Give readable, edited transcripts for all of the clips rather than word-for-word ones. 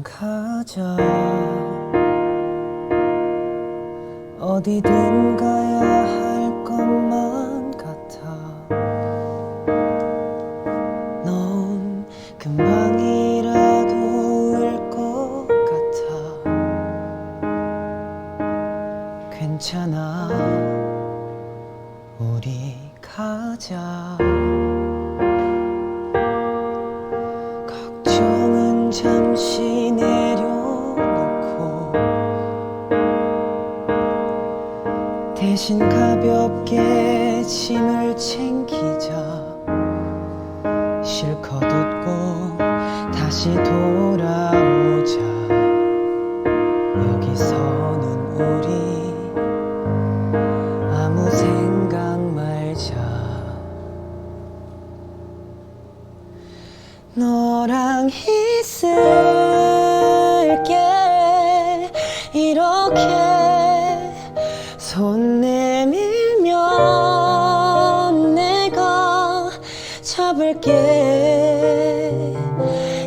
도망가자. 어디든 가야 할 것만 같아. 넌 금방이라도 올 것 같아. 괜찮아, 우리 가자. 걱정은 잠시 내려놓고 대신 가볍게 짐을 챙기자. 실컷 웃고 다시 돌아오자. 여기서는 우리 아무 생각 말자. 너랑 있을게. 이렇게 손 내밀면 내가 잡을게.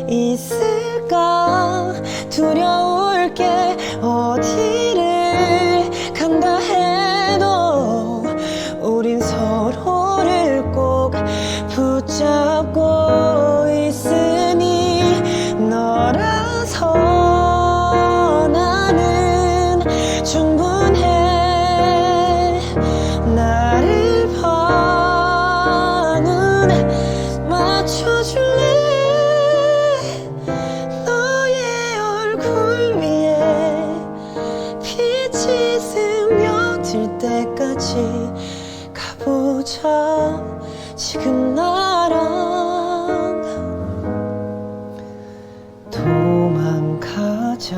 있을까 두려울 게. 어디를 간다 해도 우린 서로를 꼭 붙잡고 있으니. 너라서 나는 충분해. 나를 봐, 눈 맞춰줄래. 너의 얼굴 위에 빛이 스며들 때까지 가보자. 지금 나랑 도망가자.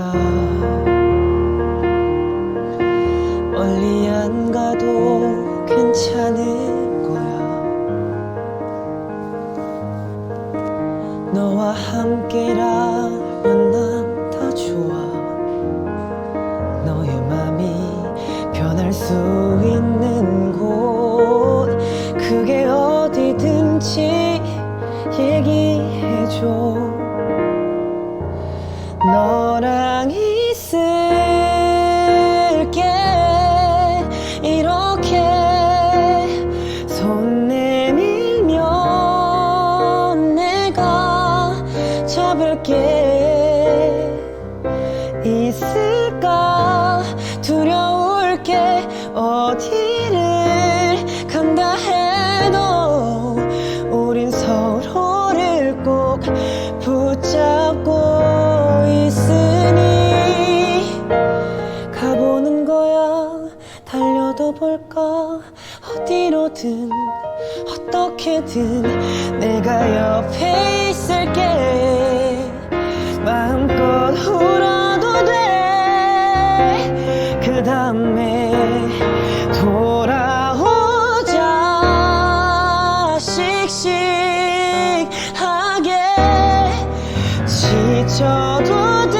멀리 안 가도 괜찮을 거야. 너와 함께라면 난 다 좋아. 너의 맘이 변할 수 있는 곳, 그게 어디든지 얘기해줘. 너랑 있을게. 이렇게 손 내밀면 내가 잡을게. 있을까 두려울 게. 어디를 간다 해도 우린 서로를 꼭 붙잡고 있으니. 가보는 거야. 달려도 볼까. 어디로든 어떻게든 내가 옆에 있을게. 마음껏 울어도 돼. 그 다음에 돌아오자. 씩씩하게. 지쳐도 돼.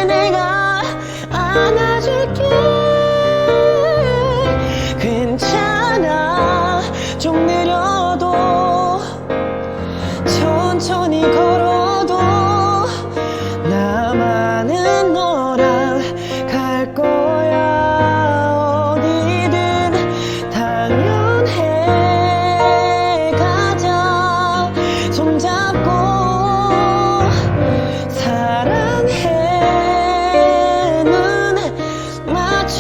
내가 안아줄게. 괜찮아, 좀 느려도 천천히 걸어도 나만은 너랑 갈 거야. 어디든 당연해. 가자. 손잡고 사랑해. 눈 맞춰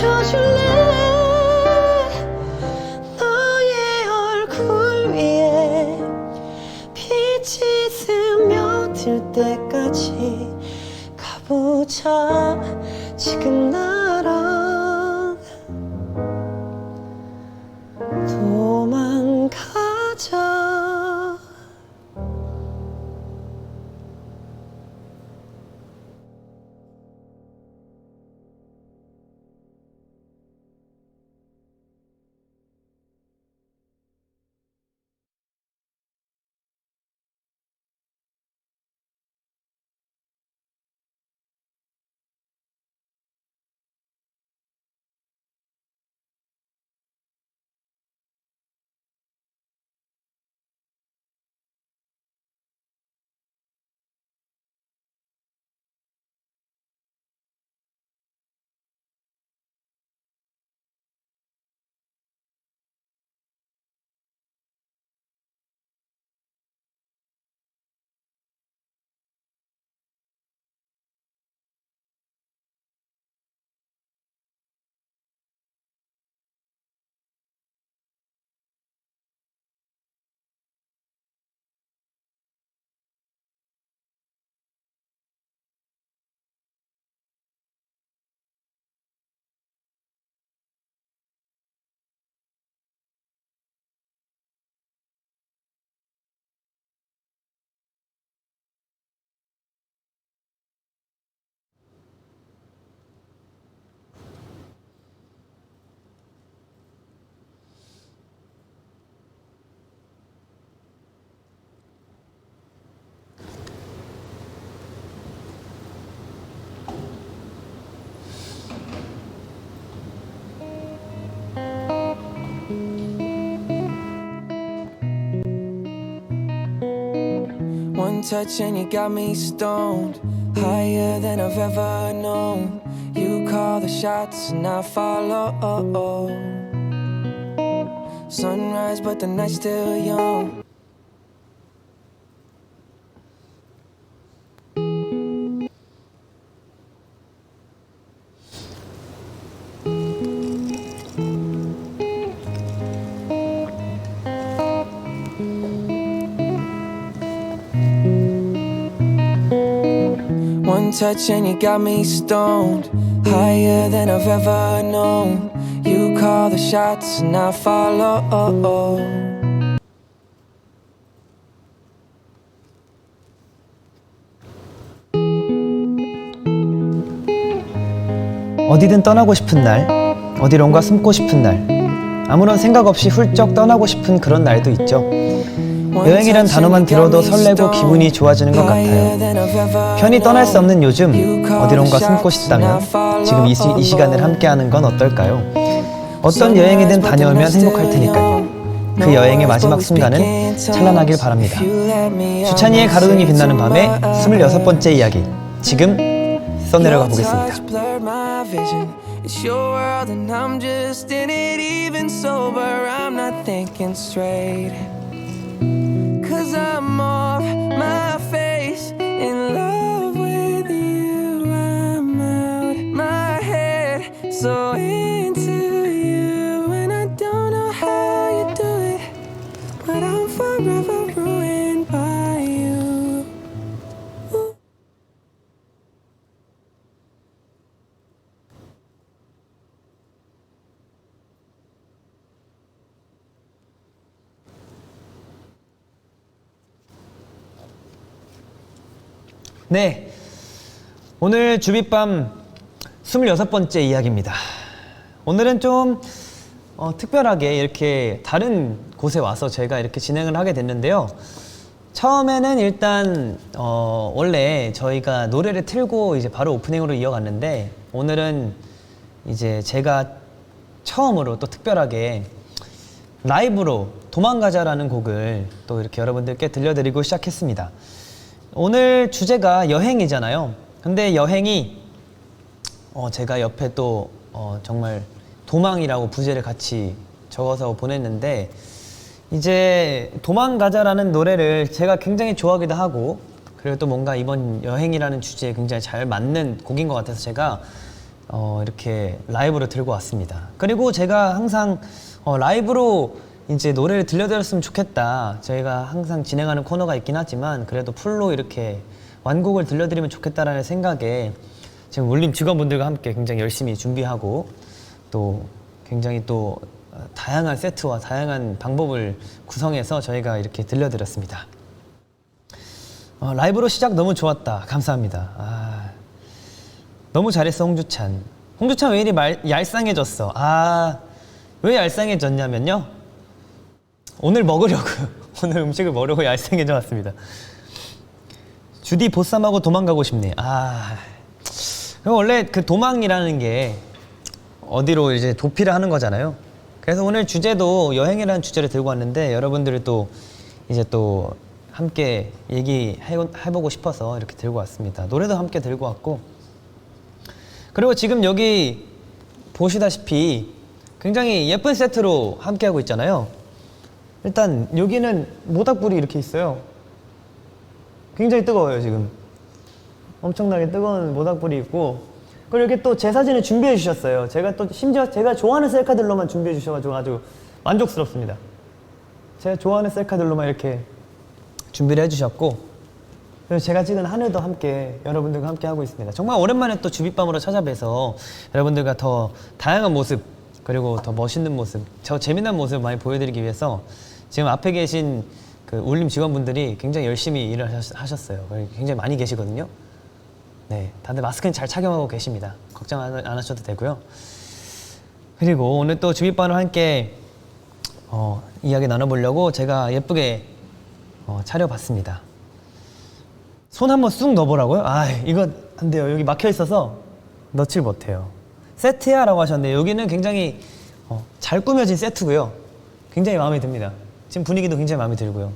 One touch and you got me stoned, higher than I've ever known. You call the shots and I follow. Sunrise but the night's still young. One touch and you got me stoned, higher than I've ever known. You call the shots and I follow. 어디든 떠나고 싶은 날, 어디론가 숨고 싶은 날, 아무런 생각 없이 훌쩍 떠나고 싶은 그런 날도 있죠. 여행이란 단어만 들어도 설레고 기분이 좋아지는 것 같아요. 편히 떠날 수 없는 요즘, 어디론가 숨고 싶다면 지금 이 시간을 함께하는 건 어떨까요? 어떤 여행이든 다녀오면 행복할 테니까요. 그 여행의 마지막 순간은 찬란하길 바랍니다. 주찬이의 가로등이 빛나는 밤의 26번째 이야기, 지금 써내려가 보겠습니다. It's your world and I'm just in it. Even sober, I'm not thinking straight. Cause I'm off my face, in love with you. I'm out my head, so into you. And I don't know how you do it, but I'm forever ruined by you. 네, 오늘 주빗밤 26번째 이야기입니다. 오늘은 좀 특별하게 이렇게 다른 곳에 와서 제가 이렇게 진행을 하게 됐는데요. 처음에는 일단 원래 저희가 노래를 틀고 이제 바로 오프닝으로 이어갔는데, 오늘은 이제 제가 처음으로 또 특별하게 라이브로 도망가자라는 곡을 또 이렇게 여러분들께 들려드리고 시작했습니다. 오늘 주제가 여행이잖아요. 근데 여행이 제가 옆에 또 정말 도망이라고 부제를 같이 적어서 보냈는데, 이제 도망가자라는 노래를 제가 굉장히 좋아하기도 하고, 그리고 또 뭔가 이번 여행이라는 주제에 굉장히 잘 맞는 곡인 것 같아서 제가 이렇게 라이브로 들고 왔습니다. 그리고 제가 항상 라이브로 이제 노래를 들려드렸으면 좋겠다, 저희가 항상 진행하는 코너가 있긴 하지만 그래도 풀로 이렇게 완곡을 들려드리면 좋겠다라는 생각에 지금 울림 직원분들과 함께 굉장히 열심히 준비하고 또 굉장히 또 다양한 세트와 다양한 방법을 구성해서 저희가 이렇게 들려드렸습니다. 라이브로 시작 너무 좋았다, 감사합니다. 너무 잘했어 홍주찬. 홍주찬 왜 이리 얄쌍해졌어? 왜 얄쌍해졌냐면요, 오늘 먹으려고 오늘 음식을 먹으려고 얄쌍해져 왔습니다. 주디 보쌈하고 도망가고 싶네. 원래 그 도망이라는 게 어디로 이제 도피를 하는 거잖아요. 그래서 오늘 주제도 여행이라는 주제를 들고 왔는데, 여러분들을 또 이제 또 함께 얘기해보고 싶어서 이렇게 들고 왔습니다. 노래도 함께 들고 왔고, 그리고 지금 여기 보시다시피 굉장히 예쁜 세트로 함께 하고 있잖아요. 일단 여기는 모닥불이 이렇게 있어요. 굉장히 뜨거워요 지금. 엄청나게 뜨거운 모닥불이 있고, 그리고 이렇게 또 제 사진을 준비해 주셨어요. 제가 또 심지어 제가 좋아하는 셀카들로만 준비해 주셔가지고 아주 만족스럽습니다. 제가 좋아하는 셀카들로만 이렇게 준비를 해주셨고, 그리고 제가 찍은 하늘도 함께 여러분들과 함께 하고 있습니다. 정말 오랜만에 또 주빗밤으로 찾아뵈서 여러분들과 더 다양한 모습, 그리고 더 멋있는 모습, 저 재미난 모습을 많이 보여드리기 위해서 지금 앞에 계신 그 울림 직원분들이 굉장히 열심히 일을 하셨어요. 굉장히 많이 계시거든요. 네, 다들 마스크는 잘 착용하고 계십니다. 걱정 안 하셔도 되고요. 그리고 오늘 또 주빗밤을 함께 이야기 나눠보려고 제가 예쁘게 차려봤습니다. 손 한번 쑥 넣어보라고요? 이거 안 돼요. 여기 막혀 있어서 넣질 못해요. 세트야 라고 하셨는데, 여기는 굉장히 잘 꾸며진 세트고요. 굉장히 마음에 듭니다. 지금 분위기도 굉장히 마음에 들고요.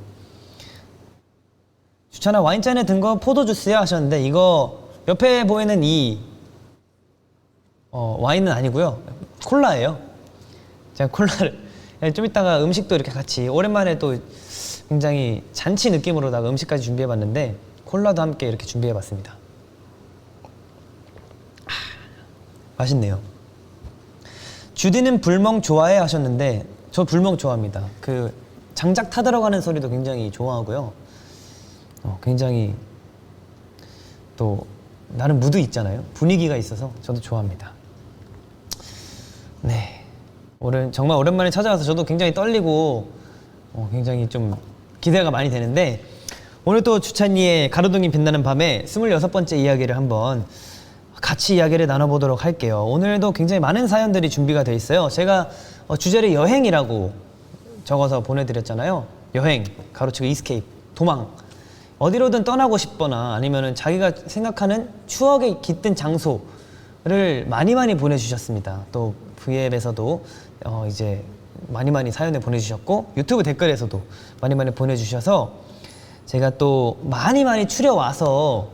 주찬아 와인잔에 든 거 포도주스야 하셨는데 이거 옆에 보이는 이 와인은 아니고요. 콜라예요. 제가 콜라를 좀 이따가 음식도 이렇게 같이 오랜만에 또 굉장히 잔치 느낌으로다가 음식까지 준비해봤는데 콜라도 함께 이렇게 준비해봤습니다. 맛있네요. 주디는 불멍 좋아해 하셨는데 저 불멍 좋아합니다. 그 장작 타들어가는 소리도 굉장히 좋아하고요. 굉장히 또 나름 무드 있잖아요. 분위기가 있어서 저도 좋아합니다. 네, 오늘 정말 오랜만에 찾아와서 저도 굉장히 떨리고 굉장히 좀 기대가 많이 되는데 오늘 또 주찬이의 가로등이 빛나는 밤에 26번째 이야기를 한번 같이 이야기를 나눠보도록 할게요. 오늘도 굉장히 많은 사연들이 준비가 돼 있어요. 제가 주제를 여행이라고 적어서 보내드렸잖아요. 여행, 가로치고 이스케이프, 도망. 어디로든 떠나고 싶거나 아니면은 자기가 생각하는 추억에 깃든 장소를 많이 보내주셨습니다. 또 V앱에서도 이제 많이 사연을 보내주셨고 유튜브 댓글에서도 많이 보내주셔서 제가 또 많이 추려와서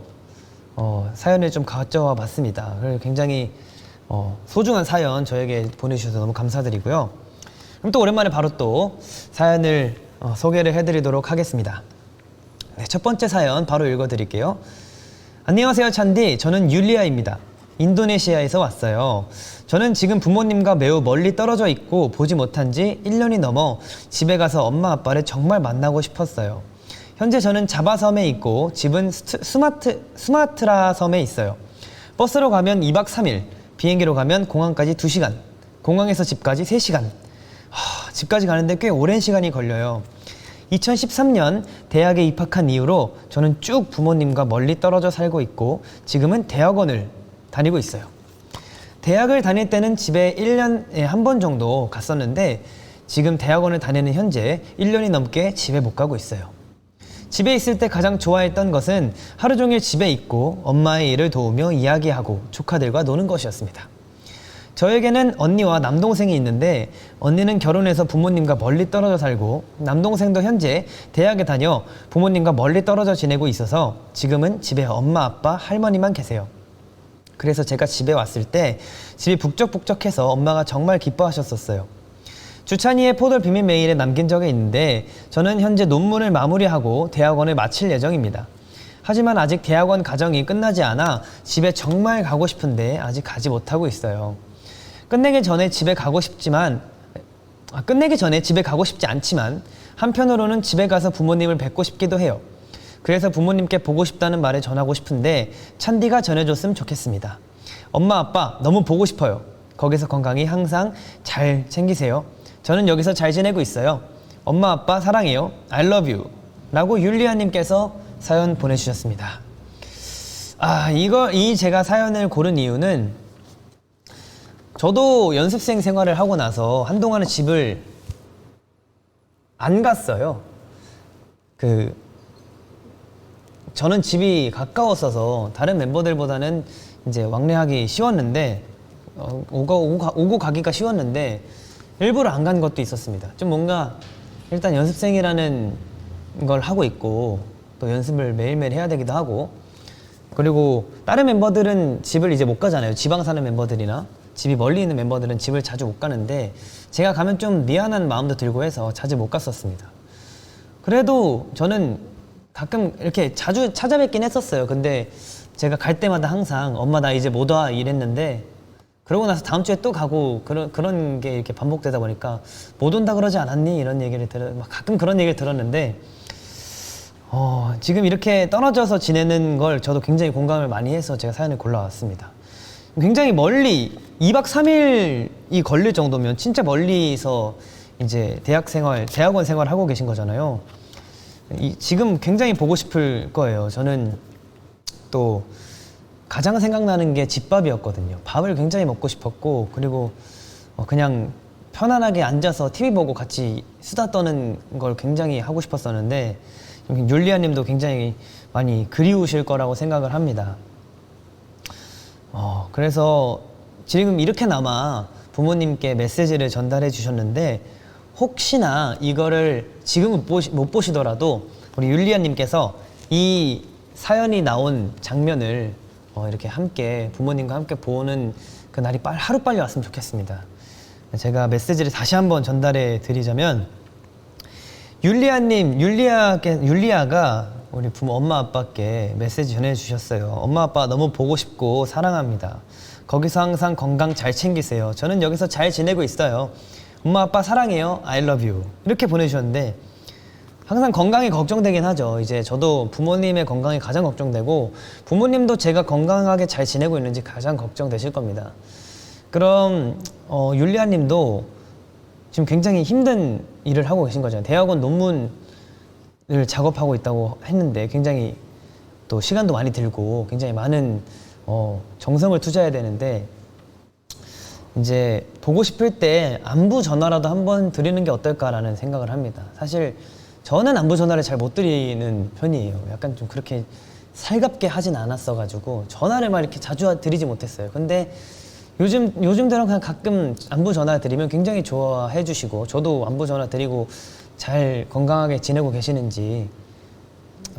사연을 좀 가져와 봤습니다. 굉장히 소중한 사연 저에게 보내주셔서 너무 감사드리고요. 그럼 또 오랜만에 바로 또 사연을 소개를 해드리도록 하겠습니다. 네, 첫 번째 사연 바로 읽어드릴게요. 안녕하세요 찬디, 저는 율리아입니다. 인도네시아에서 왔어요. 저는 지금 부모님과 매우 멀리 떨어져 있고 보지 못한 지 1년이 넘어 집에 가서 엄마 아빠를 정말 만나고 싶었어요. 현재 저는 자바섬에 있고 집은 수마트라 섬에 있어요. 버스로 가면 2박 3일, 비행기로 가면 공항까지 2시간, 공항에서 집까지 3시간. 집까지 가는데 꽤 오랜 시간이 걸려요. 2013년 대학에 입학한 이후로 저는 쭉 부모님과 멀리 떨어져 살고 있고 지금은 대학원을 다니고 있어요. 대학을 다닐 때는 집에 1년에 한 번 정도 갔었는데 지금 대학원을 다니는 현재 1년이 넘게 집에 못 가고 있어요. 집에 있을 때 가장 좋아했던 것은 하루 종일 집에 있고 엄마의 일을 도우며 이야기하고 조카들과 노는 것이었습니다. 저에게는 언니와 남동생이 있는데 언니는 결혼해서 부모님과 멀리 떨어져 살고 남동생도 현재 대학에 다녀 부모님과 멀리 떨어져 지내고 있어서 지금은 집에 엄마, 아빠, 할머니만 계세요. 그래서 제가 집에 왔을 때 집이 북적북적해서 엄마가 정말 기뻐하셨었어요. 주찬이의 포돌 비밀 메일에 남긴 적이 있는데 저는 현재 논문을 마무리하고 대학원을 마칠 예정입니다. 하지만 아직 대학원 과정이 끝나지 않아 집에 정말 가고 싶은데 아직 가지 못하고 있어요. 끝내기 전에 집에 가고 싶지 않지만 한편으로는 집에 가서 부모님을 뵙고 싶기도 해요. 그래서 부모님께 보고 싶다는 말을 전하고 싶은데 찬디가 전해줬으면 좋겠습니다. 엄마 아빠 너무 보고 싶어요. 거기서 건강히 항상 잘 챙기세요. 저는 여기서 잘 지내고 있어요. 엄마 아빠 사랑해요. I love you 라고 율리아님께서 사연 보내주셨습니다. 제가 사연을 고른 이유는 저도 연습생 생활을 하고 나서 한동안은 집을 안 갔어요. 저는 집이 가까웠어서 다른 멤버들보다는 이제 왕래하기 쉬웠는데 오고 가기가 쉬웠는데 일부러 안 간 것도 있었습니다. 좀 뭔가 일단 연습생이라는 걸 하고 있고 또 연습을 매일매일 해야 되기도 하고 그리고 다른 멤버들은 집을 이제 못 가잖아요. 지방 사는 멤버들이나 집이 멀리 있는 멤버들은 집을 자주 못 가는데 제가 가면 좀 미안한 마음도 들고 해서 자주 못 갔었습니다. 그래도 저는 가끔 이렇게 자주 찾아뵙긴 했었어요. 근데 제가 갈 때마다 항상 엄마 나 이제 못 와 이랬는데 그러고 나서 다음 주에 또 가고 그런 게 이렇게 반복되다 보니까 못 온다 그러지 않았니? 이런 얘기를 가끔 그런 얘기를 들었는데 지금 이렇게 떨어져서 지내는 걸 저도 굉장히 공감을 많이 해서 제가 사연을 골라왔습니다. 굉장히 멀리 2박 3일이 걸릴 정도면 진짜 멀리서 이제 대학원 생활 하고 계신 거잖아요. 지금 굉장히 보고 싶을 거예요. 저는 또 가장 생각나는 게 집밥이었거든요. 밥을 굉장히 먹고 싶었고 그리고 그냥 편안하게 앉아서 TV 보고 같이 수다 떠는 걸 굉장히 하고 싶었었는데 율리아 님도 굉장히 많이 그리우실 거라고 생각을 합니다. 그래서 지금 이렇게나마 부모님께 메시지를 전달해 주셨는데 혹시나 이거를 지금은 못 보시더라도 우리 율리아 님께서 이 사연이 나온 장면을 이렇게 함께 부모님과 함께 보는 그 날이 하루빨리 왔으면 좋겠습니다. 제가 메시지를 다시 한번 전달해 드리자면, 율리아가 우리 부모 엄마 아빠께 메시지 전해주셨어요. 엄마 아빠 너무 보고 싶고 사랑합니다. 거기서 항상 건강 잘 챙기세요. 저는 여기서 잘 지내고 있어요. 엄마 아빠 사랑해요. I love you. 이렇게 보내주셨는데, 항상 건강이 걱정되긴 하죠. 이제 저도 부모님의 건강이 가장 걱정되고, 부모님도 제가 건강하게 잘 지내고 있는지 가장 걱정되실 겁니다. 그럼 율리아 님도 지금 굉장히 힘든 일을 하고 계신 거잖아요. 대학원 논문을 작업하고 있다고 했는데 굉장히 또 시간도 많이 들고 굉장히 많은 정성을 투자해야 되는데, 이제 보고 싶을 때 안부 전화라도 한번 드리는 게 어떨까라는 생각을 합니다. 사실 저는 안부 전화를 잘 못 드리는 편이에요. 약간 좀 그렇게 살갑게 하진 않았어가지고 전화를 막 이렇게 자주 드리지 못했어요. 근데 요즘 들은 그냥 가끔 안부 전화 드리면 굉장히 좋아해 주시고, 저도 안부 전화 드리고 잘 건강하게 지내고 계시는지,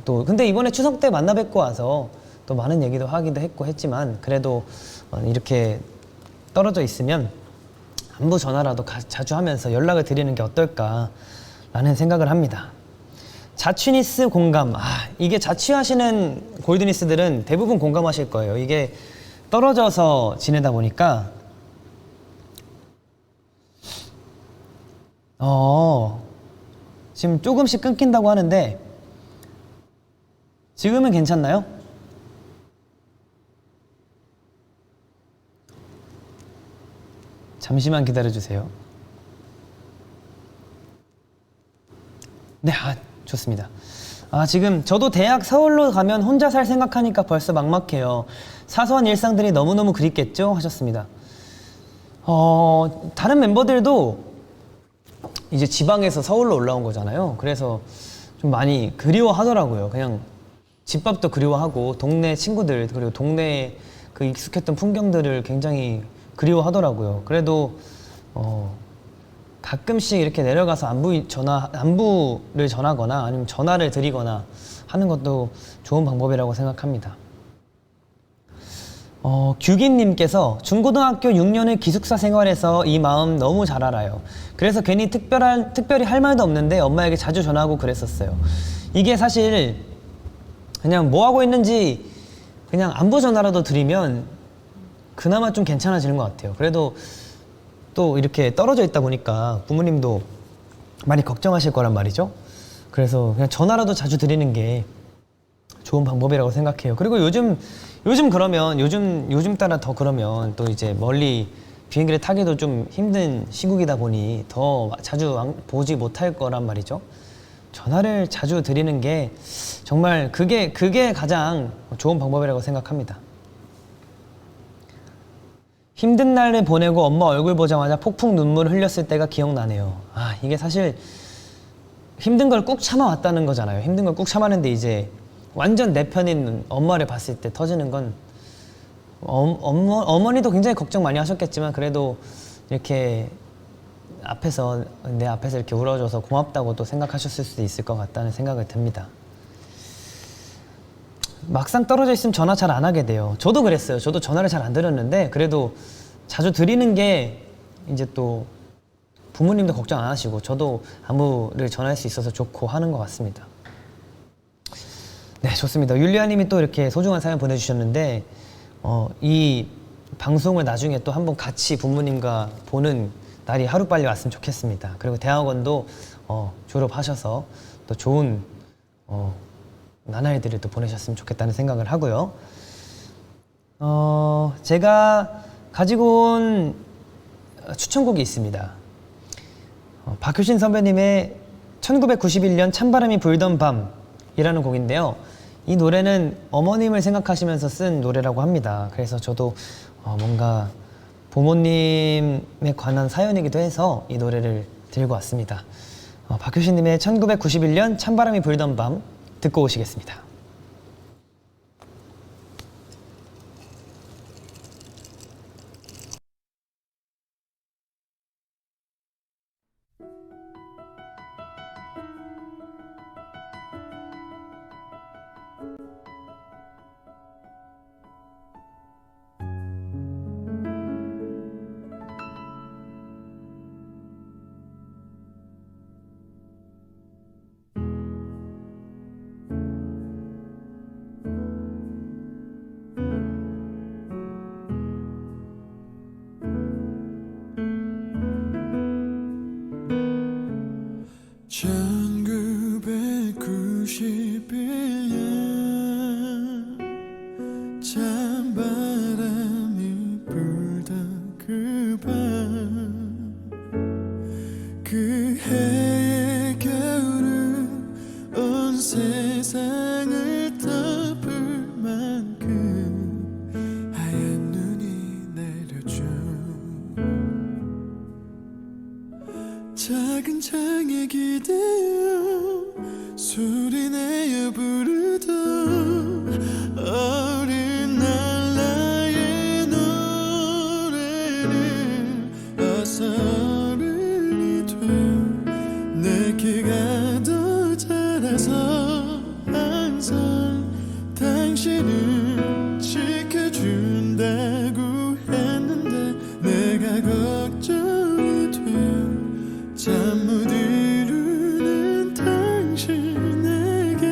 또 근데 이번에 추석 때 만나 뵙고 와서 또 많은 얘기도 하기도 했고 했지만, 그래도 이렇게 떨어져 있으면 안부 전화라도 자주 하면서 연락을 드리는 게 어떨까라는 생각을 합니다. 자취니스 공감. 이게 자취하시는 골드니스들은 대부분 공감하실 거예요. 이게 떨어져서 지내다 보니까 지금 조금씩 끊긴다고 하는데, 지금은 괜찮나요? 잠시만 기다려주세요. 네, 좋습니다. 지금 저도 대학 서울로 가면 혼자 살 생각하니까 벌써 막막해요. 사소한 일상들이 너무너무 그립겠죠? 하셨습니다. 다른 멤버들도 이제 지방에서 서울로 올라온 거잖아요. 그래서 좀 많이 그리워하더라고요. 그냥 집밥도 그리워하고, 동네 친구들, 그리고 동네에 그 익숙했던 풍경들을 굉장히 그리워하더라고요. 그래도 가끔씩 이렇게 내려가서 안부를 전하거나 아니면 전화를 드리거나 하는 것도 좋은 방법이라고 생각합니다. 규기님께서 중고등학교 6년을 기숙사 생활해서 이 마음 너무 잘 알아요. 그래서 괜히 특별히 할 말도 없는데 엄마에게 자주 전화하고 그랬었어요. 이게 사실 그냥 뭐 하고 있는지 그냥 안부 전화라도 드리면 그나마 좀 괜찮아지는 것 같아요. 그래도 또 이렇게 떨어져 있다 보니까 부모님도 많이 걱정하실 거란 말이죠. 그래서 그냥 전화라도 자주 드리는 게 좋은 방법이라고 생각해요. 그리고 요즘 따라 더 그러면 또 이제 멀리 비행기를 타기도 좀 힘든 시국이다 보니 더 자주 보지 못할 거란 말이죠. 전화를 자주 드리는 게 정말 그게 가장 좋은 방법이라고 생각합니다. 힘든 날을 보내고 엄마 얼굴 보자마자 폭풍 눈물을 흘렸을 때가 기억나네요. 이게 사실 힘든 걸 꾹 참아왔다는 거잖아요. 힘든 걸 꾹 참았는데 이제 완전 내 편인 엄마를 봤을 때 터지는 건, 어머니도 굉장히 걱정 많이 하셨겠지만 그래도 이렇게 내 앞에서 이렇게 울어줘서 고맙다고 또 생각하셨을 수도 있을 것 같다는 생각을 듭니다. 막상 떨어져 있으면 전화 잘 안 하게 돼요. 저도 그랬어요. 저도 전화를 잘 안 드렸는데 그래도 자주 드리는 게 이제 또 부모님도 걱정 안 하시고 저도 안부를 전할 수 있어서 좋고 하는 것 같습니다. 네, 좋습니다. 율리아 님이 또 이렇게 소중한 사연 보내주셨는데, 이 방송을 나중에 또 한번 같이 부모님과 보는 날이 하루빨리 왔으면 좋겠습니다. 그리고 대학원도 졸업하셔서 또 좋은 나날들을 또 보내셨으면 좋겠다는 생각을 하고요. 제가 가지고 온 추천곡이 있습니다. 박효신 선배님의 1991년 찬바람이 불던 밤이라는 곡인데요. 이 노래는 어머님을 생각하시면서 쓴 노래라고 합니다. 그래서 저도 뭔가 부모님에 관한 사연이기도 해서 이 노래를 들고 왔습니다. 박효신님의 1991년 찬바람이 불던 밤 듣고 오시겠습니다. 해의 겨울은 온 세상을 덮을 만큼 하얀 눈이 내려줘. 작은 창에 기대어 소리내어 부르던 어린 날 나의 노래를 어서 어른이 돼 내 키가 더 자라서 항상 당신을 지켜준다고 했는데 내가 걱정이 돼 잠 못 이루는 당신에게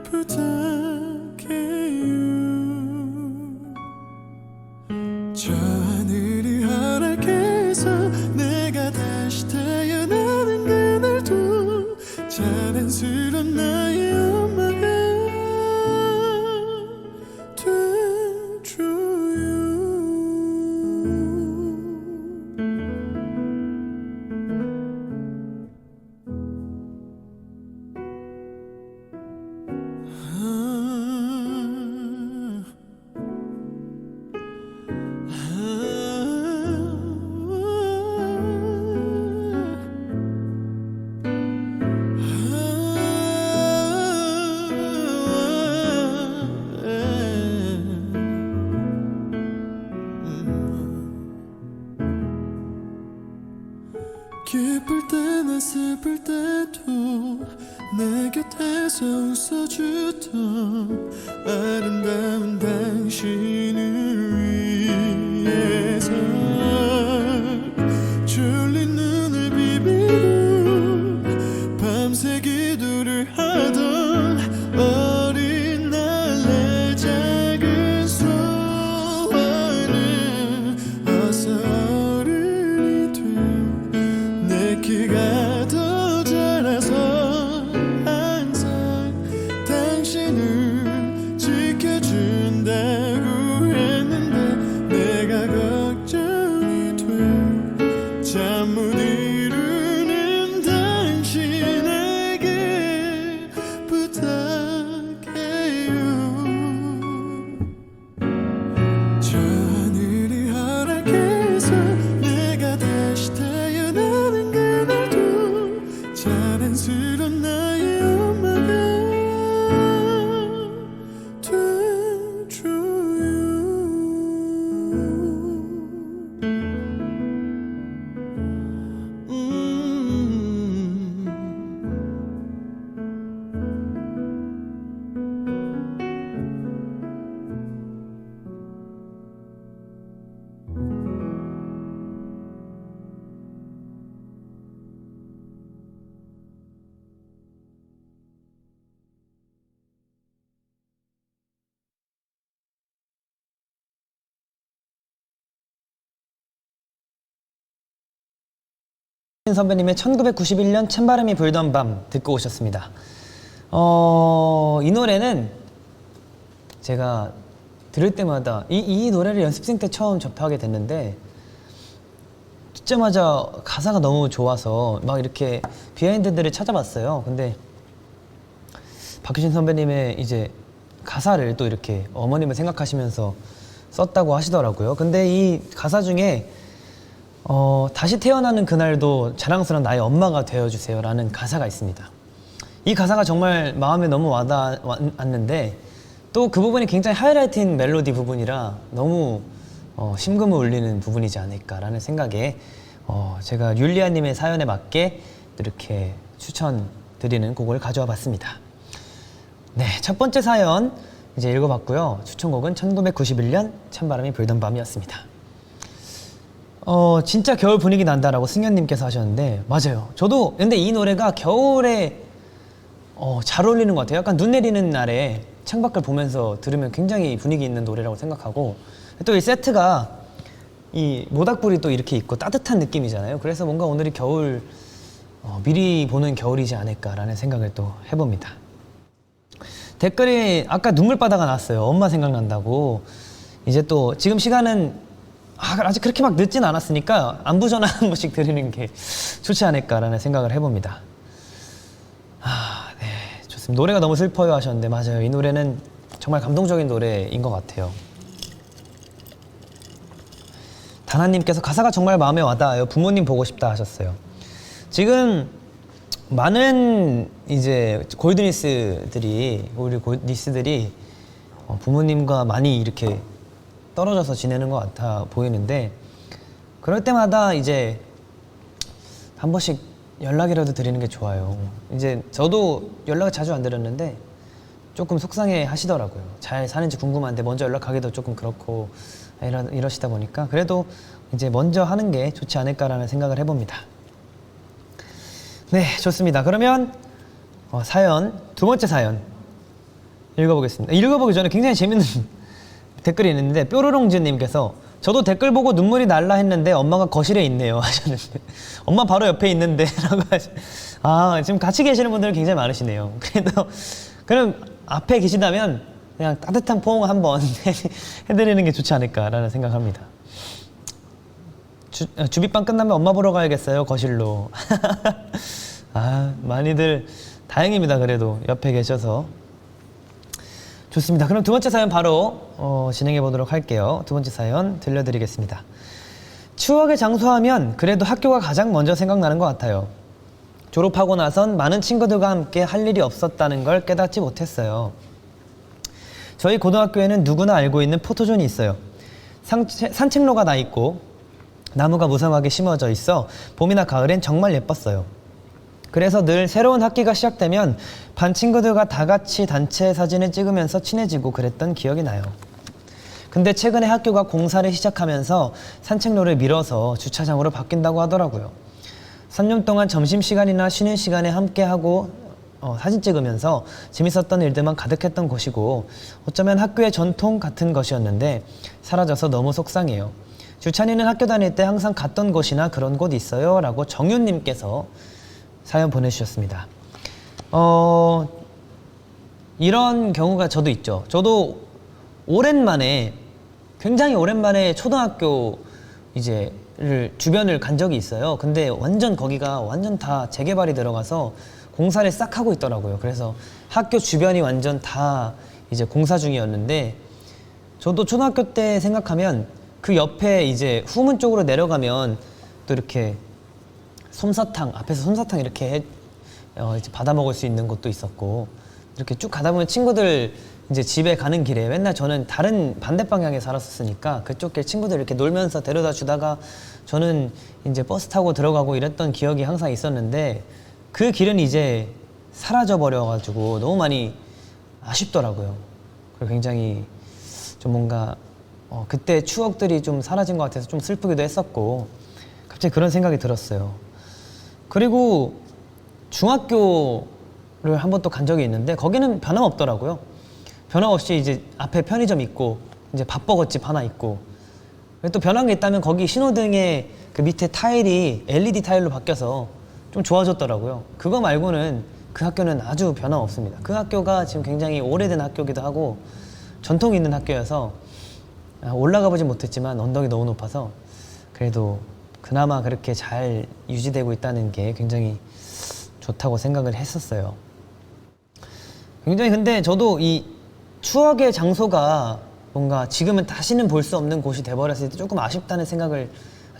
부탁해요. 저 하늘이 허락해서 내가 다시 태어나는 그날도 자랑스러운 나의 엄마가 돼줘요. 기쁠 때나 슬플 때도 내 곁에서 웃어주던 아름다운 당신을 위해서 졸린 눈을 비비고 밤새 기도를 하던 어린 날 내 작은 소원은 어서 어른이 돼 내 키가 더 자라서 항상 당신을 지켜준다고 했는데 내가 걱정이 돼 잠 못 이루는 당신에게 부탁해요. 저 하늘이 허락해서 내가 다시 태어나는 그날도 자랑스러운 나의 엄마가 돼줘요. 선배님의 1991년 찬바람이 불던 밤 듣고 오셨습니다. 이 노래는 제가 들을 때마다 이 노래를 연습생 때 처음 접하게 됐는데 듣자마자 가사가 너무 좋아서 막 이렇게 비하인드들을 찾아봤어요. 근데 박효신 선배님의 이제 가사를 또 이렇게 어머님을 생각하시면서 썼다고 하시더라고요. 근데 이 가사 중에 다시 태어나는 그날도 자랑스러운 나의 엄마가 되어주세요 라는 가사가 있습니다. 이 가사가 정말 마음에 너무 와닿았는데 또 그 부분이 굉장히 하이라이트인 멜로디 부분이라 너무 심금을 울리는 부분이지 않을까라는 생각에 제가 율리아님의 사연에 맞게 이렇게 추천드리는 곡을 가져와 봤습니다. 네, 첫 번째 사연 이제 읽어봤고요. 추천곡은 1991년 찬바람이 불던 밤이었습니다. 진짜 겨울 분위기 난다라고 승현님께서 하셨는데 맞아요. 저도 근데 이 노래가 겨울에 잘 어울리는 것 같아요. 약간 눈 내리는 날에 창밖을 보면서 들으면 굉장히 분위기 있는 노래라고 생각하고 또 이 세트가 이 모닥불이 또 이렇게 있고 따뜻한 느낌이잖아요. 그래서 뭔가 오늘이 겨울 미리 보는 겨울이지 않을까라는 생각을 또 해봅니다. 댓글이 아까 눈물바다가 났어요. 엄마 생각난다고. 이제 또 지금 시간은 아직 그렇게 막 늦진 않았으니까 안부 전화 한 번씩 드리는 게 좋지 않을까라는 생각을 해봅니다. 네, 좋습니다. 노래가 너무 슬퍼요 하셨는데 맞아요. 이 노래는 정말 감동적인 노래인 것 같아요. 다나님께서 가사가 정말 마음에 와닿아요. 부모님 보고 싶다 하셨어요. 지금 많은 이제 골드니스들이 우리 골드니스들이 부모님과 많이 이렇게 떨어져서 지내는 것 같아 보이는데 그럴 때마다 이제 한 번씩 연락이라도 드리는 게 좋아요. 이제 저도 연락을 자주 안 드렸는데 조금 속상해 하시더라고요. 잘 사는지 궁금한데 먼저 연락하기도 조금 그렇고 이러시다 보니까 그래도 이제 먼저 하는 게 좋지 않을까라는 생각을 해봅니다. 네, 좋습니다. 그러면 사연, 두 번째 사연 읽어보겠습니다. 읽어보기 전에 굉장히 재밌는 댓글이 있는데 뾰로롱즈님께서 저도 댓글 보고 눈물이 날라 했는데 엄마가 거실에 있네요 하셨는데 엄마 바로 옆에 있는데 라고 지금 같이 계시는 분들 굉장히 많으시네요. 그래도 그럼 앞에 계시다면 그냥 따뜻한 포옹 한번 해드리는 게 좋지 않을까라는 생각합니다. 주빗방 끝나면 엄마 보러 가야겠어요 거실로. 많이들 다행입니다. 그래도 옆에 계셔서 좋습니다. 그럼 두 번째 사연 바로 진행해 보도록 할게요. 두 번째 사연 들려드리겠습니다. 추억의 장소하면 그래도 학교가 가장 먼저 생각나는 것 같아요. 졸업하고 나선 많은 친구들과 함께 할 일이 없었다는 걸 깨닫지 못했어요. 저희 고등학교에는 누구나 알고 있는 포토존이 있어요. 산책로가 나 있고 나무가 무성하게 심어져 있어 봄이나 가을엔 정말 예뻤어요. 그래서 늘 새로운 학기가 시작되면 반 친구들과 다 같이 단체 사진을 찍으면서 친해지고 그랬던 기억이 나요. 근데 최근에 학교가 공사를 시작하면서 산책로를 밀어서 주차장으로 바뀐다고 하더라고요. 3년 동안 점심시간이나 쉬는 시간에 함께하고 사진 찍으면서 재밌었던 일들만 가득했던 곳이고 어쩌면 학교의 전통 같은 것이었는데 사라져서 너무 속상해요. 주찬이는 학교 다닐 때 항상 갔던 곳이나 그런 곳 있어요? 라고 정윤님께서 사연 보내주셨습니다. 이런 경우가 저도 있죠. 저도 굉장히 오랜만에 초등학교 주변을 간 적이 있어요. 근데 거기가 완전 다 재개발이 들어가서 공사를 싹 하고 있더라고요. 그래서 학교 주변이 완전 다 이제 공사 중이었는데 저도 초등학교 때 생각하면 그 옆에 이제 후문 쪽으로 내려가면 또 이렇게 앞에서 솜사탕 이렇게 이제 받아 먹을 수 있는 곳도 있었고 이렇게 쭉 가다 보면 친구들 이제 집에 가는 길에 맨날 저는 다른 반대 방향에 살았었으니까 그쪽 길 친구들 이렇게 놀면서 데려다 주다가 저는 이제 버스 타고 들어가고 이랬던 기억이 항상 있었는데 그 길은 이제 사라져 버려가지고 너무 많이 아쉽더라고요. 그리고 굉장히 좀 뭔가 그때 추억들이 좀 사라진 것 같아서 좀 슬프기도 했었고 갑자기 그런 생각이 들었어요. 그리고 중학교를 한 번 또 간 적이 있는데 거기는 변함없더라고요. 변함없이 이제 앞에 편의점 있고 이제 밥버거집 하나 있고 또 변한 게 있다면 거기 신호등에 그 밑에 타일이 LED 타일로 바뀌어서 좀 좋아졌더라고요. 그거 말고는 그 학교는 아주 변함없습니다. 그 학교가 지금 굉장히 오래된 학교기도 하고 전통이 있는 학교여서 올라가 보진 못했지만 언덕이 너무 높아서 그래도 그나마 그렇게 잘 유지되고 있다는 게 굉장히 좋다고 생각을 했었어요. 굉장히 근데 저도 이 추억의 장소가 뭔가 지금은 다시는 볼 수 없는 곳이 돼버렸을 때 조금 아쉽다는 생각을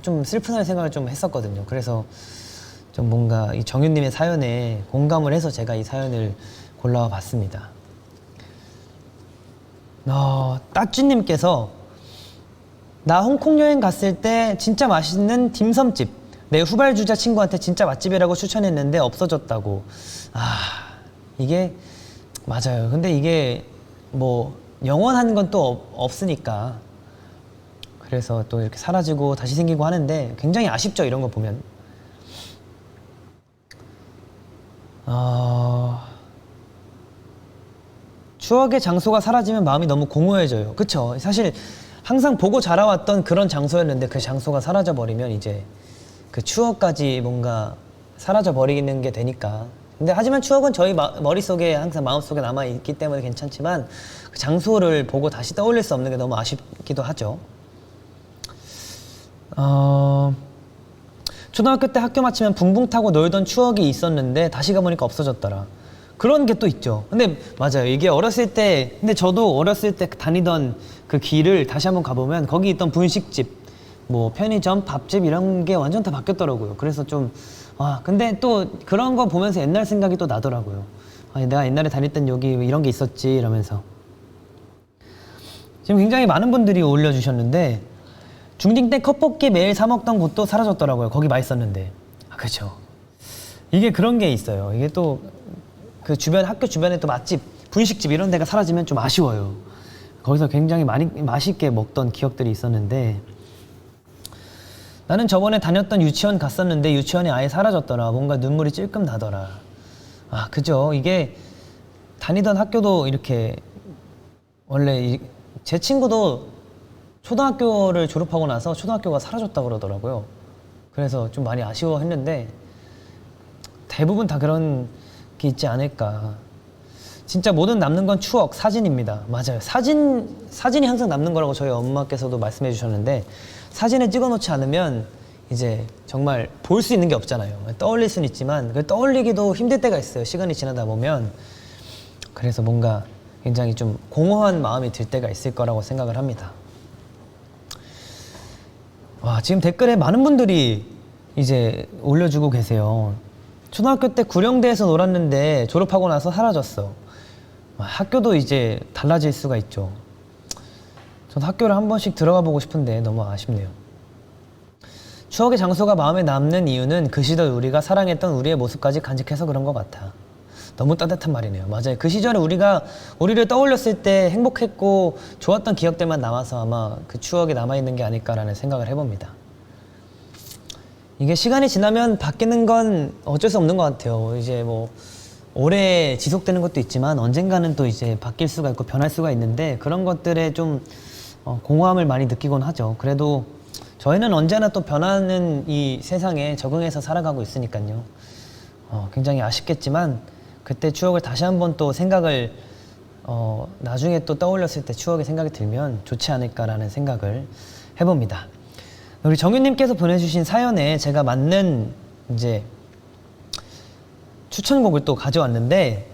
좀 슬프다는 생각을 좀 했었거든요. 그래서 좀 뭔가 이 정윤님의 사연에 공감을 해서 제가 이 사연을 골라와 봤습니다. 따쥐님께서 나 홍콩 여행 갔을 때 진짜 맛있는 딤섬집 내 후발주자 친구한테 진짜 맛집이라고 추천했는데 없어졌다고. 이게 맞아요. 근데 이게 뭐 영원한 건 또 없으니까 그래서 또 이렇게 사라지고 다시 생기고 하는데 굉장히 아쉽죠. 이런 거 보면. 추억의 장소가 사라지면 마음이 너무 공허해져요. 그쵸? 사실 항상 보고 자라왔던 그런 장소였는데 그 장소가 사라져버리면 이제 그 추억까지 뭔가 사라져버리는 게 되니까. 근데 하지만 추억은 저희 머릿속에 항상 마음속에 남아있기 때문에 괜찮지만 그 장소를 보고 다시 떠올릴 수 없는 게 너무 아쉽기도 하죠. 초등학교 때 학교 마치면 붕붕 타고 놀던 추억이 있었는데 다시 가보니까 없어졌더라. 그런 게 또 있죠. 근데 맞아요. 이게 어렸을 때, 근데 저도 어렸을 때 다니던 그 길을 다시 한번 가보면 거기 있던 분식집, 뭐 편의점, 밥집 이런 게 완전 다 바뀌었더라고요. 그래서 좀, 근데 또 그런 거 보면서 옛날 생각이 또 나더라고요. 내가 옛날에 다녔던 여기 이런 게 있었지 이러면서. 지금 굉장히 많은 분들이 올려주셨는데 중딩 때 컵볶이 매일 사 먹던 곳도 사라졌더라고요. 거기 맛있었는데. 그렇죠. 이게 그런 게 있어요. 이게 또 그 주변 학교 주변에 또 맛집, 분식집 이런 데가 사라지면 좀 아쉬워요. 거기서 굉장히 많이 맛있게 먹던 기억들이 있었는데 나는 저번에 다녔던 유치원 갔었는데 유치원이 아예 사라졌더라. 뭔가 눈물이 찔끔 나더라. 그죠. 이게 다니던 학교도 이렇게 원래 제 친구도 초등학교를 졸업하고 나서 초등학교가 사라졌다고 그러더라고요. 그래서 좀 많이 아쉬워했는데 대부분 다 그런 게 있지 않을까. 진짜 모든 남는 건 추억, 사진입니다. 맞아요. 사진이 항상 남는 거라고 저희 엄마께서도 말씀해 주셨는데 사진을 찍어 놓지 않으면 이제 정말 볼 수 있는 게 없잖아요. 떠올릴 수는 있지만 떠올리기도 힘들 때가 있어요. 시간이 지나다 보면. 그래서 뭔가 굉장히 좀 공허한 마음이 들 때가 있을 거라고 생각을 합니다. 지금 댓글에 많은 분들이 이제 올려주고 계세요. 초등학교 때 구령대에서 놀았는데 졸업하고 나서 사라졌어. 학교도 이제 달라질 수가 있죠. 저도 학교를 한 번씩 들어가 보고 싶은데 너무 아쉽네요. 추억의 장소가 마음에 남는 이유는 그 시절 우리가 사랑했던 우리의 모습까지 간직해서 그런 것 같아. 너무 따뜻한 말이네요. 맞아요. 그 시절에 우리를 떠올렸을 때 행복했고 좋았던 기억들만 남아서 아마 그 추억이 남아있는 게 아닐까라는 생각을 해봅니다. 이게 시간이 지나면 바뀌는 건 어쩔 수 없는 것 같아요. 이제 뭐 오래 지속되는 것도 있지만 언젠가는 또 이제 바뀔 수가 있고 변할 수가 있는데 그런 것들에 좀 공허함을 많이 느끼곤 하죠. 그래도 저희는 언제나 또 변하는 이 세상에 적응해서 살아가고 있으니까요. 굉장히 아쉽겠지만 그때 추억을 다시 한번 또 생각을 나중에 또 떠올렸을 때 추억의 생각이 들면 좋지 않을까라는 생각을 해봅니다. 우리 정윤님께서 보내주신 사연에 제가 맞는 이제 추천곡을 또 가져왔는데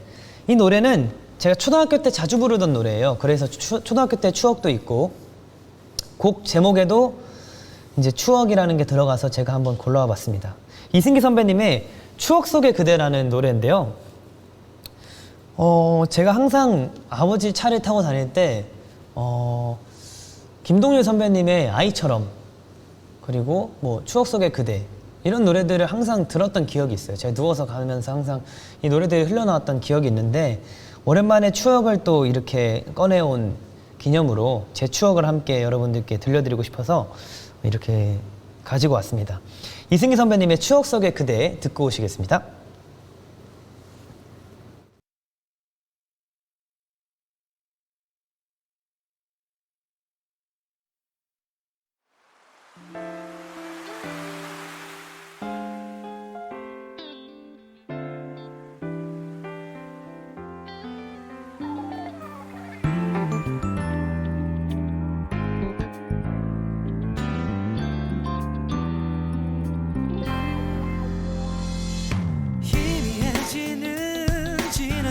이 노래는 제가 초등학교 때 자주 부르던 노래예요. 그래서 초등학교 때 추억도 있고 곡 제목에도 이제 추억이라는 게 들어가서 제가 한번 골라와 봤습니다. 이승기 선배님의 추억 속의 그대라는 노래인데요. 제가 항상 아버지 차를 타고 다닐 때 김동률 선배님의 아이처럼 그리고 뭐 추억 속의 그대 이런 노래들을 항상 들었던 기억이 있어요. 제가 누워서 가면서 항상 이 노래들이 흘러나왔던 기억이 있는데 오랜만에 추억을 또 이렇게 꺼내온 기념으로 제 추억을 함께 여러분들께 들려드리고 싶어서 이렇게 가지고 왔습니다. 이승기 선배님의 추억 속의 그대 듣고 오시겠습니다.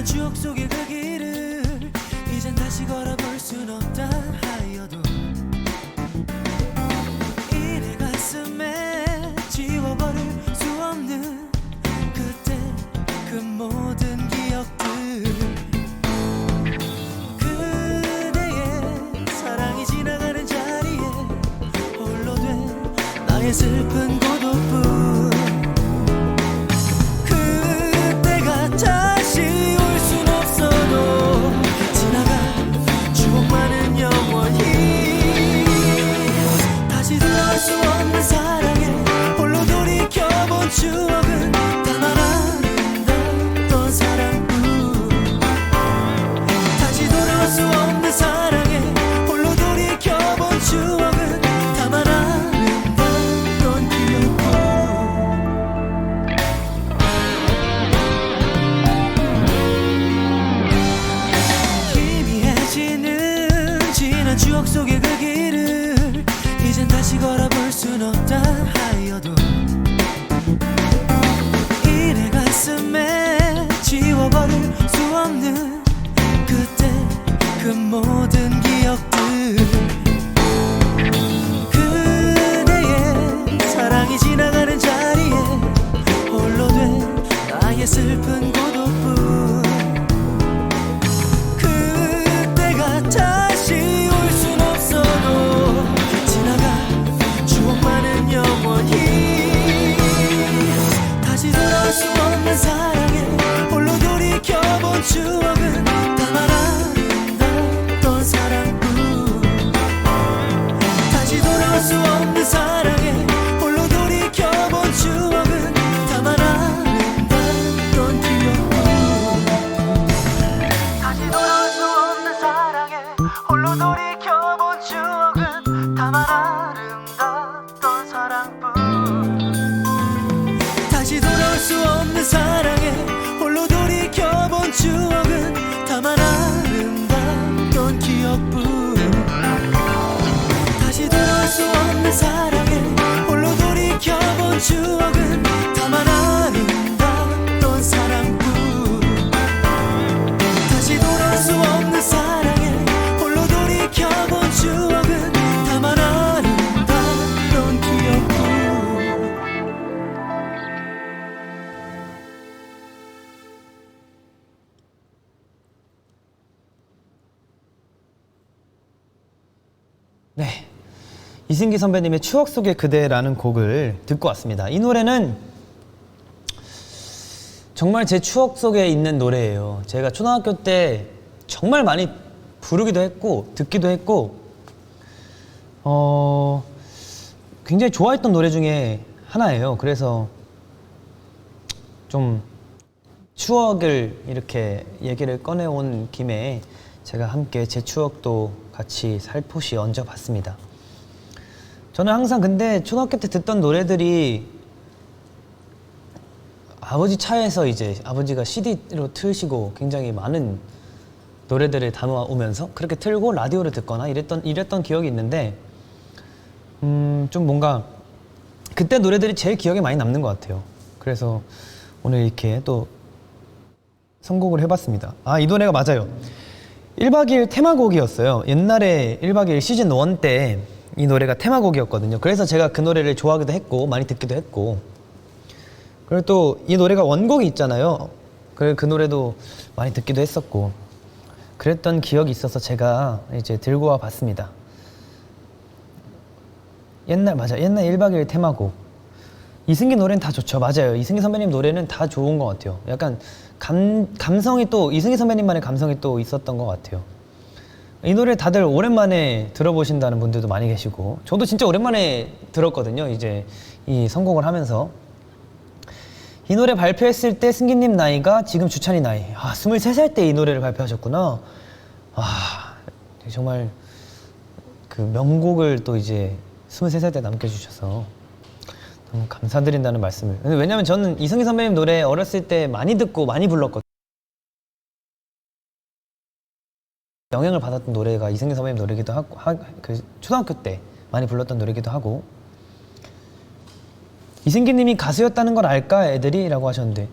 추억 속의 그 길을 이젠 다시 걸어볼 순 없다 하여도 이내 가슴에 지워버릴 수 없는 그때 그 모든 기억들 그대의 사랑이 지나가는 자리에 홀로 된 나의 슬픈 고독뿐 그때가 다시 수 없는 사랑에 홀로 돌이켜본 추억은 다만 아름다웠던 사랑뿐 다시 돌아올 수 없는 사랑에 홀로 돌이켜본 추억은 다만 아름다웠던 기억 추억은 다만 아름다웠던 사랑뿐. 다시 돌아올 수 없는 사랑에 홀로 돌이켜본 추억은 다만 아름다웠던 기억뿐. 네, 이승기 선배님의 추억 속의 그대라는 곡을 듣고 왔습니다. 이 노래는 정말 제 추억 속에 있는 노래예요. 제가 초등학교 때 정말 많이 부르기도 했고 듣기도 했고 굉장히 좋아했던 노래 중에 하나예요. 그래서 좀 추억을 이렇게 얘기를 꺼내온 김에 제가 함께 제 추억도 같이 살포시 얹어봤습니다. 저는 항상 근데 초등학교 때 듣던 노래들이 아버지 차에서 이제 아버지가 CD로 틀시고 굉장히 많은 노래들을 담아오면서 그렇게 틀고 라디오를 듣거나 이랬던 기억이 있는데 좀 뭔가 그때 노래들이 제일 기억에 많이 남는 것 같아요. 그래서 오늘 이렇게 또 선곡을 해봤습니다. 아, 이 노래가 맞아요. 1박 2일 테마곡이었어요. 옛날에 1박 2일 시즌 1 때 이 노래가 테마곡이었거든요. 그래서 제가 그 노래를 좋아하기도 했고 많이 듣기도 했고, 그리고 또 이 노래가 원곡이 있잖아요. 그 노래도 많이 듣기도 했었고 그랬던 기억이 있어서 제가 이제 들고 와 봤습니다. 옛날 1박 2일 테마곡. 이승기 노래는 다 좋죠. 맞아요. 이승기 선배님 노래는 다 좋은 것 같아요. 약간 감성이 또 이승기 선배님만의 감성이 또 있었던 것 같아요. 이 노래 다들 오랜만에 들어보신다는 분들도 많이 계시고 저도 진짜 오랜만에 들었거든요. 이제 이 선곡을 하면서 이 노래 발표했을 때 승기님 나이가 지금 주찬이 나이. 23살 때 이 노래를 발표하셨구나. 정말 그 명곡을 또 이제 23살 때 남겨주셔서 너무 감사드린다는 말씀을. 왜냐면 저는 이승기 선배님 노래 어렸을 때 많이 듣고 많이 불렀거든요. 영향을 받았던 노래가 이승기 선배님 노래기도 하고 그 초등학교 때 많이 불렀던 노래기도 하고. 이승기님이 가수였다는 걸 알까 애들이? 라고 하셨는데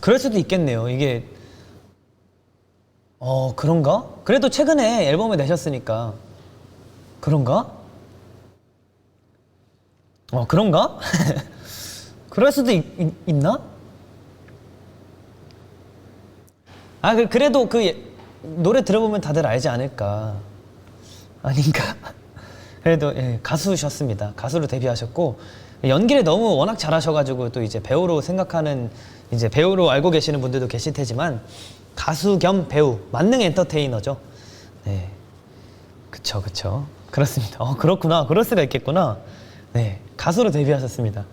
그럴 수도 있겠네요. 이게 그런가? 그래도 최근에 앨범을 내셨으니까 그런가? 그런가? 그럴 수도 있나? 그래도 그 노래 들어보면 다들 알지 않을까. 아닌가? 그래도 가수셨습니다. 가수로 데뷔하셨고 연기를 너무 워낙 잘하셔가지고 또 이제 배우로 생각하는 이제 배우로 알고 계시는 분들도 계실 테지만 가수 겸 배우, 만능 엔터테이너죠. 네, 그쵸. 그렇습니다. 그렇구나. 그럴 수가 있겠구나. 네, 가수로 데뷔하셨습니다.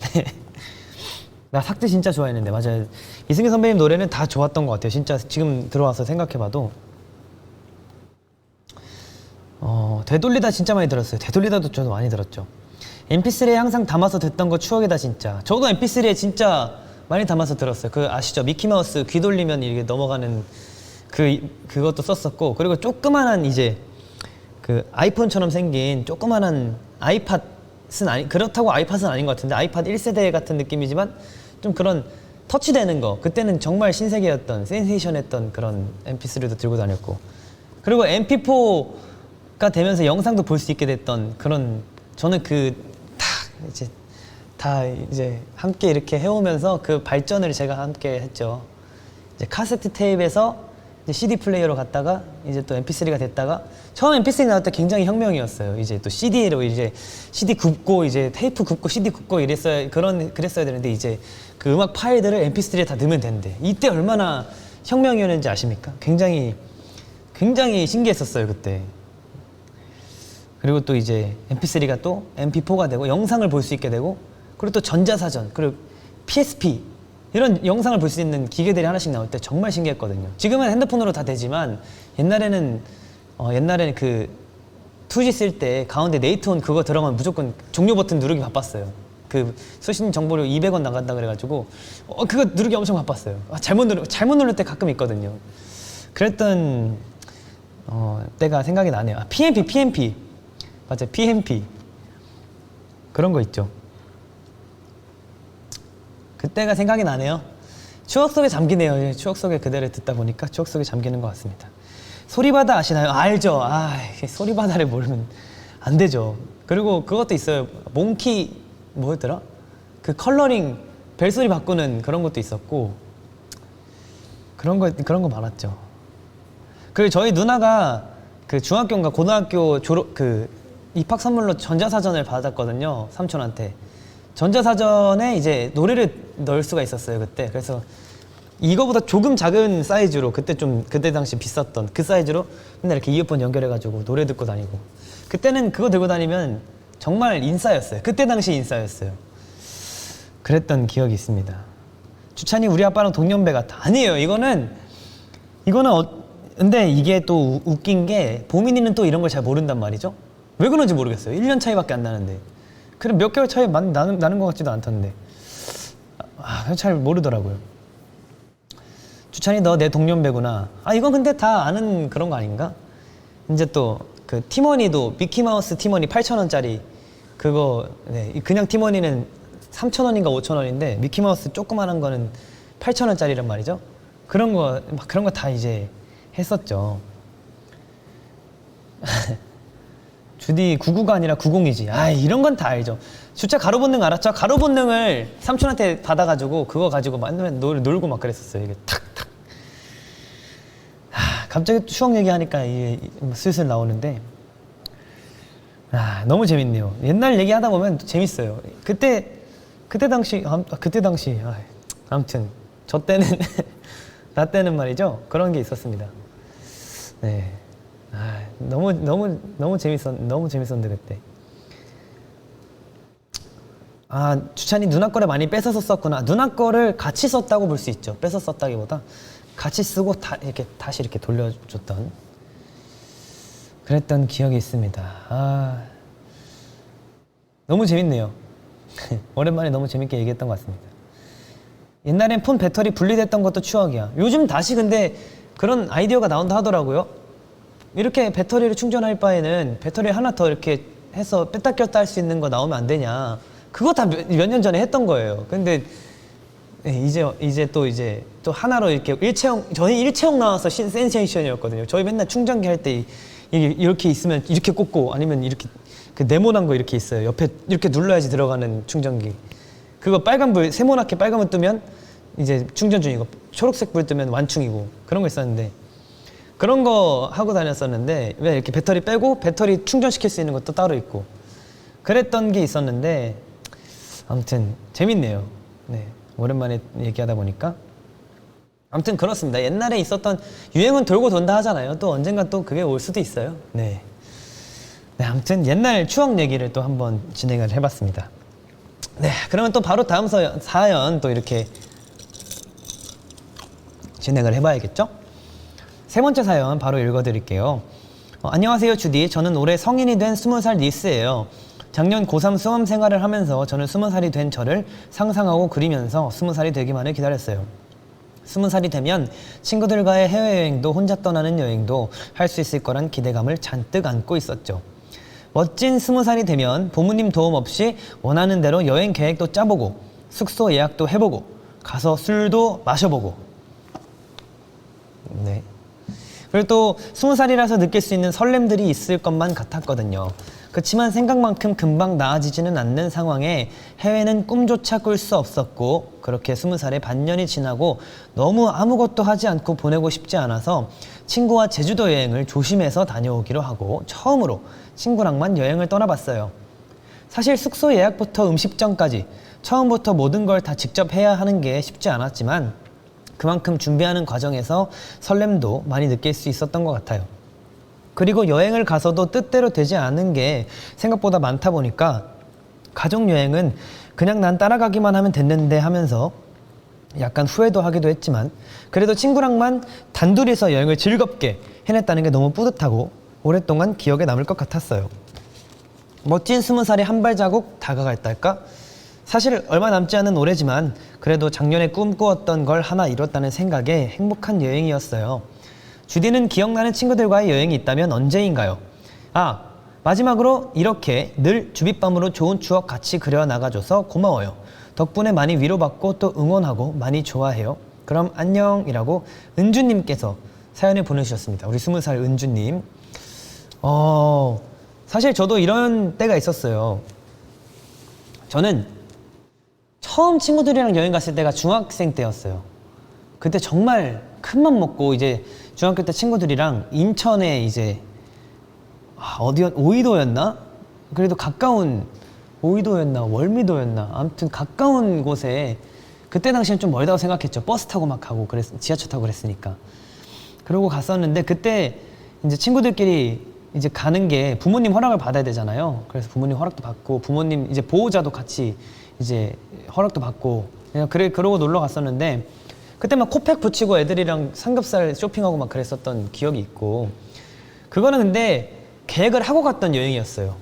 나 삭제 진짜 좋아했는데. 맞아요. 이승기 선배님 노래는 다 좋았던 것 같아요. 진짜 지금 들어와서 생각해봐도. 되돌리다 진짜 많이 들었어요. 되돌리다도 저도 많이 들었죠. mp3에 항상 담아서 듣던 거 추억이다 진짜. 저도 mp3에 진짜 많이 담아서 들었어요. 그 아시죠? 미키마우스 귀 돌리면 이게 넘어가는 그것도 썼었고, 그리고 조그만한 이제 그 아이폰처럼 생긴 조그만한 아이팟은 그렇다고 아이팟은 아닌 것 같은데 아이팟 1세대 같은 느낌이지만 좀 그런 터치되는 거, 그때는 정말 신세계였던 센세이션했던 그런 mp3도 들고 다녔고, 그리고 mp4가 되면서 영상도 볼 수 있게 됐던 그런, 저는 다 이제 함께 이렇게 해오면서 그 발전을 제가 함께 했죠. 이제 카세트 테이프에서 이제 CD 플레이어로 갔다가 이제 또 mp3가 됐다가, 처음 mp3 나올 때 굉장히 혁명이었어요. 이제 또 CD로 이제 CD 굽고 이제 테이프 굽고 CD 굽고 그랬어야 되는데 이제 그 음악 파일들을 mp3에 다 넣으면 된대. 이때 얼마나 혁명이었는지 아십니까? 굉장히 신기했었어요 그때. 그리고 또 이제 mp3가 또 mp4가 되고 영상을 볼 수 있게 되고, 그리고 또 전자사전, 그리고 PSP 이런 영상을 볼 수 있는 기계들이 하나씩 나올 때 정말 신기했거든요. 지금은 핸드폰으로 다 되지만 옛날에는 그 2G 쓸 때 가운데 네이트온 그거 들어가면 무조건 종료 버튼 누르기 바빴어요. 그 수신 정보료 200원 나간다 그래가지고 그거 누르기 엄청 바빴어요. 잘못 누를 때 가끔 있거든요. 그랬던 때가 생각이 나네요. PMP 맞아요. PMP 그런 거 있죠. 그때가 생각이 나네요. 추억 속에 잠기네요. 추억 속에 그대를 듣다 보니까 추억 속에 잠기는 것 같습니다. 소리바다 아시나요? 알죠. 소리바다를 모르면 안 되죠. 그리고 그것도 있어요. 몽키 뭐였더라? 그 컬러링 벨소리 바꾸는 그런 것도 있었고 그런 거 많았죠. 그리고 저희 누나가 그 중학교인가 고등학교 졸업 그 입학 선물로 전자사전을 받았거든요. 삼촌한테. 전자사전에 이제 노래를 넣을 수가 있었어요, 그때. 그래서 이거보다 조금 작은 사이즈로 그때 당시 비쌌던 그 사이즈로 맨날 이렇게 이어폰 연결해가지고 노래 듣고 다니고. 그때는 그거 들고 다니면 정말 인싸였어요. 그때 당시 인싸였어요. 그랬던 기억이 있습니다. 주찬이 우리 아빠랑 동년배 같아. 아니에요. 이거는 근데 이게 또 웃긴 게 보민이는 또 이런 걸 잘 모른단 말이죠. 왜 그런지 모르겠어요. 1년 차이밖에 안 나는데. 그럼 몇 개월 차이 나는 것 같지도 않던데. 잘 모르더라고요. 주찬이 너 내 동년배구나. 이건 근데 다 아는 그런 거 아닌가? 이제 또 그 티머니도 미키마우스 티머니 8,000원짜리 그거 그냥 티머니는 3,000원인가 5,000원인데 미키마우스 조그만한 거는 8,000원짜리란 말이죠. 그런 거 다 이제 했었죠. 주디 99가 아니라 90이지. 이런 건 다 알죠. 숫자 가로 본능 알았죠? 가로 본능을 삼촌한테 받아가지고 그거 가지고 맨날 놀고 막 그랬었어요. 이게 탁탁. 갑자기 추억 얘기하니까 이게 슬슬 나오는데 너무 재밌네요. 옛날 얘기하다 보면 재밌어요. 그때 당시 아무튼 저 때는 나 때는 말이죠. 그런 게 있었습니다. 네. 너무 재밌었는데 그때. 주찬이 누나 거를 많이 뺏어서 썼구나. 누나 거를 같이 썼다고 볼 수 있죠. 뺏어 썼다기보다 같이 쓰고 다시 이렇게 돌려줬던 그랬던 기억이 있습니다. 너무 재밌네요. 오랜만에 너무 재밌게 얘기했던 것 같습니다. 옛날엔 폰 배터리 분리됐던 것도 추억이야. 요즘 다시 근데 그런 아이디어가 나온다 하더라고요. 이렇게 배터리를 충전할 바에는 배터리 하나 더 이렇게 해서 뺐다 꼈다 할 수 있는 거 나오면 안 되냐. 그거 다 몇 년 전에 했던 거예요. 근데 이제 또 하나로 이렇게 저희 일체형 나와서 센세이션이었거든요. 저희 맨날 충전기 할 때 이게 이렇게 있으면 이렇게 꽂고 아니면 이렇게 그 네모난 거 이렇게 있어요. 옆에 이렇게 눌러야지 들어가는 충전기. 그거 빨간불 세모나게 빨간불 뜨면 이제 충전 중이고 초록색 불 뜨면 완충이고 그런 거 있었는데 그런 거 하고 다녔었는데 왜 이렇게 배터리 빼고 배터리 충전시킬 수 있는 것도 따로 있고 그랬던 게 있었는데 아무튼 재밌네요. 네, 오랜만에 얘기하다 보니까 아무튼 그렇습니다. 옛날에 있었던 유행은 돌고 돈다 하잖아요. 또 언젠가 또 그게 올 수도 있어요. 네, 아무튼 옛날 추억 얘기를 또 한번 진행을 해봤습니다. 네, 그러면 또 바로 다음 사연 또 이렇게 진행을 해봐야겠죠? 세 번째 사연 바로 읽어드릴게요. 안녕하세요 주디. 저는 올해 성인이 된 20살 니스예요. 작년 고3 수험 생활을 하면서 저는 20살이 된 저를 상상하고 그리면서 20살이 되기만을 기다렸어요. 20살이 되면 친구들과의 해외여행도 혼자 떠나는 여행도 할 수 있을 거란 기대감을 잔뜩 안고 있었죠. 멋진 20살이 되면 부모님 도움 없이 원하는 대로 여행 계획도 짜보고 숙소 예약도 해보고 가서 술도 마셔보고 네. 그리고 또 20살이라서 느낄 수 있는 설렘들이 있을 것만 같았거든요. 그렇지만 생각만큼 금방 나아지지는 않는 상황에 해외는 꿈조차 꿀 수 없었고 그렇게 20살의 반년이 지나고 너무 아무것도 하지 않고 보내고 싶지 않아서 친구와 제주도 여행을 조심해서 다녀오기로 하고 처음으로 친구랑만 여행을 떠나봤어요. 사실 숙소 예약부터 음식점까지 처음부터 모든 걸 다 직접 해야 하는 게 쉽지 않았지만 그만큼 준비하는 과정에서 설렘도 많이 느낄 수 있었던 것 같아요. 그리고 여행을 가서도 뜻대로 되지 않은 게 생각보다 많다 보니까 가족여행은 그냥 난 따라가기만 하면 됐는데 하면서 약간 후회도 하기도 했지만 그래도 친구랑만 단둘이서 여행을 즐겁게 해냈다는 게 너무 뿌듯하고 오랫동안 기억에 남을 것 같았어요. 멋진 20살이 한 발자국 다가갈달까? 사실 얼마 남지 않은 올해지만 그래도 작년에 꿈꾸었던 걸 하나 이뤘다는 생각에 행복한 여행이었어요. 주디는 기억나는 친구들과의 여행이 있다면 언제인가요? 마지막으로 이렇게 늘 주빗밤으로 좋은 추억 같이 그려나가줘서 고마워요. 덕분에 많이 위로받고 또 응원하고 많이 좋아해요. 그럼 안녕이라고 은주님께서 사연을 보내주셨습니다. 우리 20살 은주님. 사실 저도 이런 때가 있었어요. 저는 처음 친구들이랑 여행 갔을 때가 중학생 때였어요. 그때 정말 큰 맘 먹고 이제 중학교 때 친구들이랑 인천에 이제 오이도였나? 그래도 가까운 오이도였나 월미도였나 아무튼 가까운 곳에 그때 당시엔 좀 멀다고 생각했죠. 버스 타고 막 가고 지하철 타고 그랬으니까. 그러고 갔었는데 그때 이제 친구들끼리 이제 가는 게 부모님 허락을 받아야 되잖아요. 그래서 부모님 허락도 받고 부모님 이제 보호자도 같이 이제 허락도 받고 그냥 그러고 놀러 갔었는데 그때 막 코팩 붙이고 애들이랑 삼겹살 쇼핑하고 막 그랬었던 기억이 있고 그거는 근데 계획을 하고 갔던 여행이었어요.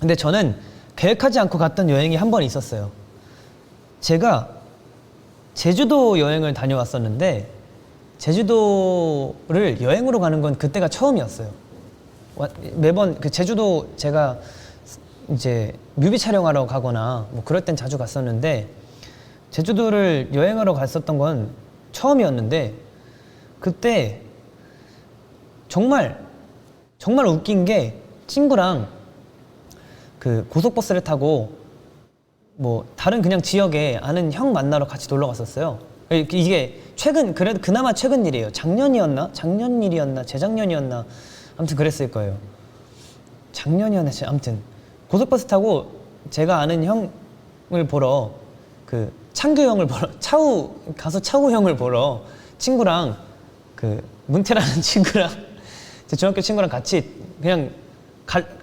근데 저는 계획하지 않고 갔던 여행이 한 번 있었어요. 제가 제주도 여행을 다녀왔었는데 제주도를 여행으로 가는 건 그때가 처음이었어요. 매번 그 제주도 제가 이제 뮤비 촬영하러 가거나 뭐 그럴 땐 자주 갔었는데 제주도를 여행하러 갔었던 건 처음이었는데 그때 정말 웃긴 게 친구랑 그 고속버스를 타고 뭐 다른 그냥 지역에 아는 형 만나러 같이 놀러 갔었어요. 이게 그래도 그나마 최근 일이에요. 작년 일이었나 재작년이었나 아무튼 그랬을 거예요. 작년이었나 아무튼 고속버스 타고 제가 아는 형을 보러 그 창규 형을 보러 가수 차우 형을 보러 친구랑 그 문태라는 친구랑 제 중학교 친구랑 같이 그냥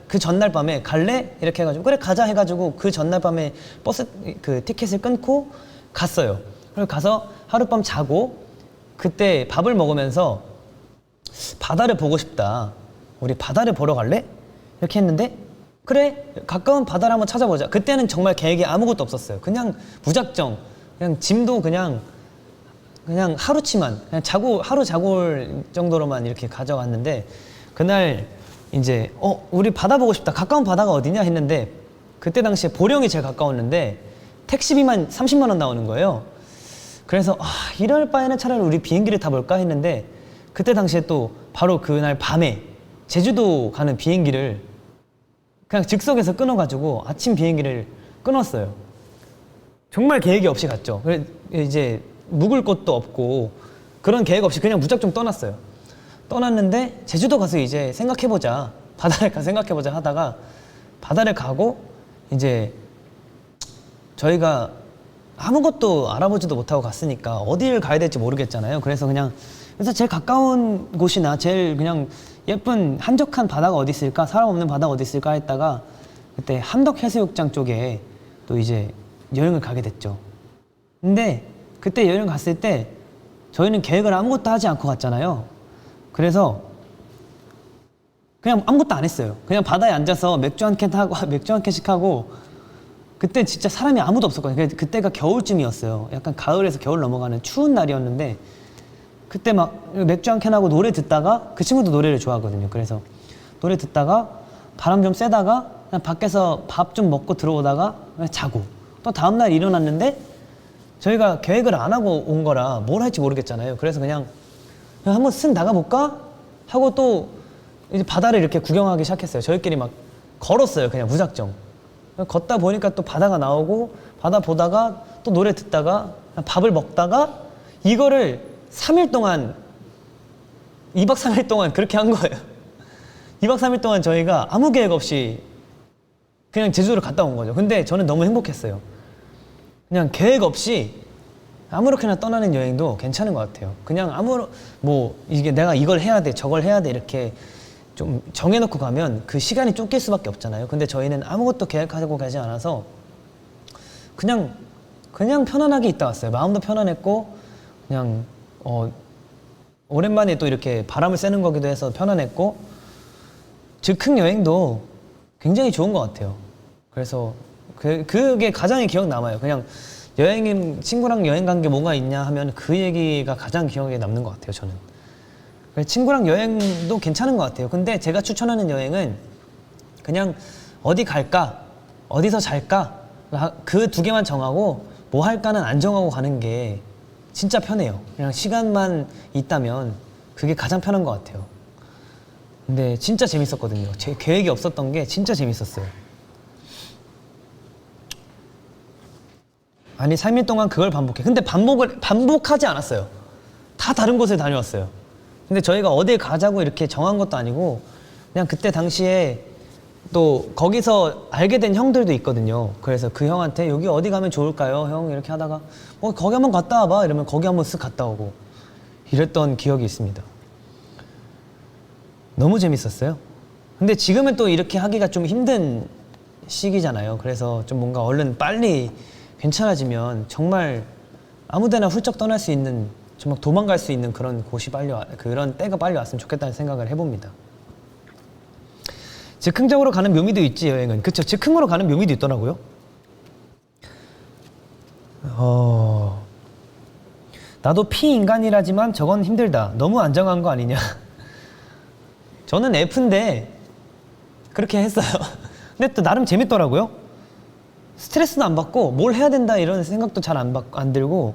그 전날 밤에 갈래? 이렇게 해가지고 그래 가자 해가지고 그 전날 밤에 버스 그 티켓을 끊고 갔어요. 그리고 가서 하룻밤 자고 그때 밥을 먹으면서 바다를 보고 싶다. 우리 바다를 보러 갈래? 이렇게 했는데 그래 가까운 바다를 한번 찾아보자. 그때는 정말 계획이 아무것도 없었어요. 그냥 무작정 그냥 짐도 그냥 하루치만 그냥 하루 자고 올 정도로만 이렇게 가져갔는데 그날 이제 우리 바다 보고 싶다. 가까운 바다가 어디냐 했는데 그때 당시에 보령이 제일 가까웠는데 택시비만 30만 원 나오는 거예요. 그래서 이럴 바에는 차라리 우리 비행기를 타볼까 했는데 그때 당시에 또 바로 그날 밤에 제주도 가는 비행기를 그냥 즉석에서 끊어가지고 아침 비행기를 끊었어요. 정말 계획이 없이 갔죠. 그래 이제 묵을 곳도 없고 그런 계획 없이 그냥 무작정 떠났어요. 떠났는데 제주도 가서 이제 생각해보자. 바다를 가서 생각해보자 하다가 바다를 가고 이제 저희가 아무것도 알아보지도 못하고 갔으니까 어디를 가야 될지 모르겠잖아요. 그래서 제일 가까운 곳이나 제일 그냥 예쁜 한적한 바다가 어디 있을까? 사람 없는 바다가 어디 있을까? 했다가 그때 함덕해수욕장 쪽에 또 이제 여행을 가게 됐죠. 근데 그때 여행 갔을 때 저희는 계획을 아무것도 하지 않고 갔잖아요. 그래서 그냥 아무것도 안 했어요. 그냥 바다에 앉아서 맥주 한 캔씩 하고 그때 진짜 사람이 아무도 없었거든요. 그때가 겨울쯤이었어요. 약간 가을에서 겨울 넘어가는 추운 날이었는데 그때 막 맥주 한 캔 하고 노래 듣다가 그 친구도 노래를 좋아하거든요. 그래서 노래 듣다가 바람 좀 쐬다가 그냥 밖에서 밥 좀 먹고 들어오다가 그냥 자고 또 다음날 일어났는데 저희가 계획을 안 하고 온 거라 뭘 할지 모르겠잖아요. 그래서 그냥 한번 쓱 나가볼까? 하고 또 이제 바다를 이렇게 구경하기 시작했어요. 저희끼리 막 걸었어요. 그냥 무작정. 걷다 보니까 또 바다가 나오고 바다 보다가 또 노래 듣다가 밥을 먹다가 이거를 3일 동안 2박 3일 동안 그렇게 한 거예요. 2박 3일 동안 저희가 아무 계획 없이 그냥 제주도를 갔다 온 거죠. 근데 저는 너무 행복했어요. 그냥 계획 없이 아무렇게나 떠나는 여행도 괜찮은 것 같아요. 그냥 이게 내가 이걸 해야 돼 저걸 해야 돼 이렇게 좀 정해놓고 가면 그 시간이 쫓길 수밖에 없잖아요. 근데 저희는 아무것도 계획하고 가지 않아서 그냥 편안하게 있다 왔어요. 마음도 편안했고 그냥 오랜만에 또 이렇게 바람을 쐬는 거기도 해서 편안했고 즉흥 여행도 굉장히 좋은 것 같아요. 그래서 그게 가장 기억 남아요. 그냥 친구랑 여행 간 게 뭐가 있냐 하면 그 얘기가 가장 기억에 남는 것 같아요. 저는 친구랑 여행도 괜찮은 것 같아요. 근데 제가 추천하는 여행은 그냥 어디 갈까? 어디서 잘까? 그 두 개만 정하고 뭐 할까는 안 정하고 가는 게 진짜 편해요. 그냥 시간만 있다면 그게 가장 편한 것 같아요. 근데 진짜 재밌었거든요. 제 계획이 없었던 게 진짜 재밌었어요. 아니 3일 동안 그걸 반복해. 근데 반복하지 않았어요. 다 다른 곳을 다녀왔어요. 근데 저희가 어딜 가자고 이렇게 정한 것도 아니고 그냥 그때 당시에 또 거기서 알게 된 형들도 있거든요. 그래서 그 형한테 여기 어디 가면 좋을까요? 형 이렇게 하다가 거기 한번 갔다 와봐 이러면 거기 한번 쓱 갔다 오고 이랬던 기억이 있습니다. 너무 재밌었어요. 근데 지금은 또 이렇게 하기가 좀 힘든 시기잖아요. 그래서 좀 뭔가 얼른 빨리 괜찮아지면 정말 아무데나 훌쩍 떠날 수 있는 정말 도망갈 수 있는 그런 곳이 그런 때가 빨리 왔으면 좋겠다는 생각을 해봅니다. 즉흥적으로 가는 묘미도 있지 여행은. 그쵸? 즉흥으로 가는 묘미도 있더라고요. 나도 피인간이라지만 저건 힘들다. 너무 안정한 거 아니냐. 저는 F인데 그렇게 했어요. 근데 또 나름 재밌더라고요. 스트레스도 안 받고 뭘 해야 된다 이런 생각도 잘 안 들고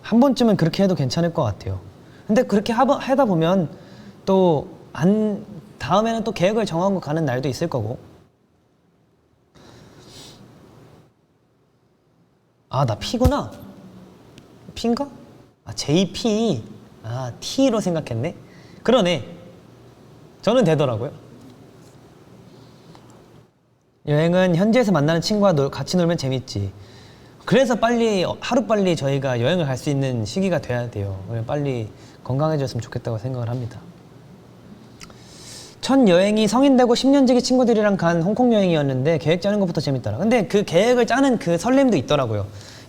한 번쯤은 그렇게 해도 괜찮을 것 같아요. 근데 그렇게 하다 보면 또 다음에는 또 계획을 정하고 가는 날도 있을 거고. 아, 나 P구나. P인가? 아, JP. 아, T로 생각했네. 그러네. 저는 되더라고요. 여행은 현지에서 만나는 친구와 같이 놀면 재밌지. 그래서 하루빨리 저희가 여행을 갈 수 있는 시기가 돼야 돼요. 빨리 건강해졌으면 좋겠다고 생각을 합니다. 첫 여행이 성인 되고 10년지기 친구들이랑 간 홍콩 여행이었는데 계획 짜는 것부터 재밌더라. 근데 그 계획을 짜는 그 설렘도 있더라고요.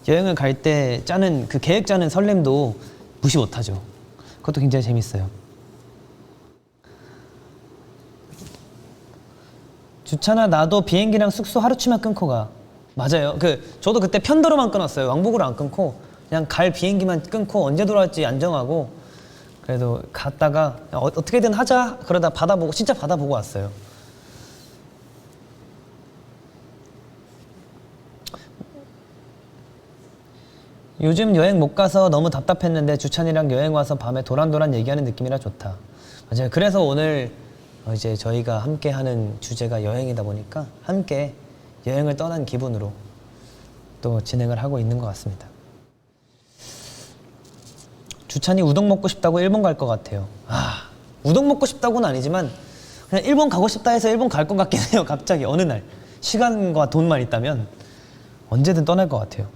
여행을 갈 때 짜는 그 계획 짜는 설렘도 무시 못하죠. 그것도 굉장히 재밌어요. 주차나 나도 비행기랑 숙소 하루치만 끊고 가. 맞아요. 저도 그때 편도로만 끊었어요. 왕복으로 안 끊고 그냥 갈 비행기만 끊고 언제 돌아올지 안 정하고 그래도 갔다가 어떻게든 하자 그러다 진짜 바다 보고 왔어요. 요즘 여행 못 가서 너무 답답했는데 주찬이랑 여행 와서 밤에 도란도란 얘기하는 느낌이라 좋다. 맞아요. 그래서 오늘 이제 저희가 함께 하는 주제가 여행이다 보니까 함께 여행을 떠난 기분으로 또 진행을 하고 있는 것 같습니다. 주찬이 우동 먹고 싶다고 일본 갈 것 같아요. 아, 우동 먹고 싶다고는 아니지만 그냥 일본 가고 싶다 해서 일본 갈 것 같긴 해요. 갑자기 어느 날 시간과 돈만 있다면 언제든 떠날 것 같아요.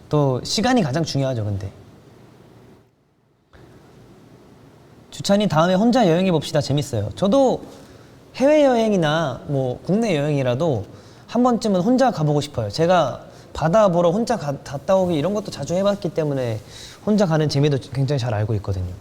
또 시간이 가장 중요하죠. 근데 주찬이 다음에 혼자 여행해 봅시다. 재밌어요. 저도 해외여행이나 뭐 국내 여행이라도 한 번쯤은 혼자 가보고 싶어요. 제가 바다 보러 혼자 갔다 오기 이런 것도 자주 해봤기 때문에 혼자 가는 재미도 굉장히 잘 알고 있거든요.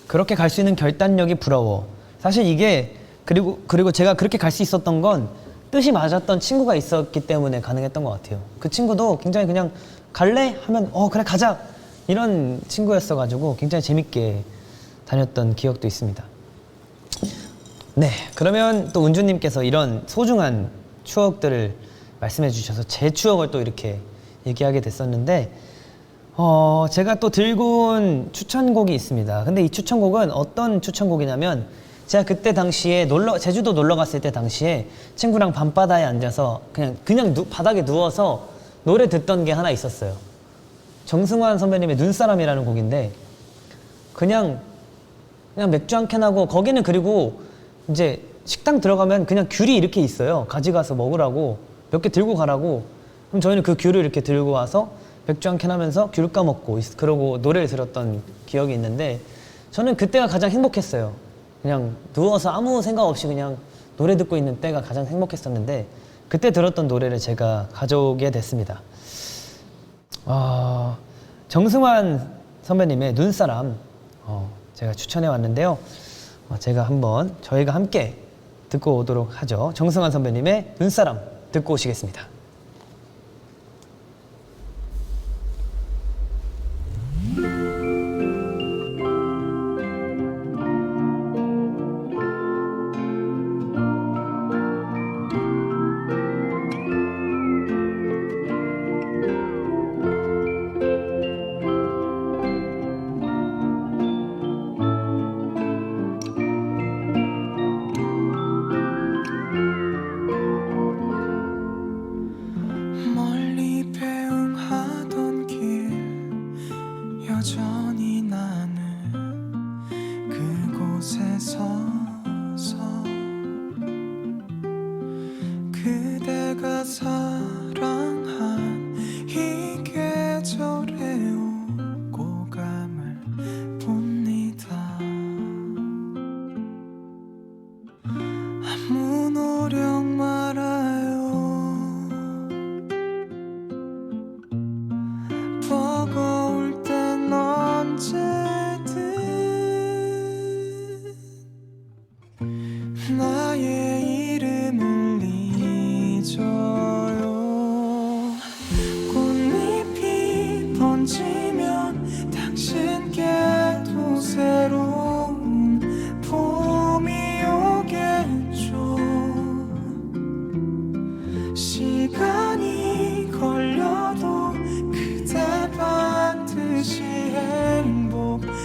그렇게 갈 수 있는 결단력이 부러워. 사실 이게 그리고 제가 그렇게 갈 수 있었던 건 뜻이 맞았던 친구가 있었기 때문에 가능했던 것 같아요. 그 친구도 굉장히 그냥 갈래? 하면 그래 가자 이런 친구였어가지고 굉장히 재밌게 다녔던 기억도 있습니다. 네, 그러면 또 은주님께서 이런 소중한 추억들을 말씀해 주셔서 제 추억을 또 이렇게 얘기하게 됐었는데 제가 또 들고 온 추천곡이 있습니다. 근데 이 추천곡은 어떤 추천곡이냐면 제가 그때 당시에 제주도 놀러 갔을 때 당시에 친구랑 밤바다에 앉아서 그냥 바닥에 누워서 노래 듣던 게 하나 있었어요. 정승환 선배님의 눈사람이라는 곡인데 그냥 맥주 한 캔하고 거기는 그리고 이제 식당 들어가면 그냥 귤이 이렇게 있어요. 가져가서 먹으라고 몇 개 들고 가라고. 그럼 저희는 그 귤을 이렇게 들고 와서 맥주 한 캔 하면서 귤 까먹고 그러고 노래를 들었던 기억이 있는데 저는 그때가 가장 행복했어요. 그냥 누워서 아무 생각 없이 그냥 노래 듣고 있는 때가 가장 행복했었는데 그때 들었던 노래를 제가 가져오게 됐습니다. 정승환 선배님의 눈사람 제가 추천해 왔는데요. 저희가 함께 듣고 오도록 하죠. 정승환 선배님의 눈사람 듣고 오시겠습니다. 그대가 사랑한 이 계절에 오고 감을 봅니다. 아무 노력 말아요. 버거울 땐 언제든 나의 이름을 잊어요. 꽃잎이 번지면 당신께도 새로운 봄이 오겠죠. 시간이 걸려도 그대 반드시 행복해지세요.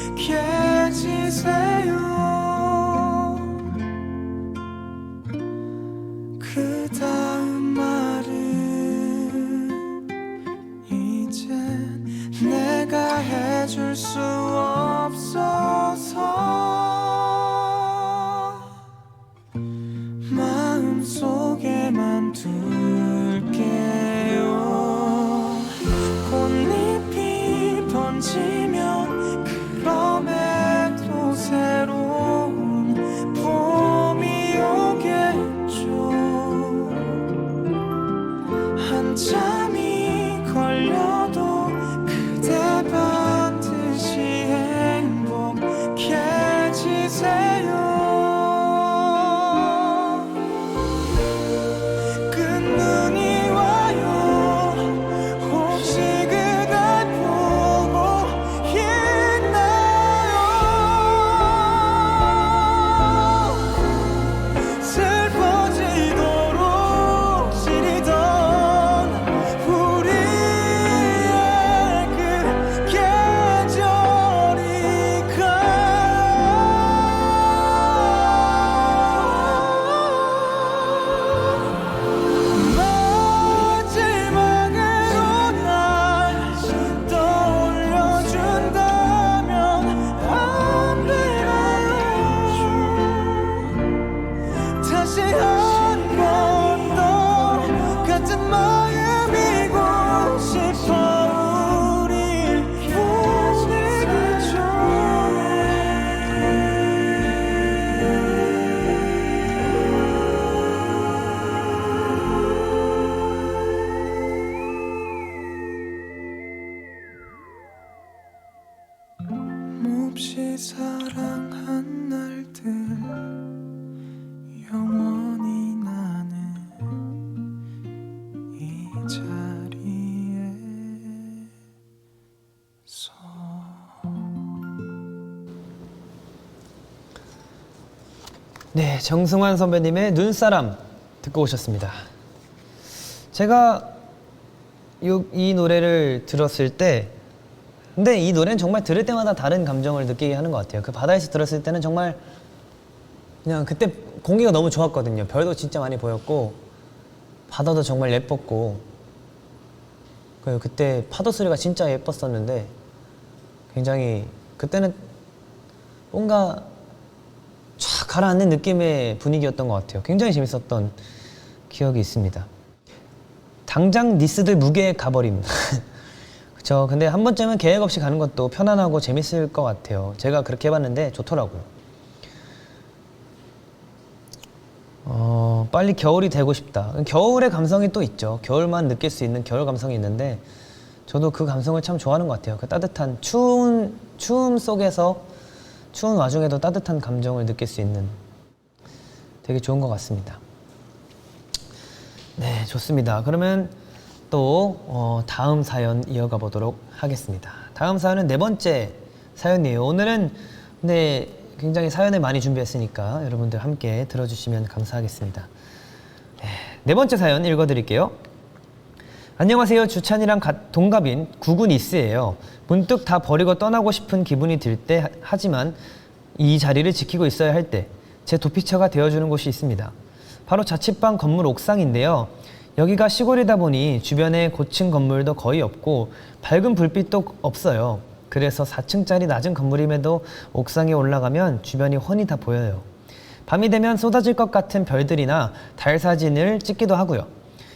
그 다음 말은 이젠 내가 해줄 수 없어서 마음속에만 둘게요. 꽃잎이 번지면 그럼에도 새로운 봄이 오겠죠. 한참이 걸려도 그대 반드시 행복해지세요. 끝눈이 와요. 혹시 그댈 보고 있나요? 슬퍼지도록 시리던 우리의 그 계절이 마지막으로 날 떠올려준다면 안 될까요? 다시 한 번 더 같은 마음이고 싶어. 우리 보내기 몹시 사랑한 날들 영원히 나는 이 자리에서. 네, 정승환 선배님의 눈사람 듣고 오셨습니다. 제가 이 노래를 들었을 때, 근데 이 노래는 정말 들을 때마다 다른 감정을 느끼게 하는 것 같아요. 그 바다에서 들었을 때는 정말 그냥 그때 공기가 너무 좋았거든요. 별도 진짜 많이 보였고 바다도 정말 예뻤고, 그때 파도 소리가 진짜 예뻤었는데 굉장히 그때는 뭔가 쫙 가라앉는 느낌의 분위기였던 것 같아요. 굉장히 재밌었던 기억이 있습니다. 당장 니스들 무게에 가버림. 그쵸. 근데 한 번쯤은 계획 없이 가는 것도 편안하고 재밌을 것 같아요. 제가 그렇게 해봤는데 좋더라고요. 빨리 겨울이 되고 싶다. 겨울의 감성이 또 있죠. 겨울만 느낄 수 있는 겨울 감성이 있는데 저도 그 감성을 참 좋아하는 것 같아요. 그 따뜻한 추움 속에서 추운 와중에도 따뜻한 감정을 느낄 수 있는, 되게 좋은 것 같습니다. 네, 좋습니다. 그러면 또 다음 사연 이어가 보도록 하겠습니다. 다음 사연은 네 번째 사연이에요. 오늘은 근데 굉장히 사연을 많이 준비했으니까 여러분들 함께 들어주시면 감사하겠습니다. 네 번째 사연 읽어드릴게요. 안녕하세요. 주찬이랑 동갑인 구군 이스예요. 문득 다 버리고 떠나고 싶은 기분이 들 때, 하지만 이 자리를 지키고 있어야 할 때 제 도피처가 되어주는 곳이 있습니다. 바로 자취방 건물 옥상인데요. 여기가 시골이다 보니 주변에 고층 건물도 거의 없고 밝은 불빛도 없어요. 그래서 4층짜리 낮은 건물임에도 옥상에 올라가면 주변이 훤히 다 보여요. 밤이 되면 쏟아질 것 같은 별들이나 달 사진을 찍기도 하고요.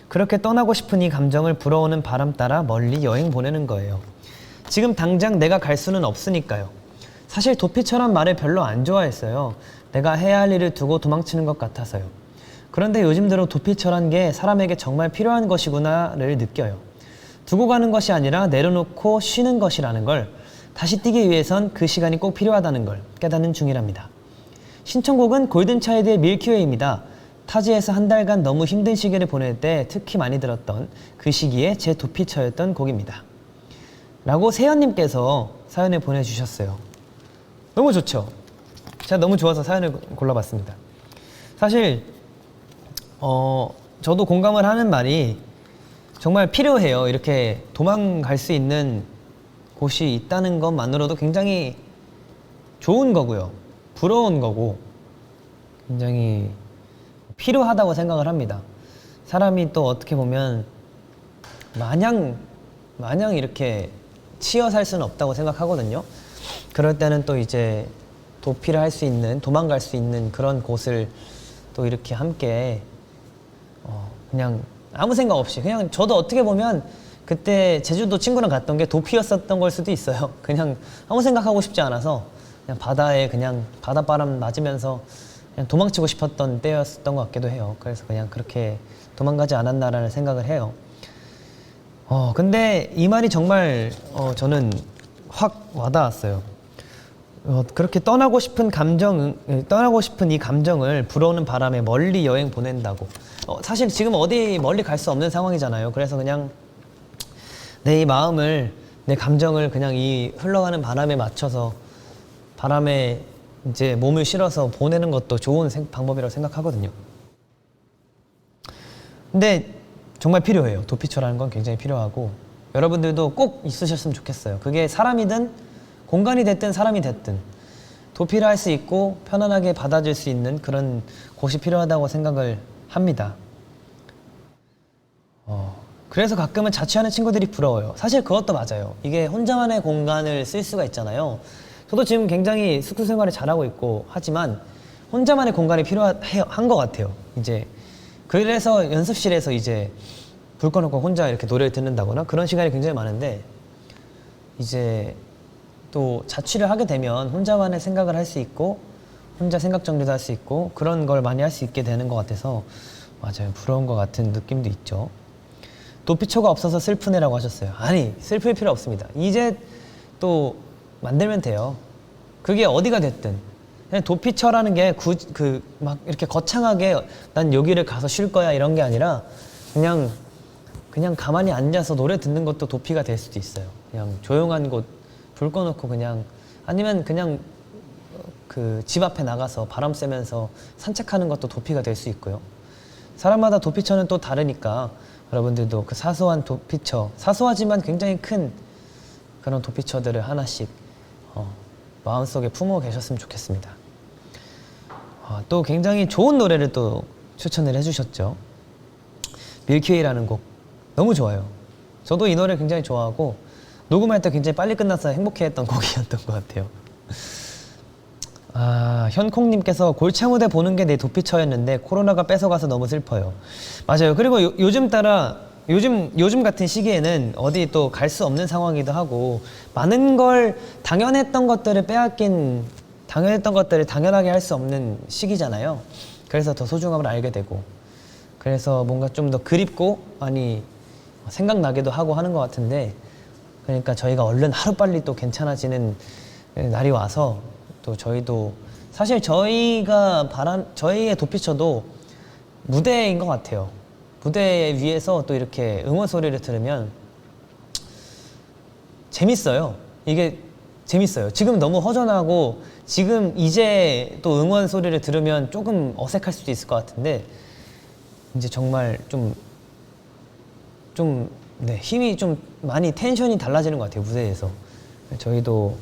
그렇게 떠나고 싶은 이 감정을 불어오는 바람 따라 멀리 여행 보내는 거예요. 지금 당장 내가 갈 수는 없으니까요. 사실 도피처럼 말을 별로 안 좋아했어요. 내가 해야 할 일을 두고 도망치는 것 같아서요. 그런데 요즘 들어 도피처란 게 사람에게 정말 필요한 것이구나를 느껴요. 두고 가는 것이 아니라 내려놓고 쉬는 것이라는 걸, 다시 뛰기 위해선 그 시간이 꼭 필요하다는 걸 깨닫는 중이랍니다. 신청곡은 골든차일드의 밀키웨이입니다. 타지에서 한 달간 너무 힘든 시기를 보낼 때 특히 많이 들었던 그 시기에 제 도피처였던 곡입니다. 라고 세연님께서 사연을 보내주셨어요. 너무 좋죠? 제가 너무 좋아서 사연을 골라봤습니다. 사실 저도 공감을 하는 말이 정말 필요해요. 이렇게 도망갈 수 있는 곳이 있다는 것만으로도 굉장히 좋은 거고요. 부러운 거고 굉장히 필요하다고 생각을 합니다. 사람이 또 어떻게 보면 마냥 이렇게 치여 살 수는 없다고 생각하거든요. 그럴 때는 또 이제 도피를 할 수 있는, 도망갈 수 있는 그런 곳을 또 이렇게 함께 그냥 아무 생각 없이, 그냥 저도 어떻게 보면 그때 제주도 친구랑 갔던 게 도피였었던 걸 수도 있어요. 그냥 아무 생각하고 싶지 않아서 그냥 바다에 그냥 바닷바람 맞으면서 그냥 도망치고 싶었던 때였던 것 같기도 해요. 그래서 그냥 그렇게 도망가지 않았나라는 생각을 해요. 근데 이 말이 정말 저는 확 와닿았어요. 그렇게 떠나고 싶은 이 감정을 불어오는 바람에 멀리 여행 보낸다고. 사실 지금 어디 멀리 갈 수 없는 상황이잖아요. 그래서 그냥 내 이 마음을, 내 감정을 그냥 이 흘러가는 바람에 맞춰서 바람에 이제 몸을 실어서 보내는 것도 좋은 방법이라고 생각하거든요. 근데 정말 필요해요. 도피처라는 건 굉장히 필요하고 여러분들도 꼭 있으셨으면 좋겠어요. 그게 사람이든 공간이 됐든 사람이 됐든 도피를 할 수 있고 편안하게 받아줄 수 있는 그런 곳이 필요하다고 생각을 합니다. 그래서 가끔은 자취하는 친구들이 부러워요. 사실 그것도 맞아요. 이게 혼자만의 공간을 쓸 수가 있잖아요. 저도 지금 굉장히 숙소 생활을 잘하고 있고 하지만 혼자만의 공간이 필요한 것 같아요. 이제 그래서 연습실에서 이제 불 꺼놓고 혼자 이렇게 노래를 듣는다거나 그런 시간이 굉장히 많은데, 이제 또 자취를 하게 되면 혼자만의 생각을 할 수 있고 혼자 생각 정리도 할 수 있고 그런 걸 많이 할 수 있게 되는 것 같아서 맞아요. 부러운 것 같은 느낌도 있죠. 도피처가 없어서 슬프네라고 하셨어요. 아니, 슬플 필요 없습니다. 이제 또 만들면 돼요. 그게 어디가 됐든. 그냥 도피처라는 게 막 이렇게 거창하게 난 여기를 가서 쉴 거야 이런 게 아니라 그냥 가만히 앉아서 노래 듣는 것도 도피가 될 수도 있어요. 그냥 조용한 곳 불 꺼놓고 그냥, 아니면 그냥 그 집 앞에 나가서 바람 쐬면서 산책하는 것도 도피가 될 수 있고요. 사람마다 도피처는 또 다르니까 여러분들도 그 사소한 도피처, 사소하지만 굉장히 큰 그런 도피처들을 하나씩 마음속에 품어 계셨으면 좋겠습니다. 또 굉장히 좋은 노래를 또 추천을 해주셨죠. 밀키웨이라는 곡 너무 좋아요. 저도 이 노래 굉장히 좋아하고 녹음할 때 굉장히 빨리 끝나서 행복해했던 곡이었던 것 같아요. 현콩님께서 골창무대 보는 게 내 도피처였는데 코로나가 뺏어가서 너무 슬퍼요. 맞아요. 그리고 요즘 같은 시기에는 어디 또 갈 수 없는 상황이기도 하고 많은 걸 당연했던 것들을 당연하게 할 수 없는 시기잖아요. 그래서 더 소중함을 알게 되고 그래서 뭔가 좀 더 그립고 많이 생각나기도 하고 하는 것 같은데, 그러니까 저희가 얼른 하루빨리 또 괜찮아지는 날이 와서 또 저희도 사실 저희의 도피처도 무대인 것 같아요. 무대 위에서 또 이렇게 응원 소리를 들으면 재밌어요. 이게 재밌어요. 지금 너무 허전하고 지금 이제 또 응원 소리를 들으면 조금 어색할 수도 있을 것 같은데 이제 정말 힘이 좀 많이 텐션이 달라지는 것 같아요. 무대에서. 저희도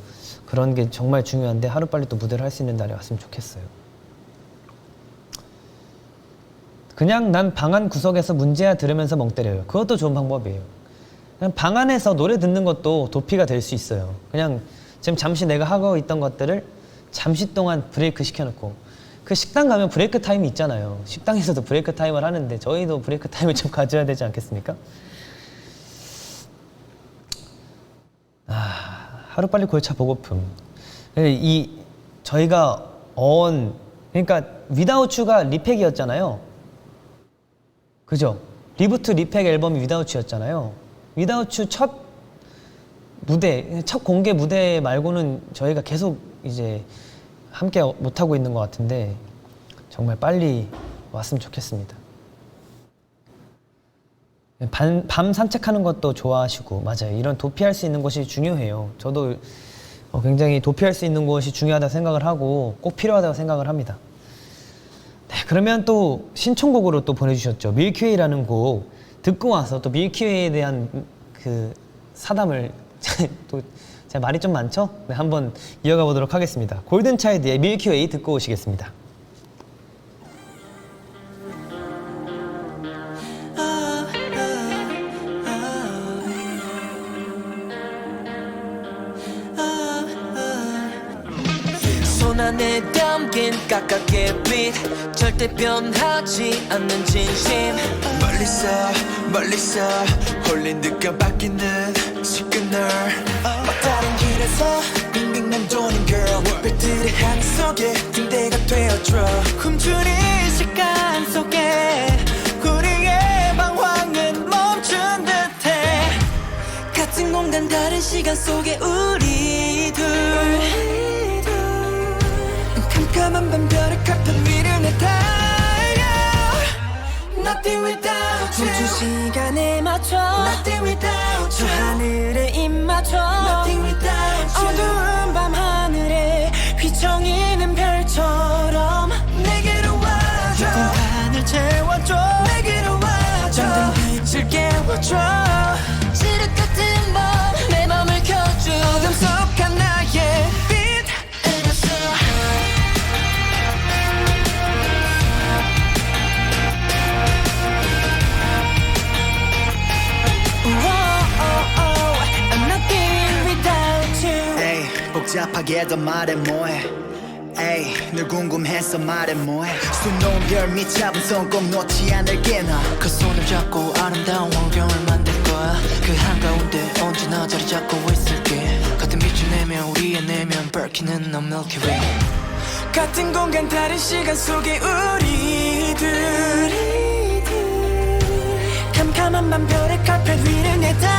그런 게 정말 중요한데 하루빨리 또 무대를 할 수 있는 날이 왔으면 좋겠어요. 그냥 난 방 안 구석에서 문제야 들으면서 멍 때려요. 그것도 좋은 방법이에요. 그냥 방 안에서 노래 듣는 것도 도피가 될 수 있어요. 그냥 지금 잠시 내가 하고 있던 것들을 잠시 동안 브레이크 시켜놓고 그 식당 가면 브레이크 타임이 있잖아요. 식당에서도 브레이크 타임을 하는데 저희도 브레이크 타임을 좀 가져야 되지 않겠습니까? 하루빨리 골차 보고품. 저희가 그러니까 위다우츄가 리팩이었잖아요. 그죠? 리부트 리팩 앨범이 위다우츄였잖아요. 위다우츄 첫 공개 무대 말고는 저희가 계속 이제 함께 못하고 있는 것 같은데 정말 빨리 왔으면 좋겠습니다. 밤 산책하는 것도 좋아하시고, 맞아요. 이런 도피할 수 있는 곳이 중요해요. 저도 굉장히 도피할 수 있는 곳이 중요하다고 생각을 하고 꼭 필요하다고 생각을 합니다. 네, 그러면 또 신청곡으로 또 보내주셨죠. 밀키웨이라는 곡 듣고 와서 또 밀키웨이에 대한 그 사담을 또 제가 말이 좀 많죠? 네, 한번 이어가 보도록 하겠습니다. 골든차일드의 밀키웨이 듣고 오시겠습니다. 손안에 담긴 각각의 빛 절대 변하지 않는 진심 멀리서 홀린 듯 바뀌는 시그널 막다른 길에서 빙빙 맴도는 girl 별들의 향 속에 등대가 되어줘 훔치는 시간 속에 우리의 방황은 멈춘 듯해 같은 공간 다른 시간 속에 우리 둘 캄캄한 밤별의 카펫 위를 내달려 Nothing without you 멈춘 시간에 맞춰 Nothing without you 저 하늘에 입 맞춰 Nothing without you 어두운 밤 하늘에 휘청이는 별처럼 내게로 와줘 하늘 채워줘 내게로 와줘 잠든 빛을 깨워줘 지륵 같은 밤 내 맘을 켜줘 어둠 속 하나의 빛 복잡하게도 말해 뭐해 에이 늘 궁금해서 말해 뭐해 수놓은 별밑 잡은 손 꼭 놓지 않을게 나 그 손을 잡고 아름다운 환경을 만들 거야 그 한가운데 언제나 자리 잡고 있을게 같은 빛을 내면 우리의 내면 밝히는 넌 Milky Way 같은 공간 다른 시간 속에 우리들 캄캄한 밤별의 카펫 위를 내달려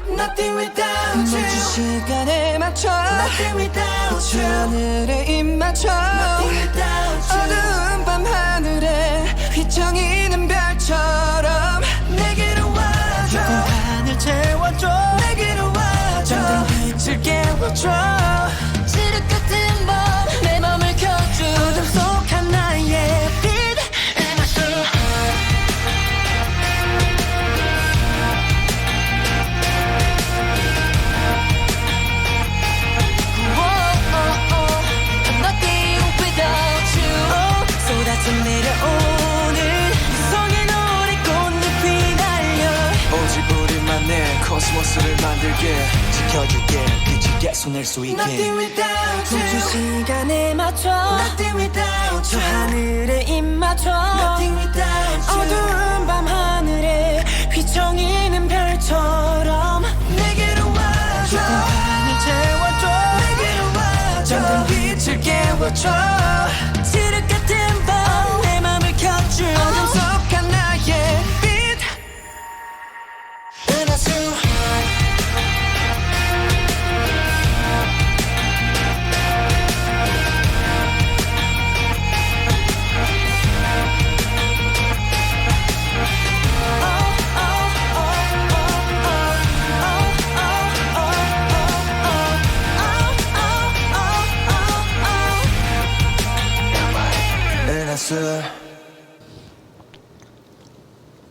Nothing without you 멈춘 시간에 맞춰 Nothing without you 하늘에 입 맞춰 Nothing without you 어두운 밤 하늘에 휘청이는 별처럼 내게로 와줘 하늘 채워줘 내게로 와줘 잠든 빛을 깨워줘 지륵 같은 밤 내 맘을 켜줘 어둠 속 하나의 빛 내려오는 성의 노래 꽃잎이 날려 오직 우리만의 코스모스를 만들게 지켜줄게 빛을 계속 낼 수 있게 Nothing without you 멈춘 시간에 맞춰 Nothing without you 저 하늘에 입 맞춰 Nothing without you 어두운 밤 하늘에 휘청이는 별처럼 내게로 와줘 하늘 채워줘 내게로 와줘 잠든 빛을 깨워줘 지륵 같은 밤 어둠 속 하나의 빛 은하수 은하수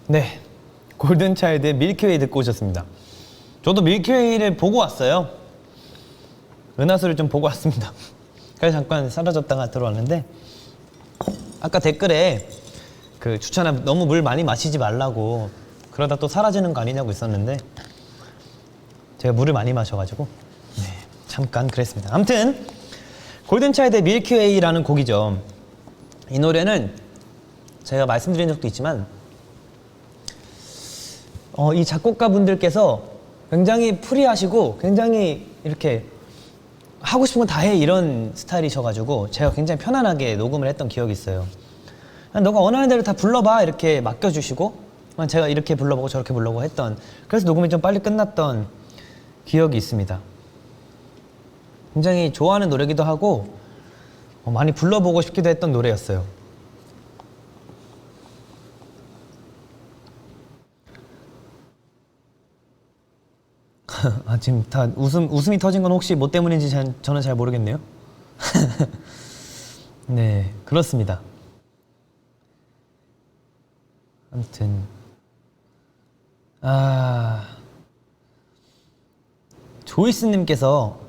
네, 골든차일드의 밀키웨이 듣고 오셨습니다. 저도 밀키웨이를 보고 왔어요. 은하수를 좀 보고 왔습니다. 그래서 잠깐 사라졌다가 들어왔는데 아까 댓글에 그 추천한 너무 물 많이 마시지 말라고 그러다 또 사라지는 거 아니냐고 있었는데 제가 물을 많이 마셔가지고 네, 잠깐 그랬습니다. 아무튼 골든차일드의 밀키웨이라는 곡이죠. 이 노래는 제가 말씀드린 적도 있지만 이 작곡가 분들께서 굉장히 프리하시고 굉장히 이렇게 하고 싶은 건 다 해 이런 스타일이셔가지고 제가 굉장히 편안하게 녹음을 했던 기억이 있어요. 그냥 너가 원하는 대로 다 불러봐 이렇게 맡겨주시고 제가 이렇게 불러보고 저렇게 불러보고 했던, 그래서 녹음이 좀 빨리 끝났던 기억이 있습니다. 굉장히 좋아하는 노래기도 하고 많이 불러보고 싶기도 했던 노래였어요. 지금 다 웃음이 터진 건 혹시 뭐 때문인지 저는 잘 모르겠네요. 네, 그렇습니다. 아무튼 조이스님께서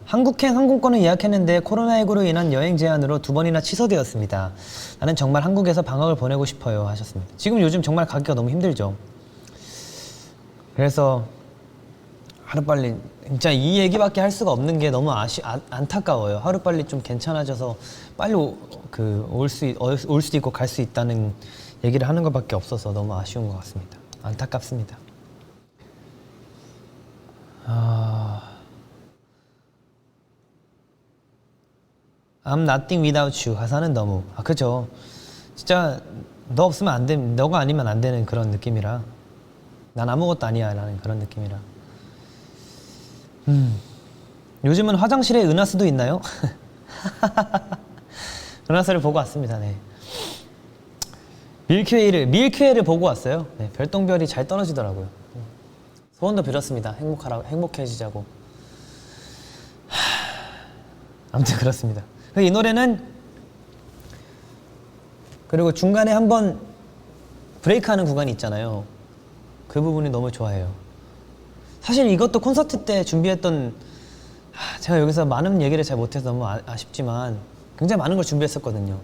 한국행 항공권을 예약했는데 코로나19로 인한 여행 제한으로 2번이나 취소되었습니다. 나는 정말 한국에서 방학을 보내고 싶어요 하셨습니다. 지금 요즘 정말 가기가 너무 힘들죠. 그래서 하루빨리 진짜 이 얘기밖에 할 수가 없는 게 너무 안타까워요. 하루빨리 좀 괜찮아져서 빨리 올 수도 있고 갈 수 있다는 얘기를 하는 것밖에 없어서 너무 아쉬운 것 같습니다. 안타깝습니다. I'm nothing without you. 가사는 너무 그죠. 진짜 너 없으면 안 돼. 너가 아니면 안 되는 그런 느낌이라, 난 아무것도 아니야 라는 그런 느낌이라. 요즘은 화장실에 은하수도 있나요? 은하수를 보고 왔습니다. 네. 밀키웨이를 보고 왔어요. 네, 별똥별이 잘 떨어지더라고요. 소원도 빌었습니다. 행복해지자고. 아무튼 그렇습니다. 이 노래는 그리고 중간에 한번 브레이크하는 구간이 있잖아요. 그 부분이 너무 좋아해요. 사실 이것도 콘서트 때 준비했던, 제가 여기서 많은 얘기를 잘 못해서 너무 아쉽지만 굉장히 많은 걸 준비했었거든요.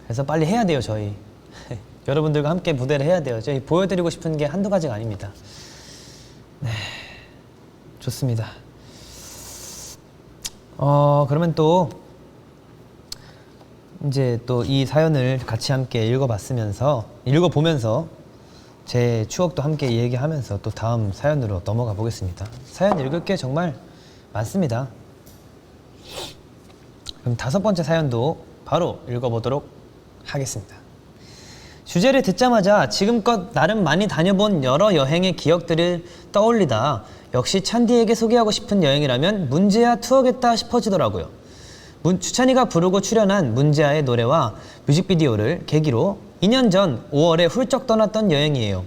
그래서 빨리 해야 돼요. 저희 여러분들과 함께 무대를 해야 돼요. 저희 보여드리고 싶은 게 한두 가지가 아닙니다. 네, 좋습니다. 그러면 또 이제 또 이 사연을 같이 함께 읽어보면서 제 추억도 함께 얘기하면서 또 다음 사연으로 넘어가 보겠습니다. 사연 읽을 게 정말 많습니다. 그럼 5번째 사연도 바로 읽어보도록 하겠습니다. 주제를 듣자마자 지금껏 나름 많이 다녀본 여러 여행의 기억들을 떠올리다 역시 찬디에게 소개하고 싶은 여행이라면 문제야 투어겠다 싶어지더라고요. 주찬이가 부르고 출연한 문제아의 노래와 뮤직비디오를 계기로 2년 전 5월에 훌쩍 떠났던 여행이에요.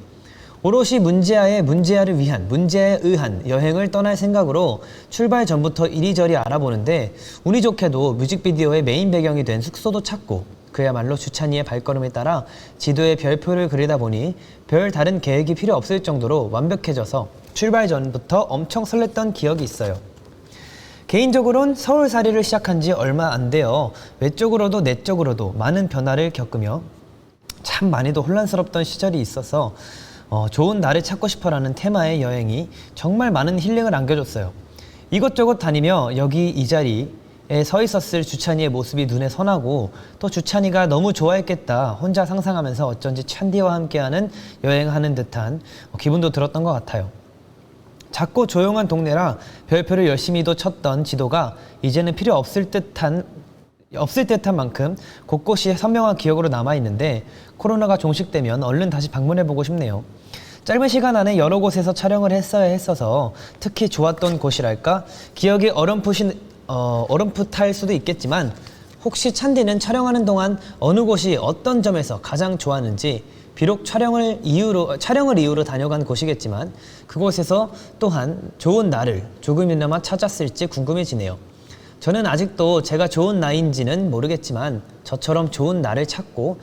오롯이 문제아를 위한, 문제아에 의한 여행을 떠날 생각으로 출발 전부터 이리저리 알아보는데 운이 좋게도 뮤직비디오의 메인 배경이 된 숙소도 찾고, 그야말로 주찬이의 발걸음에 따라 지도에 별표를 그리다 보니 별 다른 계획이 필요 없을 정도로 완벽해져서 출발 전부터 엄청 설렜던 기억이 있어요. 개인적으론 서울살이를 시작한 지 얼마 안 되어 외적으로도 내적으로도 많은 변화를 겪으며 참 많이도 혼란스럽던 시절이 있어서 좋은 나를 찾고 싶어라는 테마의 여행이 정말 많은 힐링을 안겨줬어요. 이것저것 다니며 여기 이 자리에 서 있었을 주찬이의 모습이 눈에 선하고, 또 주찬이가 너무 좋아했겠다 혼자 상상하면서 어쩐지 찬디와 함께하는 여행하는 듯한 기분도 들었던 것 같아요. 작고 조용한 동네라 별표를 열심히도 쳤던 지도가 이제는 필요 없을 듯한 만큼 곳곳이 선명한 기억으로 남아있는데, 코로나가 종식되면 얼른 다시 방문해보고 싶네요. 짧은 시간 안에 여러 곳에서 촬영을 했어야 했어서 특히 좋았던 곳이랄까? 기억이 어렴풋할 수도 있겠지만, 혹시 찬디는 촬영하는 동안 어느 곳이 어떤 점에서 가장 좋았는지, 비록 촬영을 이유로 다녀간 곳이겠지만 그곳에서 또한 좋은 나를 조금이나마 찾았을지 궁금해지네요. 저는 아직도 제가 좋은 나이인지는 모르겠지만 저처럼 좋은 나를 찾고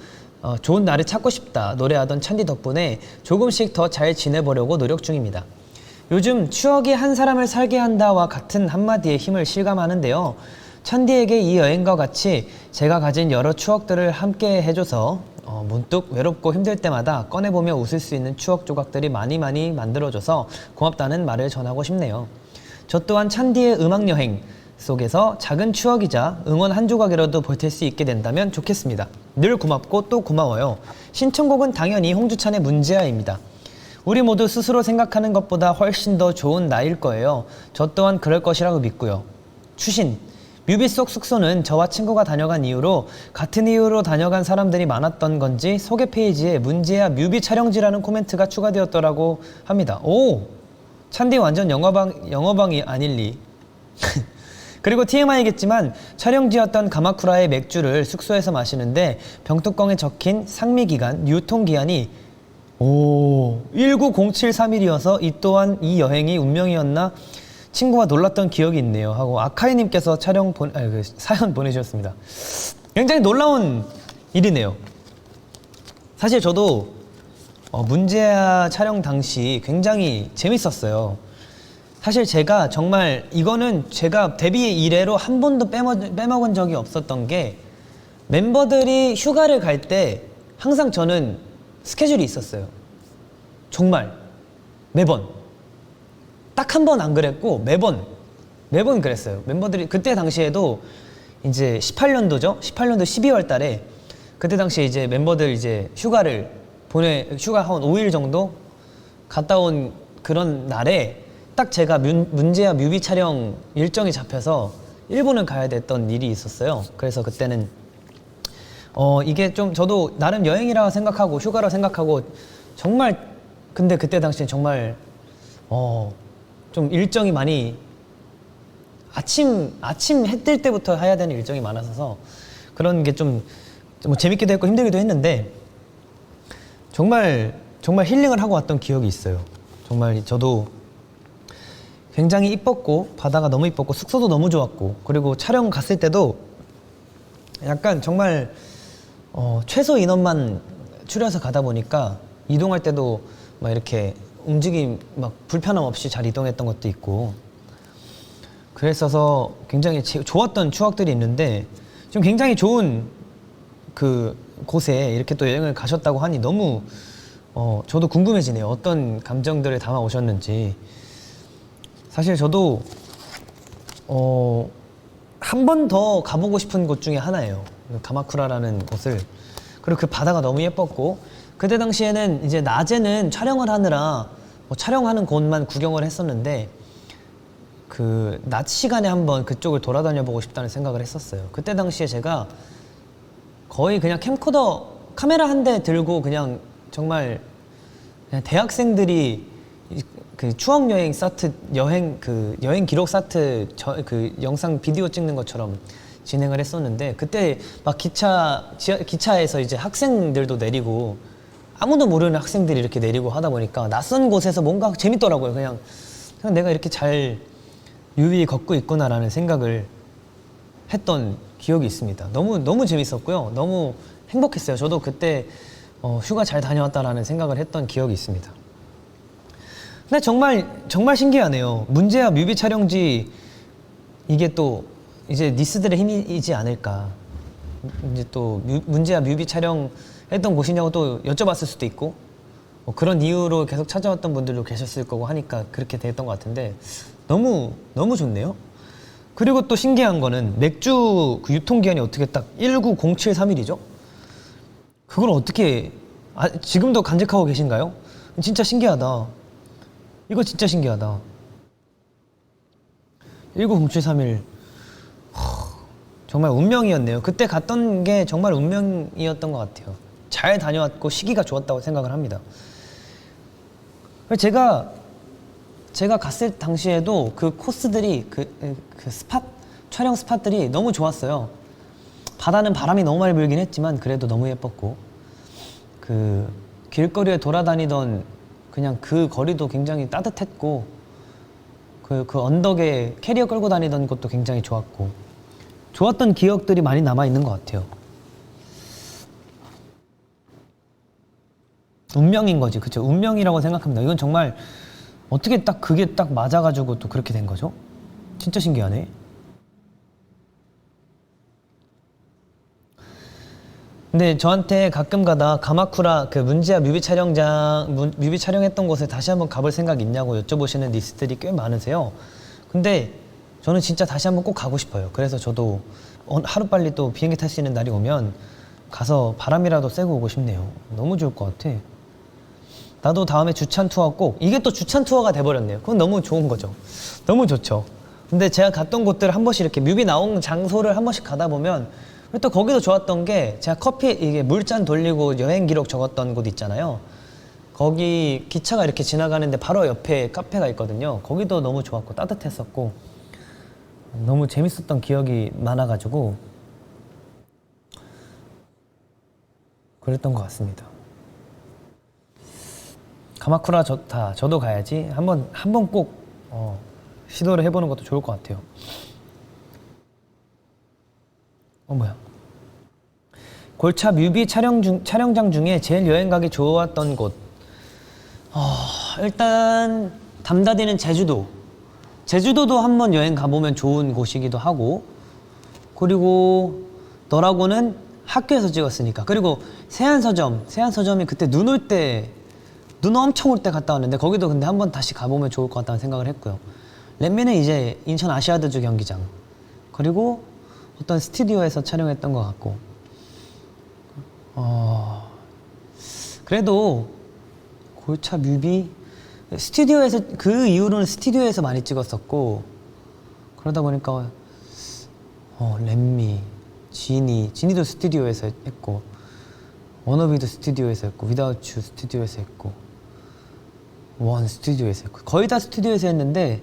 싶다 노래하던 찬디 덕분에 조금씩 더 잘 지내보려고 노력 중입니다. 요즘 추억이 한 사람을 살게 한다와 같은 한마디의 힘을 실감하는데요. 찬디에게 이 여행과 같이 제가 가진 여러 추억들을 함께 해줘서 문득 외롭고 힘들 때마다 꺼내보며 웃을 수 있는 추억 조각들이 많이 만들어줘서 고맙다는 말을 전하고 싶네요. 저 또한 찬디의 음악여행, 속에서 작은 추억이자 응원 한 조각이라도 보탤 수 있게 된다면 좋겠습니다. 늘 고맙고 또 고마워요. 신청곡은 당연히 홍주찬의 문제아입니다. 우리 모두 스스로 생각하는 것보다 훨씬 더 좋은 나일 거예요. 저 또한 그럴 것이라고 믿고요. 추신, 뮤비 속 숙소는 저와 친구가 다녀간 이후로 같은 이유로 다녀간 사람들이 많았던 건지 소개 페이지에 문제아 뮤비 촬영지라는 코멘트가 추가되었더라고 합니다. 오! 찬디 완전 영어방이 아닐리. 그리고 TMI겠지만 촬영지였던 가마쿠라의 맥주를 숙소에서 마시는데 병뚜껑에 적힌 상미기간, 유통기한이 19073일이어서 이 또한 이 여행이 운명이었나 친구가 놀랐던 기억이 있네요 하고 아카이님께서 사연 보내주셨습니다. 굉장히 놀라운 일이네요. 사실 저도 문제아 촬영 당시 굉장히 재밌었어요. 사실 제가 정말 이거는 제가 데뷔 이래로 한 번도 빼먹은 적이 없었던 게 멤버들이 휴가를 갈 때 항상 저는 스케줄이 있었어요. 정말 매번 딱 한 번 안 그랬고 매번 그랬어요. 멤버들이 그때 당시에도 이제 18년도죠. 18년도 12월 달에 그때 당시에 이제 멤버들 이제 휴가 한 5일 정도 갔다 온 그런 날에 딱 제가 문제아 뮤비 촬영 일정이 잡혀서 일본을 가야 됐던 일이 있었어요. 그래서 그때는 이게 좀 저도 나름 여행이라 생각하고 휴가라 생각하고 정말 근데 그때 당시엔 정말 좀 일정이 많이 아침 해 뜰 때부터 해야 되는 일정이 많아서 그런 게 좀 뭐 재밌기도 했고 힘들기도 했는데 정말 힐링을 하고 왔던 기억이 있어요. 정말 저도 굉장히 이뻤고 바다가 너무 이뻤고 숙소도 너무 좋았고 그리고 촬영 갔을 때도 약간 정말 최소 인원만 추려서 가다 보니까 이동할 때도 막 이렇게 움직임 막 불편함 없이 잘 이동했던 것도 있고 그랬어서 굉장히 좋았던 추억들이 있는데 지금 굉장히 좋은 그 곳에 이렇게 또 여행을 가셨다고 하니 너무 저도 궁금해지네요. 어떤 감정들을 담아 오셨는지. 사실 저도 한 번 더 가보고 싶은 곳 중에 하나예요. 가마쿠라라는 곳을. 그리고 그 바다가 너무 예뻤고 그때 당시에는 이제 낮에는 촬영을 하느라 촬영하는 곳만 구경을 했었는데 그 낮 시간에 한번 그쪽을 돌아다녀 보고 싶다는 생각을 했었어요. 그때 당시에 제가 거의 그냥 캠코더 카메라 한 대 들고 그냥 정말 그냥 대학생들이 그 추억 여행 사트 여행 기록 사트 그 영상 비디오 찍는 것처럼 진행을 했었는데 그때 막 기차에서 이제 학생들도 내리고 아무도 모르는 학생들이 이렇게 내리고 하다 보니까 낯선 곳에서 뭔가 재밌더라고요. 그냥 내가 이렇게 잘 유유히 걷고 있구나라는 생각을 했던 기억이 있습니다. 너무 재밌었고요. 너무 행복했어요. 저도 그때 휴가 잘 다녀왔다라는 생각을 했던 기억이 있습니다. 근데 정말 신기하네요. 문제아 뮤비 촬영지 이게 또 이제 니스들의 힘이지 않을까. 이제 또 문제아 뮤비 촬영했던 곳이냐고 또 여쭤봤을 수도 있고 그런 이유로 계속 찾아왔던 분들도 계셨을 거고 하니까 그렇게 됐던 것 같은데 너무 좋네요. 그리고 또 신기한 거는 맥주 그 유통기한이 어떻게 딱 19073일이죠? 그걸 어떻게 지금도 간직하고 계신가요? 진짜 신기하다. 이거 진짜 신기하다. 19073일 정말 운명이었네요. 그때 갔던 게 정말 운명이었던 것 같아요. 잘 다녀왔고 시기가 좋았다고 생각을 합니다. 제가 갔을 당시에도 그 코스들이 촬영 스팟들이 너무 좋았어요. 바다는 바람이 너무 많이 불긴 했지만 그래도 너무 예뻤고 그 길거리에 돌아다니던 그냥 그 거리도 굉장히 따뜻했고 그 언덕에 캐리어 끌고 다니던 것도 굉장히 좋았고 좋았던 기억들이 많이 남아있는 것 같아요. 운명인 거지, 그쵸? 운명이라고 생각합니다. 이건 정말 어떻게 딱 그게 딱 맞아가지고 또 그렇게 된 거죠? 진짜 신기하네. 근데 저한테 가끔 가다 가마쿠라 그 문제아 뮤비 촬영했던 곳에 다시 한번 가볼 생각 있냐고 여쭤보시는 니스들이 꽤 많으세요. 근데 저는 진짜 다시 한번 꼭 가고 싶어요. 그래서 저도 하루빨리 또 비행기 탈 수 있는 날이 오면 가서 바람이라도 쐬고 오고 싶네요. 너무 좋을 것 같아. 나도 다음에 주찬 투어 꼭, 이게 또 주찬 투어가 돼버렸네요. 그건 너무 좋은 거죠. 너무 좋죠. 근데 제가 갔던 곳들 한 번씩 이렇게 뮤비 나온 장소를 한 번씩 가다 보면 또 거기도 좋았던 게, 제가 이게 물잔 돌리고 여행 기록 적었던 곳 있잖아요. 거기 기차가 이렇게 지나가는데 바로 옆에 카페가 있거든요. 거기도 너무 좋았고 따뜻했었고 너무 재밌었던 기억이 많아가지고 그랬던 것 같습니다. 가마쿠라 좋다. 저도 가야지. 한번 꼭 시도를 해보는 것도 좋을 것 같아요. 뭐야? 골차 뮤비 촬영장 중에 제일 여행 가기 좋았던 곳. 일단 담다디는 제주도도 한번 여행 가보면 좋은 곳이기도 하고, 그리고 너라고는 학교에서 찍었으니까. 그리고 세안서점이 그때 눈 엄청 올 때 갔다 왔는데 거기도 근데 한번 다시 가보면 좋을 것 같다는 생각을 했고요. 렛미는 이제 인천 아시아드주 경기장, 그리고 어떤 스튜디오에서 촬영했던 것 같고, 그래도 골차 뮤비 스튜디오에서, 그 이후로는 스튜디오에서 많이 찍었었고, 그러다 보니까 렛미, 지니도 스튜디오에서 했고, 워너비도 스튜디오에서 했고, 위다우트 유 스튜디오에서 했고, 원 스튜디오에서 했고, 거의 다 스튜디오에서 했는데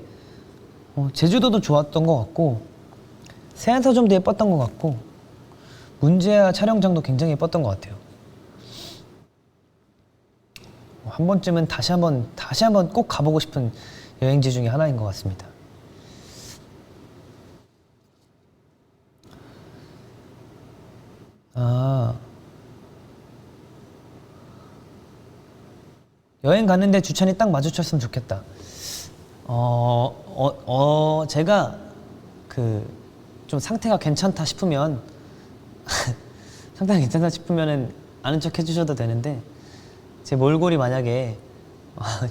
제주도도 좋았던 것 같고, 세안서점도 예뻤던 것 같고, 문제아 촬영장도 굉장히 예뻤던 것 같아요. 한 번쯤은 다시 한번 꼭 가보고 싶은 여행지 중에 하나인 것 같습니다. 여행 갔는데 주찬이 딱 마주쳤으면 좋겠다. 제가 좀 상태가 괜찮다 싶으면 아는 척 해주셔도 되는데, 제 몰골이 만약에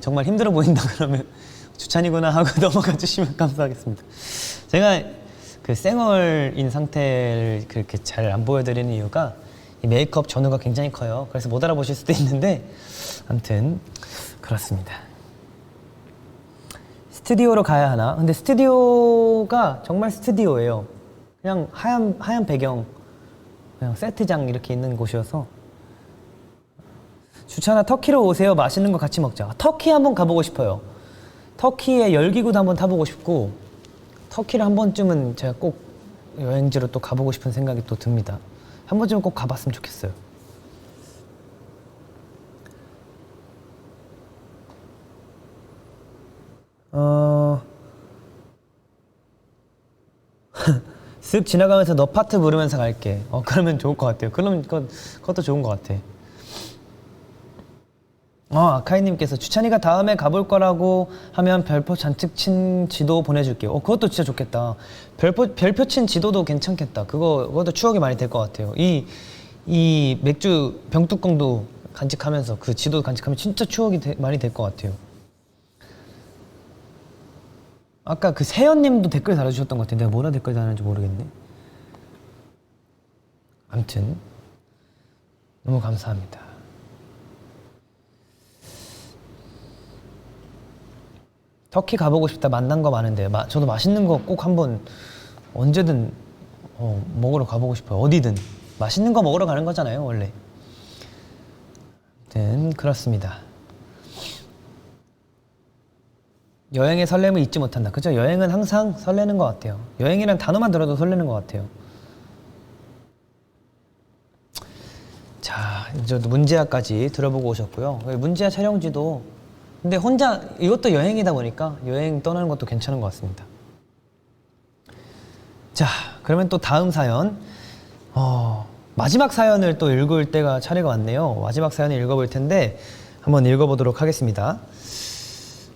정말 힘들어 보인다 그러면 주찬이구나 하고 넘어가 주시면 감사하겠습니다. 제가 그 쌩얼인 상태를 그렇게 잘 안 보여드리는 이유가 이 메이크업 전후가 굉장히 커요. 그래서 못 알아보실 수도 있는데, 아무튼 그렇습니다. 스튜디오로 가야 하나? 근데 스튜디오가 정말 스튜디오예요. 그냥 하얀 배경, 그냥 세트장 이렇게 있는 곳이어서. 주찬아, 터키로 오세요. 맛있는 거 같이 먹자. 터키 한번 가보고 싶어요. 터키의 열기구도 한번 타보고 싶고, 터키를 한 번쯤은 제가 꼭 여행지로 또 가보고 싶은 생각이 또 듭니다. 한 번쯤은 꼭 가봤으면 좋겠어요. 쓱 지나가면서 너 파트 부르면서 갈게. 그러면 좋을 것 같아요. 그러면 그것도 좋은 것 같아. 아카이님께서 주찬이가 다음에 가볼 거라고 하면 별표 잔뜩 친 지도 보내줄게요. 그것도 진짜 좋겠다. 별표 친 지도도 괜찮겠다. 그것도 추억이 많이 될 것 같아요. 이 맥주 병뚜껑도 간직하면서 그 지도 간직하면 진짜 추억이 많이 될 것 같아요. 아까 그 세연님도 댓글 달아주셨던 것 같은데 내가 뭐라 댓글 달았는지 모르겠네. 아무튼 너무 감사합니다. 터키 가보고 싶다. 만난 거 많은데 저도 맛있는 거 꼭 한번 언제든 먹으러 가보고 싶어요. 어디든 맛있는 거 먹으러 가는 거잖아요 원래. 아무튼 그렇습니다. 여행의 설렘을 잊지 못한다. 그죠? 여행은 항상 설레는 것 같아요. 여행이란 단어만 들어도 설레는 것 같아요. 자, 이제 문제아까지 들어보고 오셨고요. 문제아 촬영지도 근데 혼자 이것도 여행이다 보니까 여행 떠나는 것도 괜찮은 것 같습니다. 자, 그러면 또 다음 사연, 마지막 사연을 또 읽을 때가 차례가 왔네요. 마지막 사연을 읽어볼 텐데 한번 읽어보도록 하겠습니다.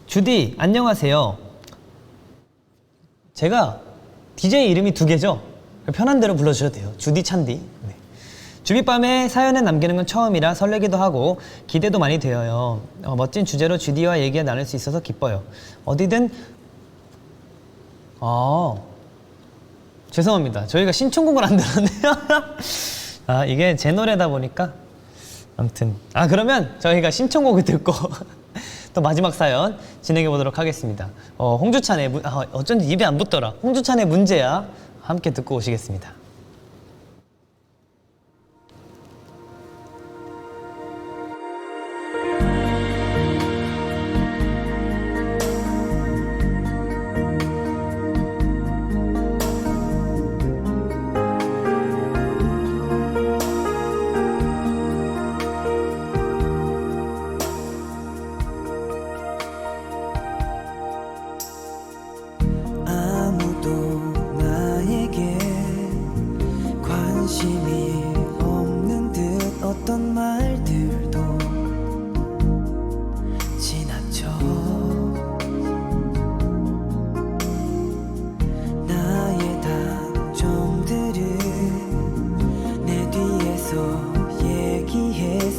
주디 안녕하세요. 제가 DJ 이름이 2개죠. 편한 대로 불러주셔도 돼요. 주디 찬디. 네. 주빗밤에 사연을 남기는 건 처음이라 설레기도 하고 기대도 많이 되어요. 멋진 주제로 주디와 얘기 나눌 수 있어서 기뻐요. 어디든 아, 죄송합니다. 저희가 신청곡을 안 들었네요. 아, 이게 제 노래다 보니까. 아무튼. 아, 그러면 저희가 신청곡을 듣고 또 마지막 사연 진행해 보도록 하겠습니다. 홍주찬의, 어쩐지 입에 안 붙더라. 홍주찬의 문제야. 함께 듣고 오시겠습니다.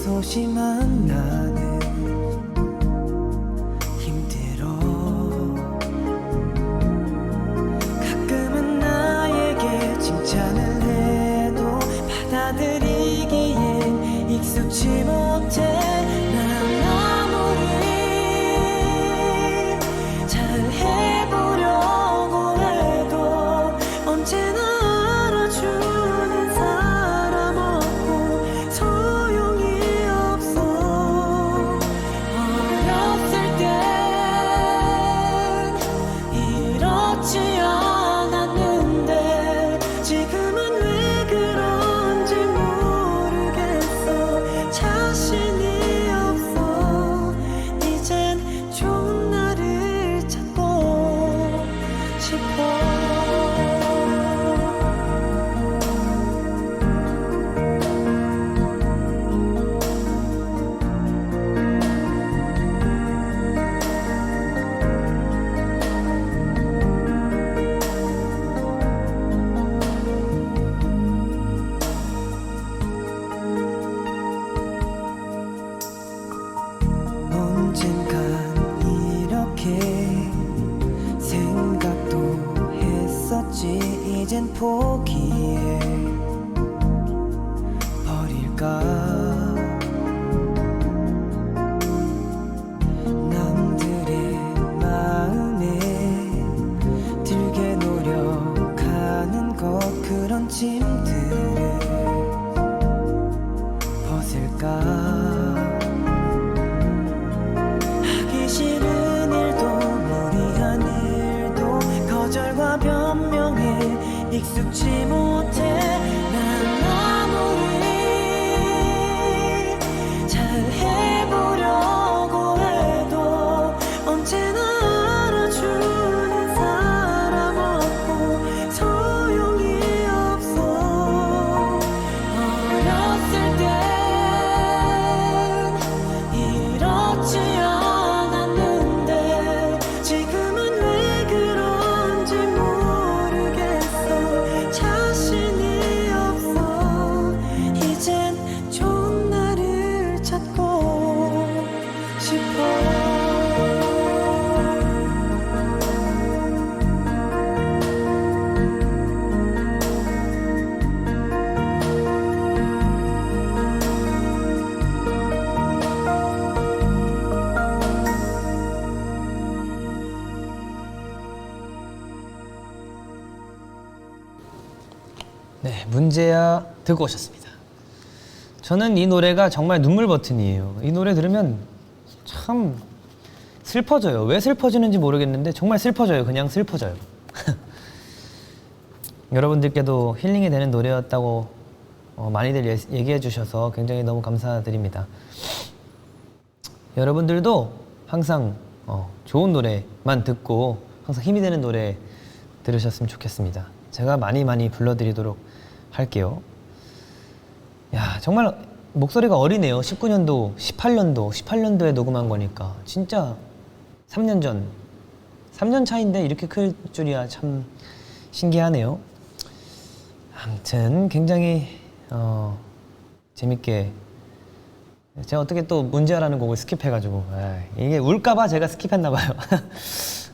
소심한 나는 힘들어. 가끔은 나에게 칭찬을 해도 받아들이기엔 익숙지 못해. 난 아무리 잘해보려고 해도 언제나 알아주는 사람 없고 소용이 없어. 어렸을 땐 이렇지 않았는데 지금은 왜 그런지 모르겠어. 자신이 없어. 이젠 좋은 나를 찾고 싶어. 언젠간 이렇게 생각도 했었지. 이젠 포기해 버릴까. 남들의 마음에 들게 노력하는 것, 그런 짐들을 벗을까. 하기 싫은 일도 무리한 일도 거절과 변명에 익숙지 못해. 난 아무리 잘해보려고 해도 언제나 알아주는 사람 없고 소용이 없어. 어렸을 땐 이렇지 않았는데 지금은 왜 그런지 모르겠어. 자신이 없어. 이젠 좋은 나를 찾고 싶어. 네, 문제야 듣고 오셨습니다. 저는 이 노래가 정말 눈물 버튼이에요. 이 노래 들으면 참 슬퍼져요. 왜 슬퍼지는지 모르겠는데 정말 슬퍼져요. 그냥 슬퍼져요. 여러분들께도 힐링이 되는 노래였다고 많이들 얘기해 주셔서 굉장히 너무 감사드립니다. 여러분들도 항상 좋은 노래만 듣고 항상 힘이 되는 노래 들으셨으면 좋겠습니다. 제가 많이 불러드리도록 할게요. 야, 정말 목소리가 어리네요. 19년도, 18년도에 녹음한 거니까 진짜 3년 전, 3년 차인데 이렇게 클 줄이야 참 신기하네요. 아무튼 굉장히 재밌게, 제가 어떻게 또 문제라는 곡을 스킵해가지고 이게 울까봐 제가 스킵했나봐요.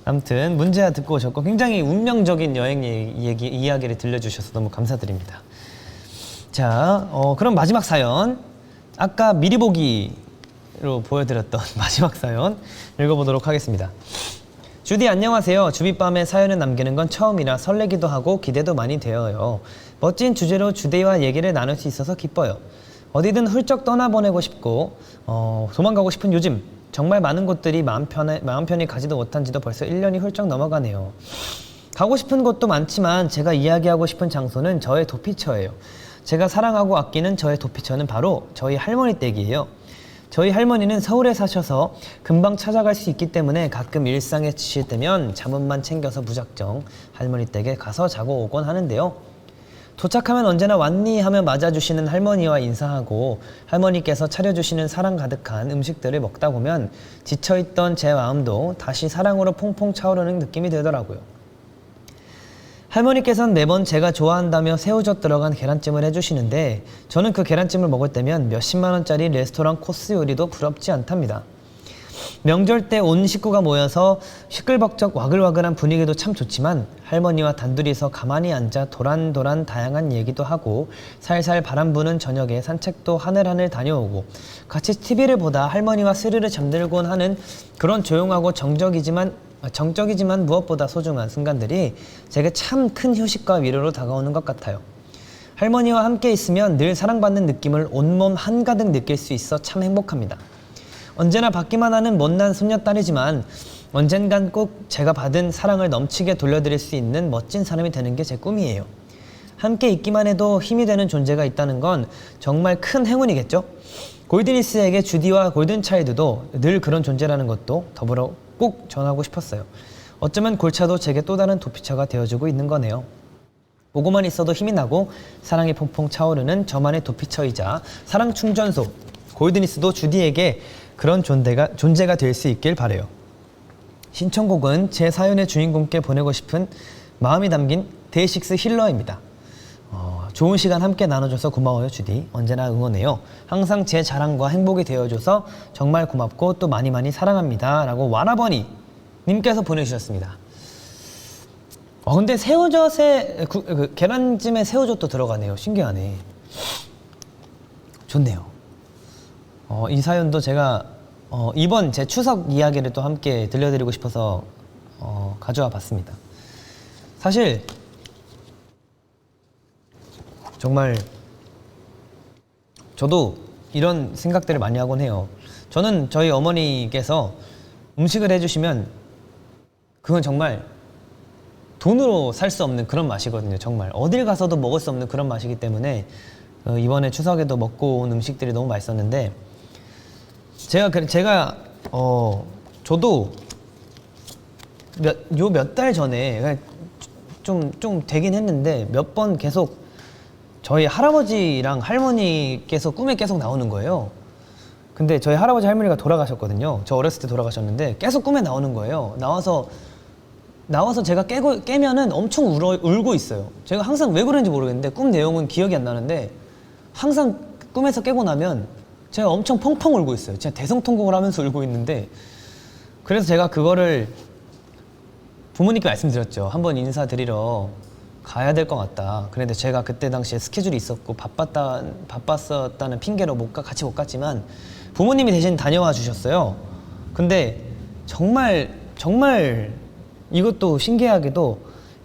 아무튼 문제야 듣고 오셨고 굉장히 운명적인 여행 이야기를 들려주셔서 너무 감사드립니다. 자, 그럼 마지막 사연, 아까 미리 보기로 보여드렸던 마지막 사연 읽어보도록 하겠습니다. 주디 안녕하세요. 주빗밤에 사연을 남기는 건 처음이라 설레기도 하고 기대도 많이 되어요. 멋진 주제로 주디와 얘기를 나눌 수 있어서 기뻐요. 어디든 훌쩍 떠나보내고 싶고 도망가고 싶은 요즘, 정말 많은 곳들이 마음 편히 가지도 못한 지도 벌써 1년이 훌쩍 넘어가네요. 가고 싶은 곳도 많지만 제가 이야기하고 싶은 장소는 저의 도피처예요. 제가 사랑하고 아끼는 저의 도피처는 바로 저희 할머니 댁이에요. 저희 할머니는 서울에 사셔서 금방 찾아갈 수 있기 때문에 가끔 일상에 지칠 때면 잠옷만 챙겨서 무작정 할머니 댁에 가서 자고 오곤 하는데요. 도착하면 언제나 왔니 하며 맞아주시는 할머니와 인사하고 할머니께서 차려주시는 사랑 가득한 음식들을 먹다 보면 지쳐있던 제 마음도 다시 사랑으로 퐁퐁 차오르는 느낌이 들더라고요. 할머니께서는 매번 제가 좋아한다며 새우젓 들어간 계란찜을 해주시는데 저는 그 계란찜을 먹을 때면 몇십만 원짜리 레스토랑 코스 요리도 부럽지 않답니다. 명절 때 온 식구가 모여서 시끌벅적 와글와글한 분위기도 참 좋지만 할머니와 단둘이서 가만히 앉아 도란도란 다양한 얘기도 하고 살살 바람 부는 저녁에 산책도 하늘하늘 다녀오고 같이 TV를 보다 할머니와 스르르 잠들곤 하는 그런 조용하고 정적이지만 무엇보다 소중한 순간들이 제게 참 큰 휴식과 위로로 다가오는 것 같아요. 할머니와 함께 있으면 늘 사랑받는 느낌을 온몸 한가득 느낄 수 있어 참 행복합니다. 언제나 받기만 하는 못난 손녀딸이지만 언젠간 꼭 제가 받은 사랑을 넘치게 돌려드릴 수 있는 멋진 사람이 되는 게 제 꿈이에요. 함께 있기만 해도 힘이 되는 존재가 있다는 건 정말 큰 행운이겠죠? 골드니스에게 주디와 골든차일드도 늘 그런 존재라는 것도 더불어 꼭 전하고 싶었어요. 어쩌면 골차도 제게 또 다른 도피처가 되어주고 있는 거네요. 보고만 있어도 힘이 나고 사랑이 퐁퐁 차오르는 저만의 도피처이자 사랑 충전소 골드니스도 주디에게 그런 존재가 될 수 있길 바래요. 신청곡은 제 사연의 주인공께 보내고 싶은 마음이 담긴 데이식스 힐러입니다. 좋은 시간 함께 나눠줘서 고마워요 주디. 언제나 응원해요. 항상 제 자랑과 행복이 되어줘서 정말 고맙고 또 많이 많이 사랑합니다 라고 와라버니 님께서 보내주셨습니다. 근데 새우젓에 계란찜에 새우젓도 들어가네요. 신기하네. 좋네요. 이 사연도 제가 이번 제 추석 이야기를 또 함께 들려드리고 싶어서 가져와 봤습니다. 사실 정말 저도 이런 생각들을 많이 하곤 해요. 저는 저희 어머니께서 음식을 해주시면 그건 정말 돈으로 살 수 없는 그런 맛이거든요. 정말 어딜 가서도 먹을 수 없는 그런 맛이기 때문에 이번에 추석에도 먹고 온 음식들이 너무 맛있었는데 저도 몇 달 전에 좀 되긴 했는데 몇 번 계속 저희 할아버지랑 할머니께서 꿈에 계속 나오는 거예요. 근데 저희 할아버지 할머니가 돌아가셨거든요. 저 어렸을 때 돌아가셨는데 계속 꿈에 나오는 거예요. 나와서 제가 깨면은 엄청 울고 있어요. 제가 항상 왜 그런지 모르겠는데 꿈 내용은 기억이 안 나는데 항상 꿈에서 깨고 나면 제가 엄청 펑펑 울고 있어요. 진짜 대성통곡을 하면서 울고 있는데 그래서 제가 그거를 부모님께 말씀드렸죠. 한번 인사드리러 가야 될 것 같다. 그런데 제가 그때 당시에 스케줄이 있었고 바빴었다는 핑계로 같이 못 갔지만 부모님이 대신 다녀와 주셨어요. 근데 정말 이것도 신기하게도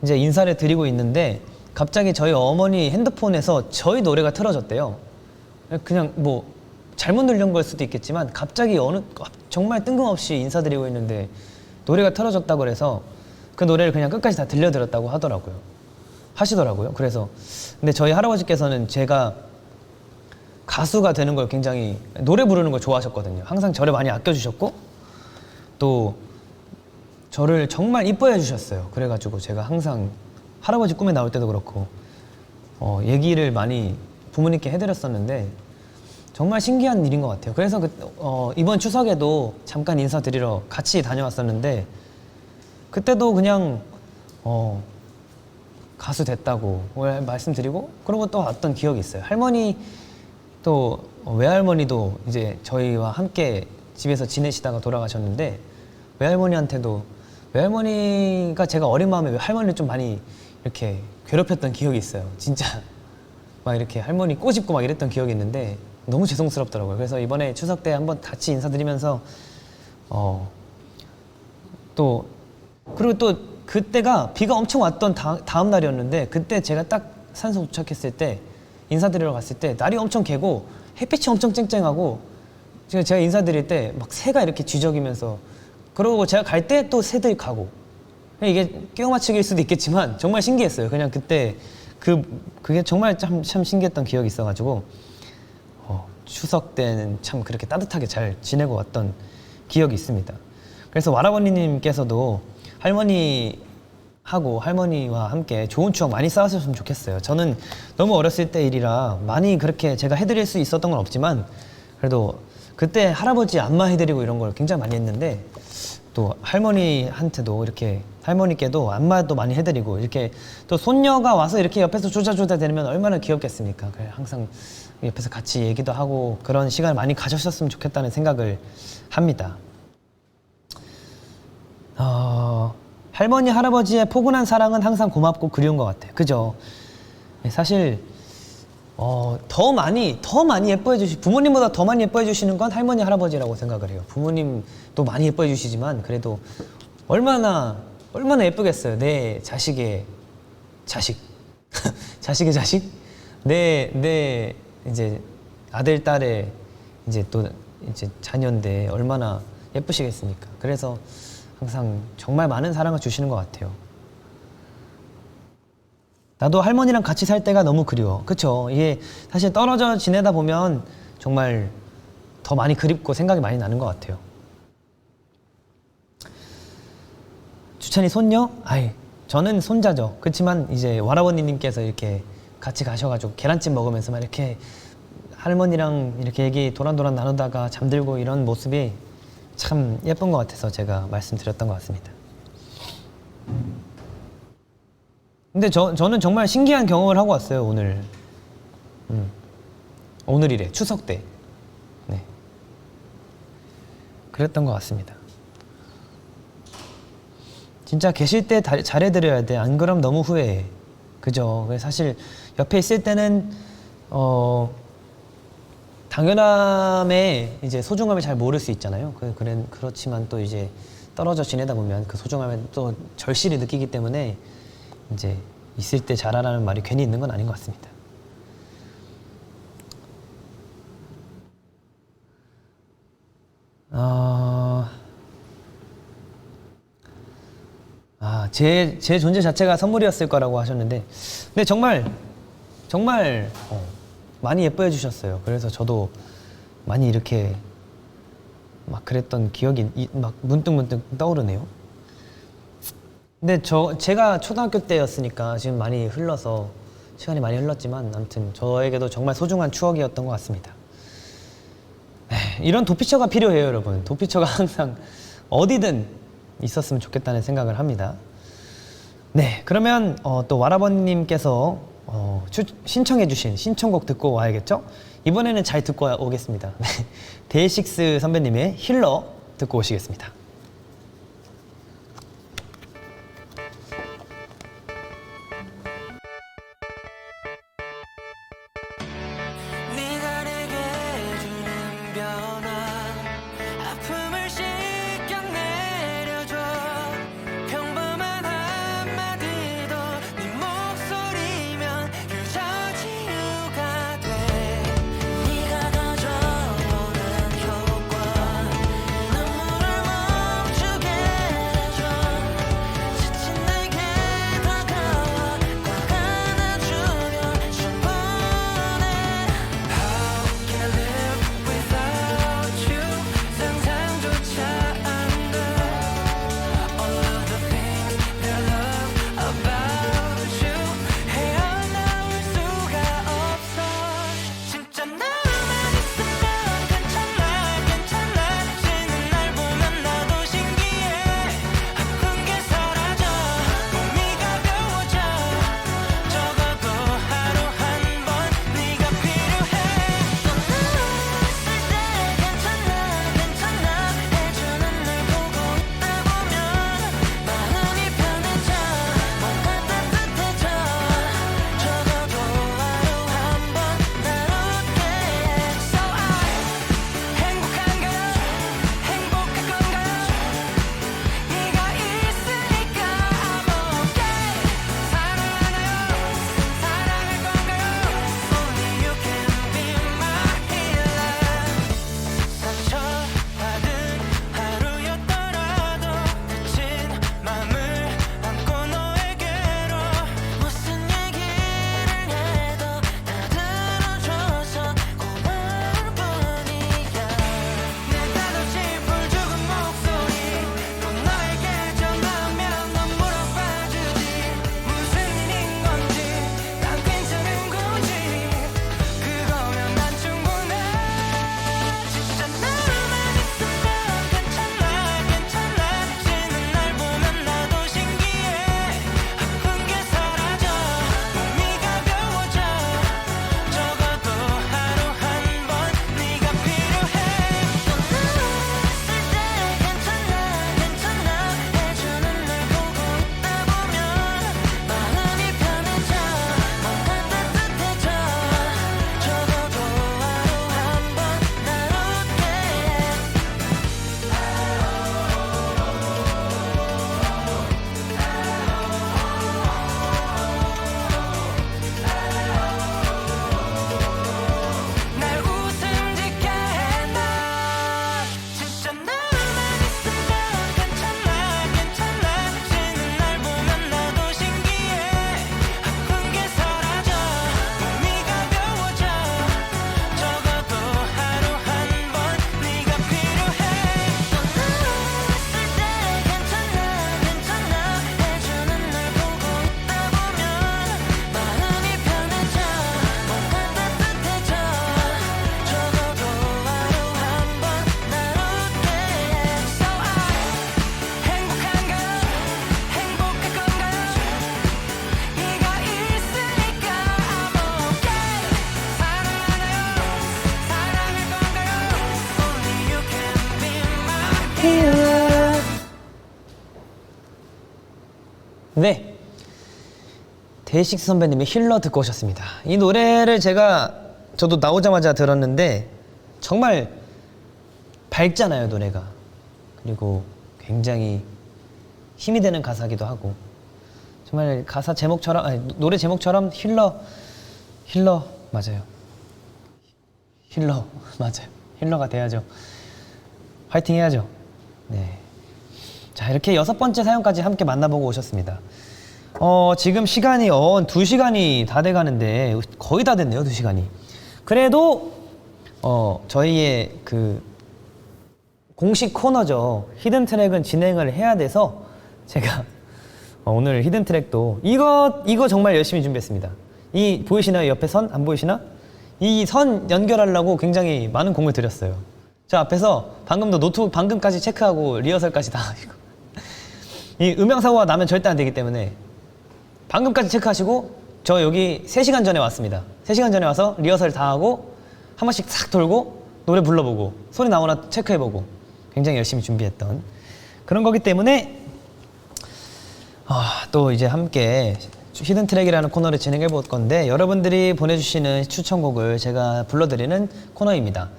이제 인사를 드리고 있는데 갑자기 저희 어머니 핸드폰에서 저희 노래가 틀어졌대요. 그냥 뭐 잘못 누른 걸 수도 있겠지만 갑자기 정말 뜬금없이 인사드리고 있는데 노래가 틀어졌다고 그래서 그 노래를 그냥 끝까지 다 들려드렸다고 하시더라고요. 그래서 근데 저희 할아버지께서는 제가 가수가 되는 걸 굉장히 노래 부르는 걸 좋아하셨거든요. 항상 저를 많이 아껴주셨고 또 저를 정말 이뻐해 주셨어요. 그래가지고 제가 항상 할아버지 꿈에 나올 때도 그렇고 얘기를 많이 부모님께 해드렸었는데 정말 신기한 일인 것 같아요. 그래서 이번 추석에도 잠깐 인사드리러 같이 다녀왔었는데 그때도 그냥 가수 됐다고 말씀드리고 그러고 또 왔던 기억이 있어요. 할머니 또 외할머니도 이제 저희와 함께 집에서 지내시다가 돌아가셨는데 외할머니한테도 외할머니가 제가 어린 마음에 할머니를 좀 많이 이렇게 괴롭혔던 기억이 있어요. 진짜 막 이렇게 할머니 꼬집고 막 이랬던 기억이 있는데 너무 죄송스럽더라고요. 그래서 이번에 추석 때 한번 같이 인사드리면서 또 그리고 또 그때가 비가 엄청 왔던 다음 날이었는데 그때 제가 딱 산소 도착했을 때 인사드리러 갔을 때 날이 엄청 개고 햇빛이 엄청 쨍쨍하고 제가 인사드릴 때 막 새가 이렇게 쥐적이면서 그러고 제가 갈 때 또 새들이 가고 이게 끼워 맞추기일 수도 있겠지만 정말 신기했어요. 그냥 그때 그게 정말 참 신기했던 기억이 있어가지고 추석 때는 참 그렇게 따뜻하게 잘 지내고 왔던 기억이 있습니다. 그래서 와라버니님께서도 할머니와 함께 좋은 추억 많이 쌓으셨으면 좋겠어요. 저는 너무 어렸을 때 일이라 많이 그렇게 제가 해드릴 수 있었던 건 없지만 그래도 그때 할아버지 안마 해드리고 이런 걸 굉장히 많이 했는데 또 할머니한테도 이렇게 할머니께도 안마도 많이 해드리고 이렇게 또 손녀가 와서 이렇게 옆에서 조자조자 대면 얼마나 귀엽겠습니까? 항상 옆에서 같이 얘기도 하고 그런 시간을 많이 가졌었으면 좋겠다는 생각을 합니다. 할머니, 할아버지의 포근한 사랑은 항상 고맙고 그리운 것 같아요. 그죠? 사실 더 많이 예뻐해 부모님보다 더 많이 예뻐해 주시는 건 할머니, 할아버지라고 생각을 해요. 부모님도 많이 예뻐해 주시지만 그래도 얼마나 예쁘겠어요. 내 자식의 자식 자식의 자식? 내 이제 아들, 딸의 이제 자녀인데 얼마나 예쁘시겠습니까? 그래서 항상 정말 많은 사랑을 주시는 것 같아요. 나도 할머니랑 같이 살 때가 너무 그리워. 그쵸? 이게 사실 떨어져 지내다 보면 정말 더 많이 그립고 생각이 많이 나는 것 같아요. 주찬이 손녀? 저는 손자죠. 그렇지만 이제 와라버니님께서 이렇게 같이 가셔가지고 계란찜 먹으면서 막 이렇게 할머니랑 이렇게 얘기 도란도란 나누다가 잠들고 이런 모습이 참 예쁜 것 같아서 제가 말씀드렸던 것 같습니다. 근데 저는 정말 신기한 경험을 하고 왔어요. 오늘이래. 추석 때. 네. 그랬던 것 같습니다. 진짜 계실 때 잘해드려야 돼. 안 그럼 너무 후회해. 그죠? 사실 옆에 있을 때는 당연함의 이제 소중함을 잘 모를 수 있잖아요. 그렇지만 또 이제 떨어져 지내다 보면 그 소중함을 또 절실히 느끼기 때문에 이제 있을 때 잘하라는 말이 괜히 있는 건 아닌 것 같습니다. 제 존재 자체가 선물이었을 거라고 하셨는데 근데 정말 많이 예뻐해 주셨어요. 그래서 저도 많이 이렇게 막 그랬던 기억이 막 문득 떠오르네요. 근데 제가 초등학교 때였으니까 지금 많이 흘러서 시간이 많이 흘렀지만 아무튼 저에게도 정말 소중한 추억이었던 것 같습니다. 이런 도피처가 필요해요, 여러분. 도피처가 항상 어디든 있었으면 좋겠다는 생각을 합니다. 네, 그러면 또 와라버니님께서 신청해주신 신청곡 듣고 와야겠죠? 이번에는 잘 듣고 오겠습니다. 데이식스 선배님의 힐러 듣고 오시겠습니다. 네가 내게 주는 변화 아픔을 씻겨 내려줘 평범한 한마디도 네 목소리면 유전치유가 돼 네가 가져오는 효과 눈물을 멈추게 해줘 지친 내게 다가와 꽉 안아주면 충분해 How can I live without healer. 네, 데이식스 선배님의 힐러 듣고 오셨습니다. 이 노래를 저도 나오자마자 들었는데 정말 밝잖아요, 노래가. 그리고 굉장히 힘이 되는 가사기도 하고, 정말 가사 제목처럼, 아니, 노래 제목처럼 힐러 맞아요. 힐러 맞아요. 힐러가 돼야죠. 화이팅 해야죠. 네. 자, 이렇게 6번째 사연까지 함께 만나보고 오셨습니다. 지금 시간이 2시간이 다 돼가는데, 거의 다 됐네요, 2시간이. 그래도 저희의 그 공식 코너죠. 히든 트랙은 진행을 해야 돼서 제가 오늘 히든 트랙도 이거 정말 열심히 준비했습니다. 이 보이시나요? 옆에 선? 안 보이시나? 이 선 연결하려고 굉장히 많은 공을 들였어요. 저 앞에서 방금도 노트북 방금까지 체크하고 리허설까지 다 이거. 이 음향사고가 나면 절대 안 되기 때문에 방금까지 체크하시고, 저 여기 3시간 전에 왔습니다. 3시간 전에 와서 리허설 다 하고 한 번씩 싹 돌고 노래 불러보고 소리 나오나 체크해보고 굉장히 열심히 준비했던 그런 거기 때문에 또 이제 함께 히든 트랙이라는 코너를 진행해 볼 건데, 여러분들이 보내주시는 추천곡을 제가 불러드리는 코너입니다.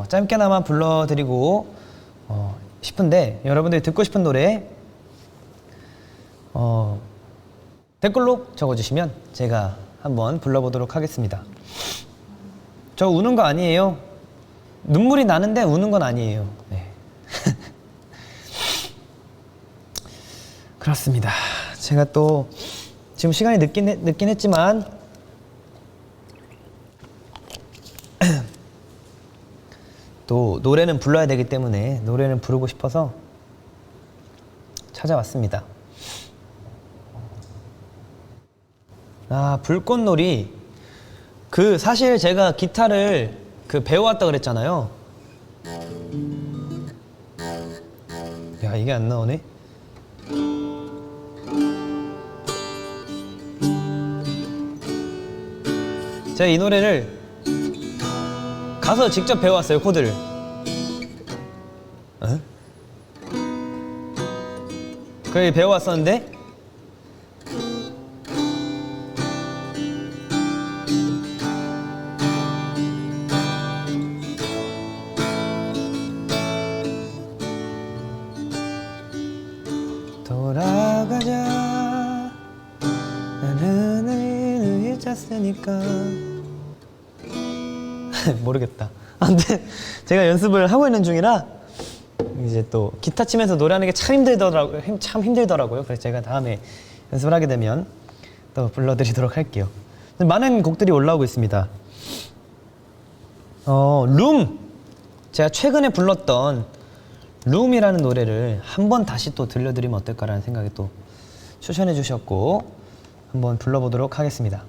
짧게나마 불러드리고 싶은데, 여러분들이 듣고 싶은 노래 댓글로 적어주시면 제가 한번 불러보도록 하겠습니다. 저 우는 거 아니에요. 눈물이 나는데 우는 건 아니에요. 네. 그렇습니다. 제가 또 지금 시간이 늦긴 했지만 또 노래는 불러야 되기 때문에 노래는 부르고 싶어서 찾아왔습니다. 불꽃놀이. 사실 제가 기타를 배워왔다 그랬잖아요. 야, 이게 안 나오네. 제가 이 노래를 가서 직접 배워왔어요, 코드를. 그래, 배워왔었는데 돌아가자, 나는 의를 잊었으니까. 모르겠다. 근데 제가 연습을 하고 있는 중이라 이제 또 기타 치면서 노래하는 게 참 힘들더라고요. 그래서 제가 다음에 연습을 하게 되면 또 불러드리도록 할게요. 많은 곡들이 올라오고 있습니다. 룸! 제가 최근에 불렀던 룸이라는 노래를 한번 다시 또 들려드리면 어떨까라는 생각이 또 추천해 주셨고, 한번 불러보도록 하겠습니다.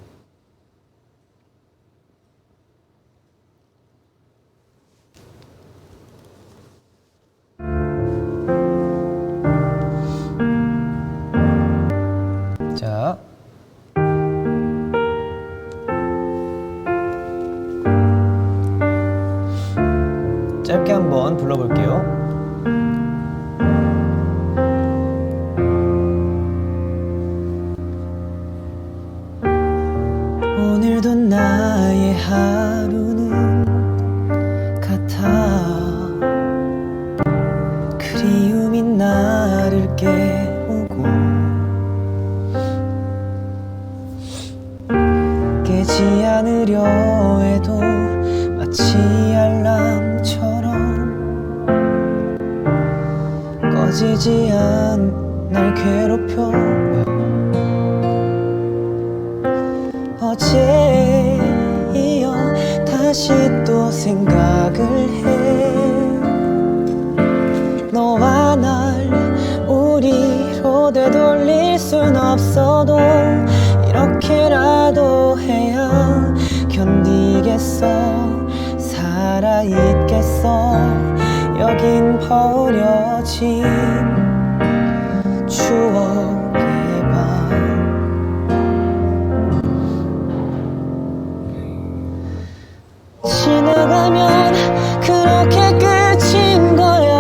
자, 짧게 한번 불러볼게요. 오늘도 나의 하루는 같아. 그리움이 나를 깨우고 깨지 않으려 해도 마치 알람처럼 꺼지지 않 날 괴롭혀. 어제 이어 다시 또 생각을 해. 너와 날 우리로 되돌릴 순 없어도 이렇게라도 해야 견디겠어, 살아있겠어. 여긴 버려진 추억의 방. 지나가면 그렇게 끝인 거야.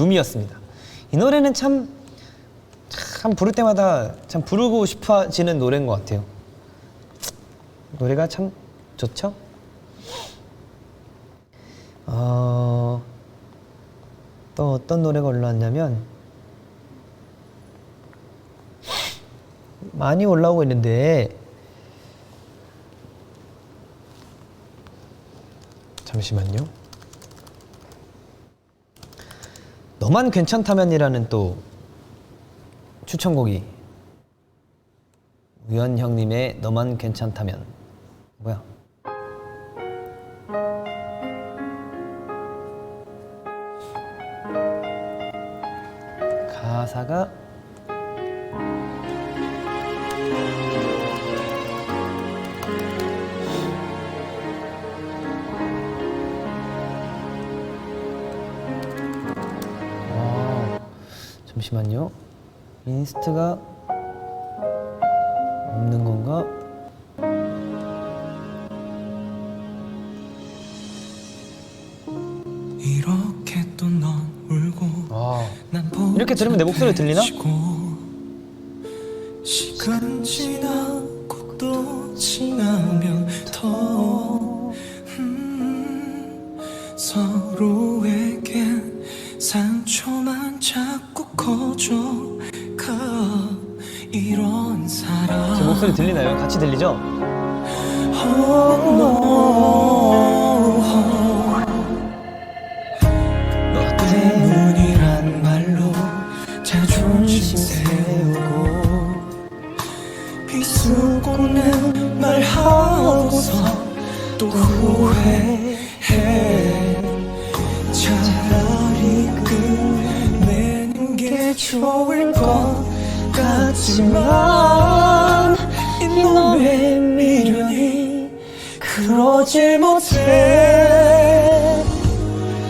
룸이었습니다. 이 노래는 참 부를 때마다 참 부르고 싶어지는 노래인 것 같아요. 노래가 참 좋죠? 또 어떤 노래가 올라왔냐면 많이 올라오고 있는데 잠시만요. 너만 괜찮다면이라는 또 추천곡이 우연 형님의 너만 괜찮다면 뭐야? 가사가 잠시만요. 인스트가 없는 건가? 이렇게 또 넌 울고 난 이렇게 들으면 내 목소리 들리나? 시간 지나고 또 지나면 더 서로에게 상처만 자꾸 커져가 이런 사람 제 목소리 들리나요? 같이 들리죠? 너 때문이란 말로 자존심 세우고 비수고는 말하고서 또 후회해 차라리 끝내는 게 좋을 것 같지만 이놈의 미련이 그러질 못해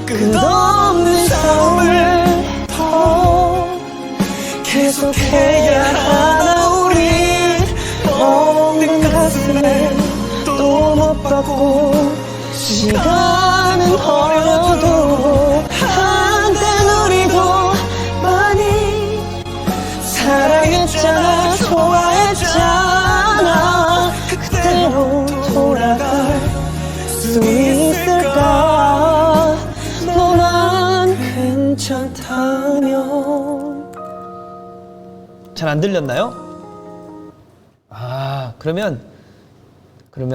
끝없는 싸움을 더 계속해야 하나 우리 먹는 가슴에 또 못 받고 시간은 버려도 한땐 우리도 많이 사랑했잖아 좋아했잖아 그대로 돌아갈 수 있을까 너만 괜찮다면 잘 안 들렸나요? 그러면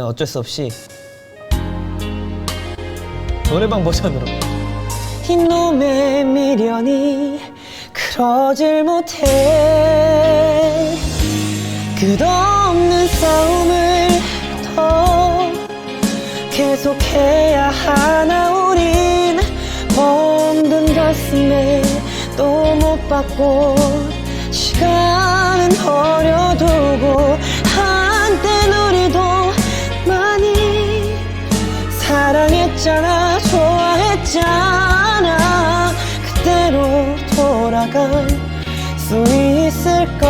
어쩔 수 없이 노래방 버전으로 이놈의 미련이 그러질 못해 끝없는 싸움을 더 계속해야 하나 우린 멍든 가슴에 또 못 받고 시간은 버려두고 한땐 우리도 많이 사랑했잖아 좋아했잖아 그대로 돌아갈 수 있을까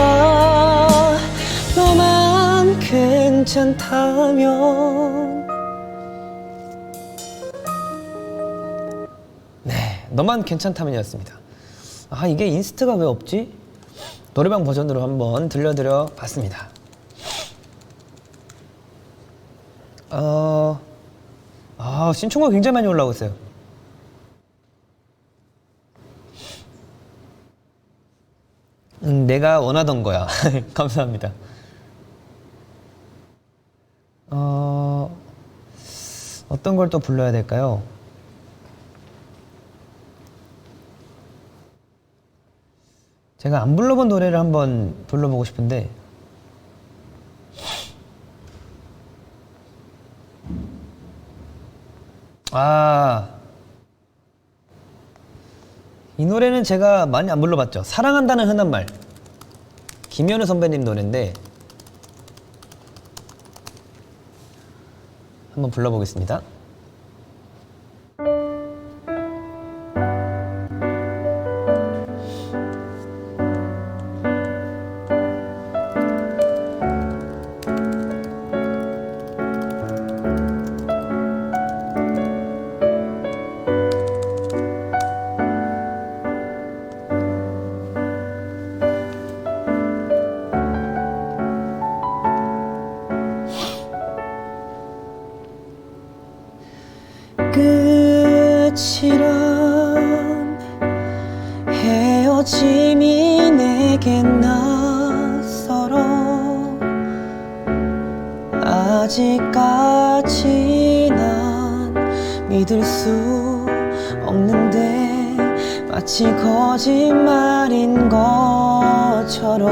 너만 괜찮다면 네, 너만 괜찮다면이었습니다. 이게 인스트가 왜 없지? 노래방 버전으로 한번 들려드려 봤습니다. 신청곡 굉장히 많이 올라오고 있어요. 내가 원하던 거야. 감사합니다. 어떤 걸 또 불러야 될까요? 제가 안 불러본 노래를 한번 불러보고 싶은데 이 노래는 제가 많이 안 불러봤죠. 사랑한다는 흔한 말 김현우 선배님 노래인데 한번 불러보겠습니다. 아침이 내겐 낯설어 아직까지 난 믿을 수 없는데 마치 거짓말인 것처럼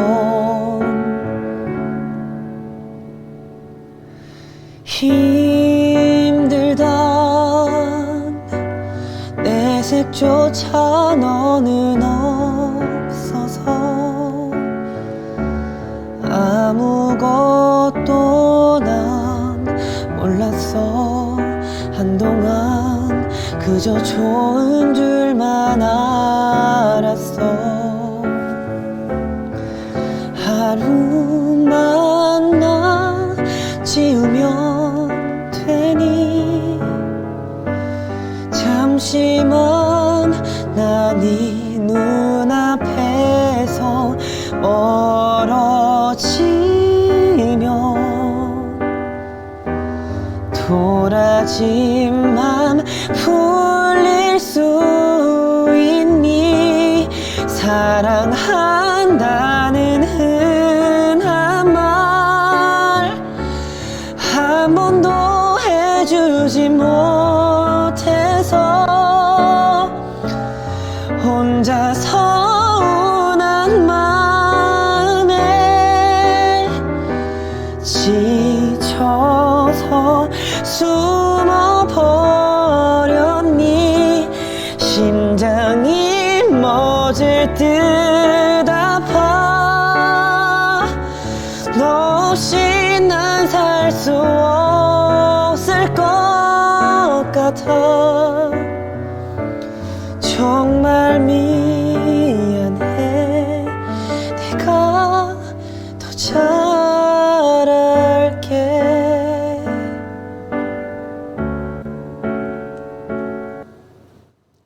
힘들던 내색조차 너는 없어서 아무것도 난 몰랐어. 한동안 그저 좋은 줄만 알았어. 하루만 나 지우면 되니 잠시만 나 네 눈앞에서 멀어지면 도라진 맘 풀릴 수 있니. 사랑한다는 흔한 말 한 번도 해주지 못해서 혼자 서운한 마음에 지쳐서 숨어버렸니. 심장이 멎을 듯 아파. 너 없이 난 살 수 없을 것 같아. 정말 미안해. 내가 더 잘할게.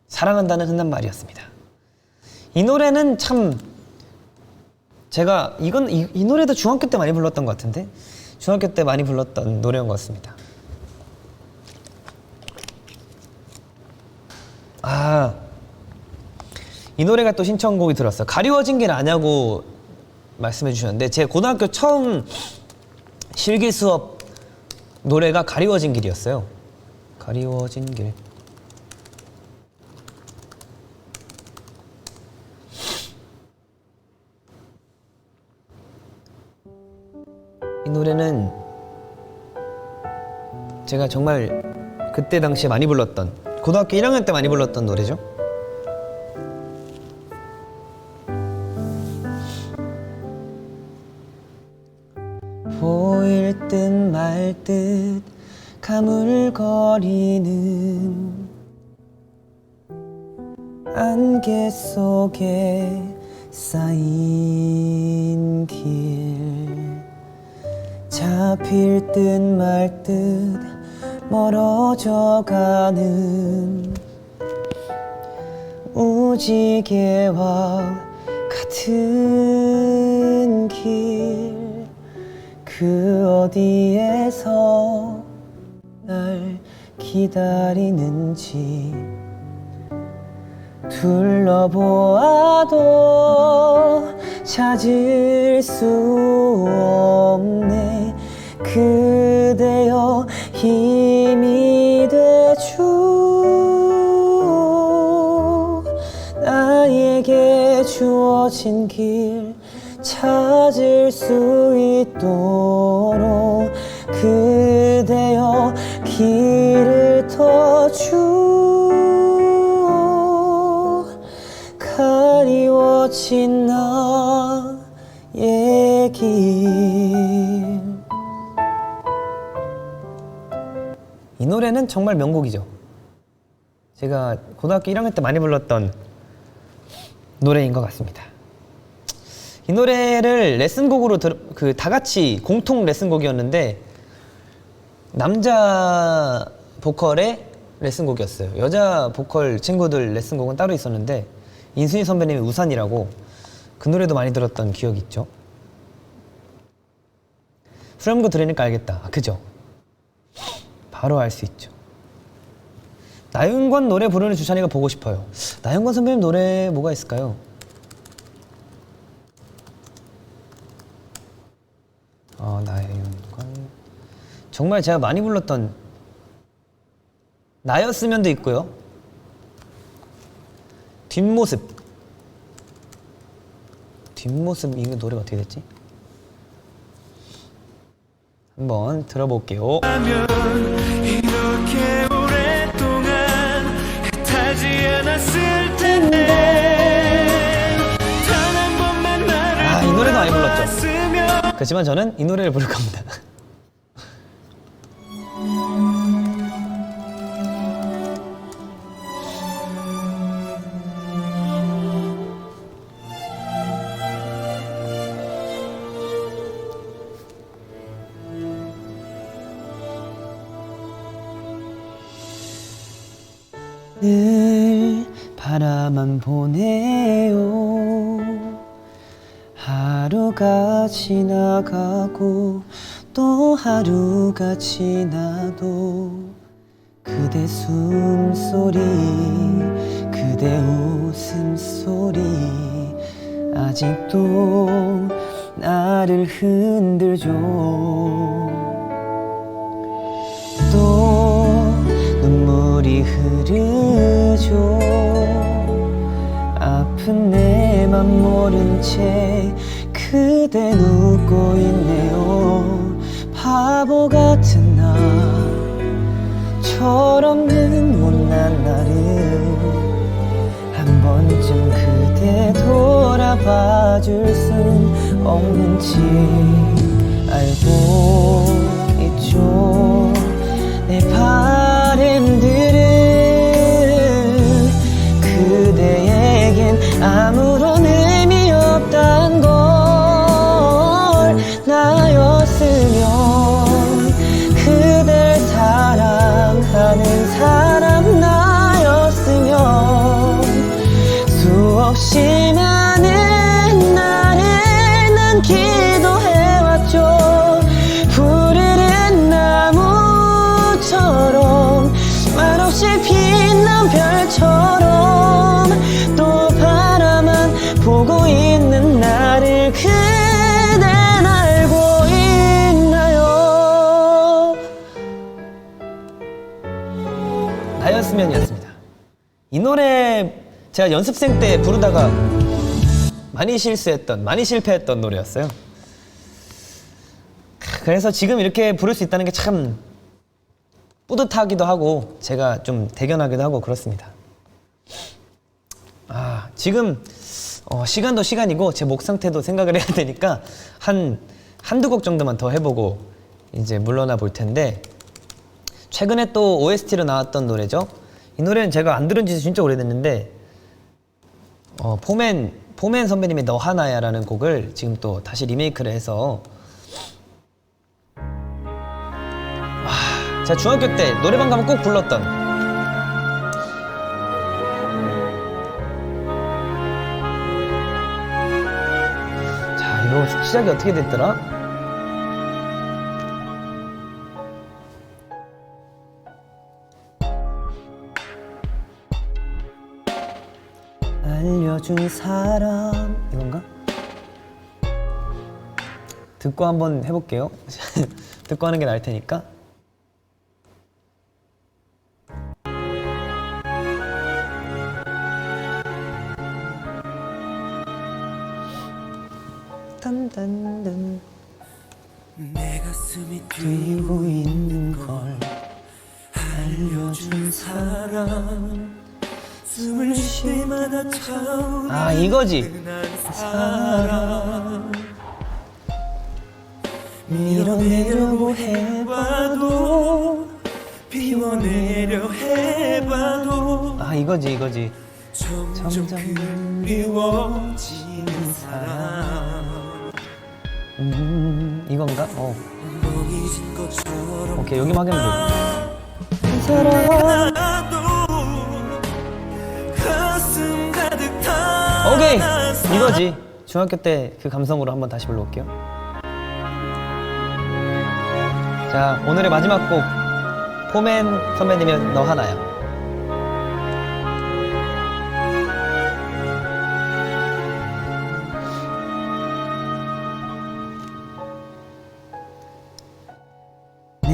사랑한다는 흔한 말이었습니다. 이 노래는 참 제가 이 노래도 중학교 때 많이 불렀던 것 같은데 중학교 때 많이 불렀던 노래인 것 같습니다. 이 노래가 또 신청곡이 들었어요. 가리워진 길 아냐고 말씀해 주셨는데 제 고등학교 처음 실기 수업 노래가 가리워진 길이었어요. 가리워진 길. 이 노래는 제가 정말 그때 당시에 많이 불렀던 고등학교 1학년 때 많이 불렀던 노래죠. 보일 듯 말 듯 가물거리는 안개 속에 쌓인 길 잡힐 듯 말 듯 멀어져 가는 무지개와 같은 길 그 어디에서 날 기다리는지 둘러보아도 찾을 수 없네. 그대여 힘이 되주 나에게 주어진 길 찾을 수 있도록 그대여 길을 터주 가리워진 나의 길. 이 노래는 정말 명곡이죠. 제가 고등학교 1학년 때 많이 불렀던 노래인 것 같습니다. 이 노래를 레슨곡으로 다 같이 공통 레슨곡이었는데 남자 보컬의 레슨곡이었어요. 여자 보컬 친구들 레슨곡은 따로 있었는데 인순이 선배님의 우산이라고 그 노래도 많이 들었던 기억이 있죠. 후렴구 들으니까 알겠다. 그죠? 바로 알 수 있죠. 나윤권 노래 부르는 주찬이가 보고 싶어요. 나윤권 선배님 노래 뭐가 있을까요? 정말 제가 많이 불렀던 나였으면도 있고요. 뒷모습 이게 노래가 어떻게 됐지? 한번 들어볼게요. 이렇게 오랫동안 타지 않았을 텐데 단 한 번만 나를 이 노래도 많이 불렀죠. 돌아봤으면. 그렇지만 저는 이 노래를 부를 겁니다. 늘 바라만 보내요. 하루가 지나가고 또 하루가 지나도 그대 숨소리 그대 웃음소리 아직도 나를 흔들죠. 또 눈물이 흐르죠. 아픈 내 맘 모른 채 그대 웃고 있네요. 바보 같은 나 철없는 못난 나를 한 번쯤 그대 돌아봐 줄 순 없는지 알고 있죠. 내 바램들은 그대에겐 아무런 의미 없단 걸. 나였으면 그댈 사랑하는 사람 나였으면 수없이 많은 날을 난 기도해왔죠. 푸르른 나무처럼 말없이 빛난 별처럼 또 바라만 보고 있는 나를 그댄 알고 있나요? 나였으면이었습니다. 이 노래 제가 연습생 때 부르다가 많이 실패했던 노래였어요. 그래서 지금 이렇게 부를 수 있다는 게 참 뿌듯하기도 하고 제가 좀 대견하기도 하고 그렇습니다. 지금 시간도 시간이고 제 목 상태도 생각을 해야 되니까 한두 곡 정도만 더 해보고 이제 물러나 볼 텐데, 최근에 또 OST로 나왔던 노래죠. 이 노래는 제가 안 들은 지 진짜 오래됐는데 포맨 선배님의 너 하나야 라는 곡을 지금 또 다시 리메이크를 해서, 제가 중학교 때 노래방 가면 꼭 불렀던, 자, 이거 시작이 어떻게 됐더라? 알려준 사람, 이건가? 듣고 한번 해볼게요. 듣고 하는 게 나을 테니까. 단단단 내 가슴이 뛰고 있는 걸 알려준 사람, 숨을 쉴 때마다 차오르는 이거지. 사람. 밀어내려고 해봐도 비워내려 해봐도 이거지. 점점 그리워지는 사람. 이건가? 멍해진 것처럼 오케이, 여기만 하면 돼. 나도 가슴 가득 다 오케이, 이거지. 중학교 때 그 감성으로 한번 다시 불러볼게요. 자, 오늘의 마지막 곡, 포맨 선배님의 너 하나야.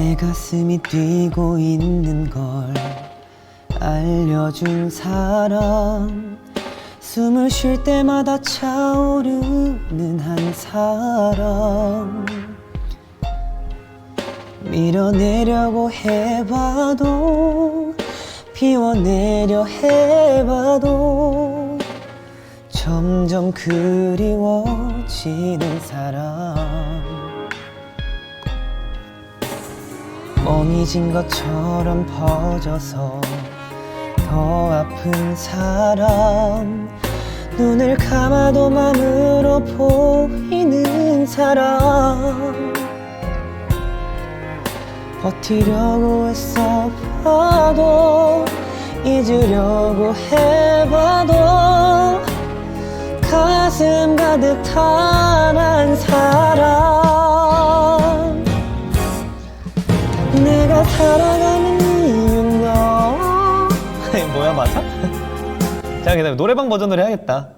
내 가슴이 뛰고 있는 걸 알려준 사람, 숨을 쉴 때마다 차오르는 한 사람. 밀어내려고 해봐도 비워내려 해봐도 점점 그리워지는 사람. 멍해진 것처럼 퍼져서 더 아픈 사람, 눈을 감아도 맘으로 보이는 사람. 버티려고 애써 봐도 잊으려고 해봐도 가슴 가득 탄 사람. 내가 살아가는 이유는 너. 뭐야, 맞아? 자, 그다음에 노래방 버전으로 해야겠다.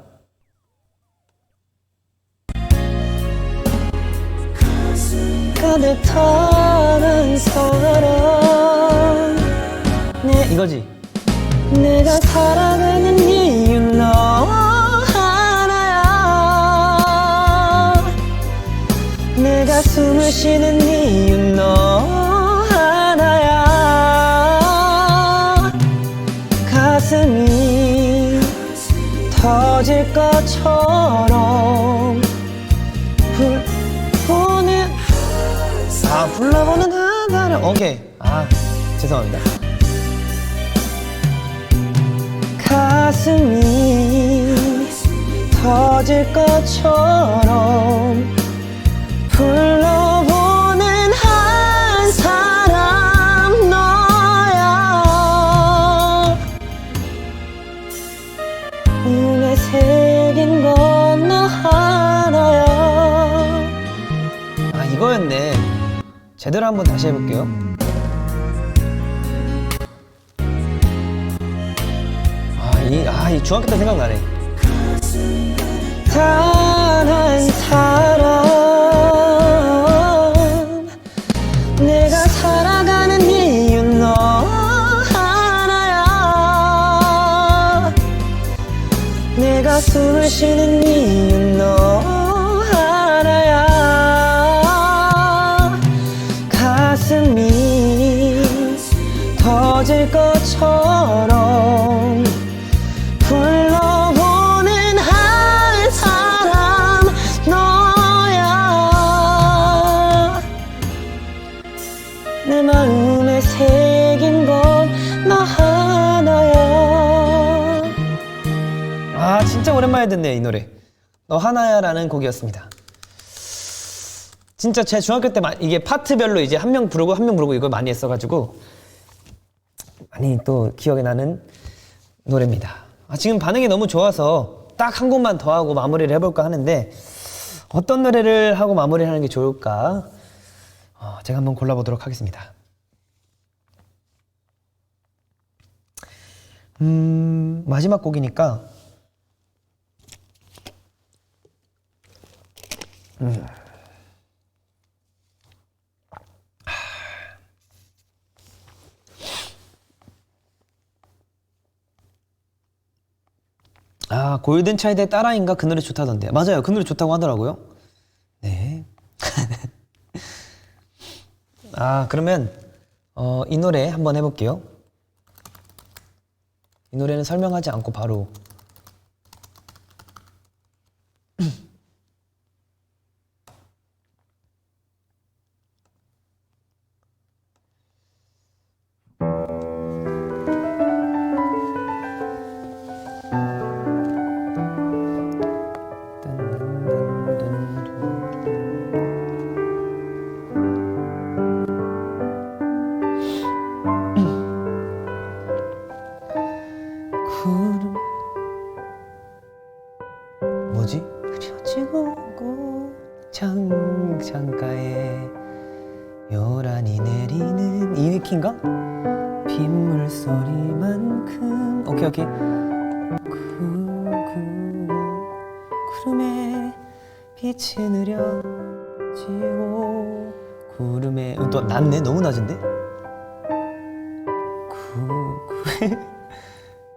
가득 탄 사람. 네, 이거지. 내가 살아가는 이유는 너 하나야. 내가 숨을 쉬는 이유는 너 하나야. 가슴이 터질 것처럼 불러보는 한 사람. 오케이. 죄송합니다. 가슴이 터질 것처럼 불러보는 한 사람 너야. 눈에 새긴 건 너 하나야. 이거였네. 제대로 한번 다시 해볼게요. 이 중학교 때 생각나네. 단 한 사람. 내가 살아가는 이유는 너 하나야. 내가 숨을 쉬는 이유는 너 하나야. 가슴이 터질 것처럼 불러보는 한 사람 너야. 내 마음에 새긴 건 너 하나야. 진짜 오랜만에 듣네, 이 노래. 너 하나야 라는 곡이었습니다. 진짜 제 중학교 때 이게 파트별로 이제 한 명 부르고 한 명 부르고 이걸 많이 했어가지고 많이 또 기억에 나는 노래입니다. 지금 반응이 너무 좋아서 딱 한 곡만 더 하고 마무리를 해볼까 하는데 어떤 노래를 하고 마무리를 하는 게 좋을까? 제가 한번 골라보도록 하겠습니다. 마지막 곡이니까 골든차일드의 따라인가 그 노래 좋다던데. 맞아요, 그 노래 좋다고 하더라고요. 네. 그러면 이 노래 한번 해볼게요. 이 노래는 설명하지 않고 바로 뭐지? 흐려지고 오고 창가에 요란히 내리는 이 키인가? 빗물소리만큼. 오케이 구름에 빛이 느려지고 구름에 또 낮네. 너무 낮은데?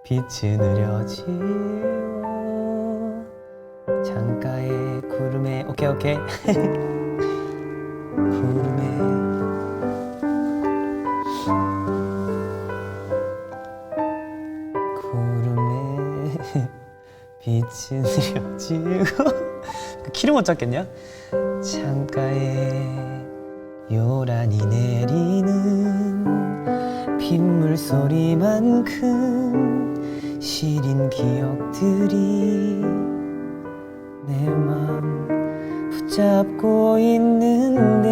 빛이 느려지워 창가에 구름에 오케이 구름에 빛이 느려지고 키를 못 잡겠냐? 창가에 요란히 내리는 빗물 소리만큼 시린 기억들이 내 맘 붙잡고 있는데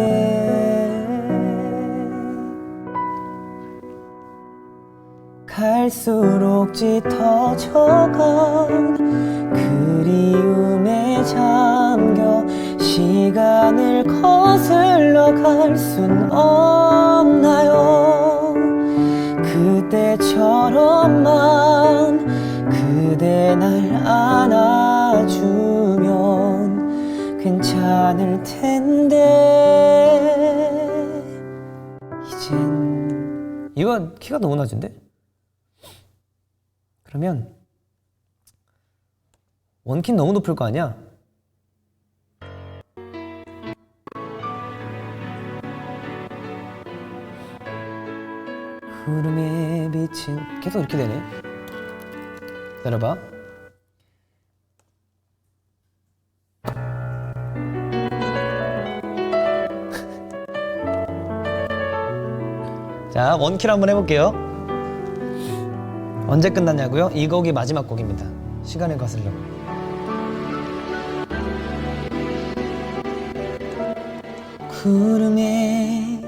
갈수록 짙어져간 그리움에 잠겨 시간을 거슬러 갈 순 없나요? 그때처럼만 그대 날 안아주면 괜찮을 텐데 이젠 이건 키가 너무 낮은데? 그러면 원키 너무 높을 거 아니야? 구름에 비친 계속 이렇게 되네. 기다려봐. 자, 원키로 한번 해볼게요. 언제 끝났냐고요? 이 곡이 마지막 곡입니다. 시간을 거슬러. 구름에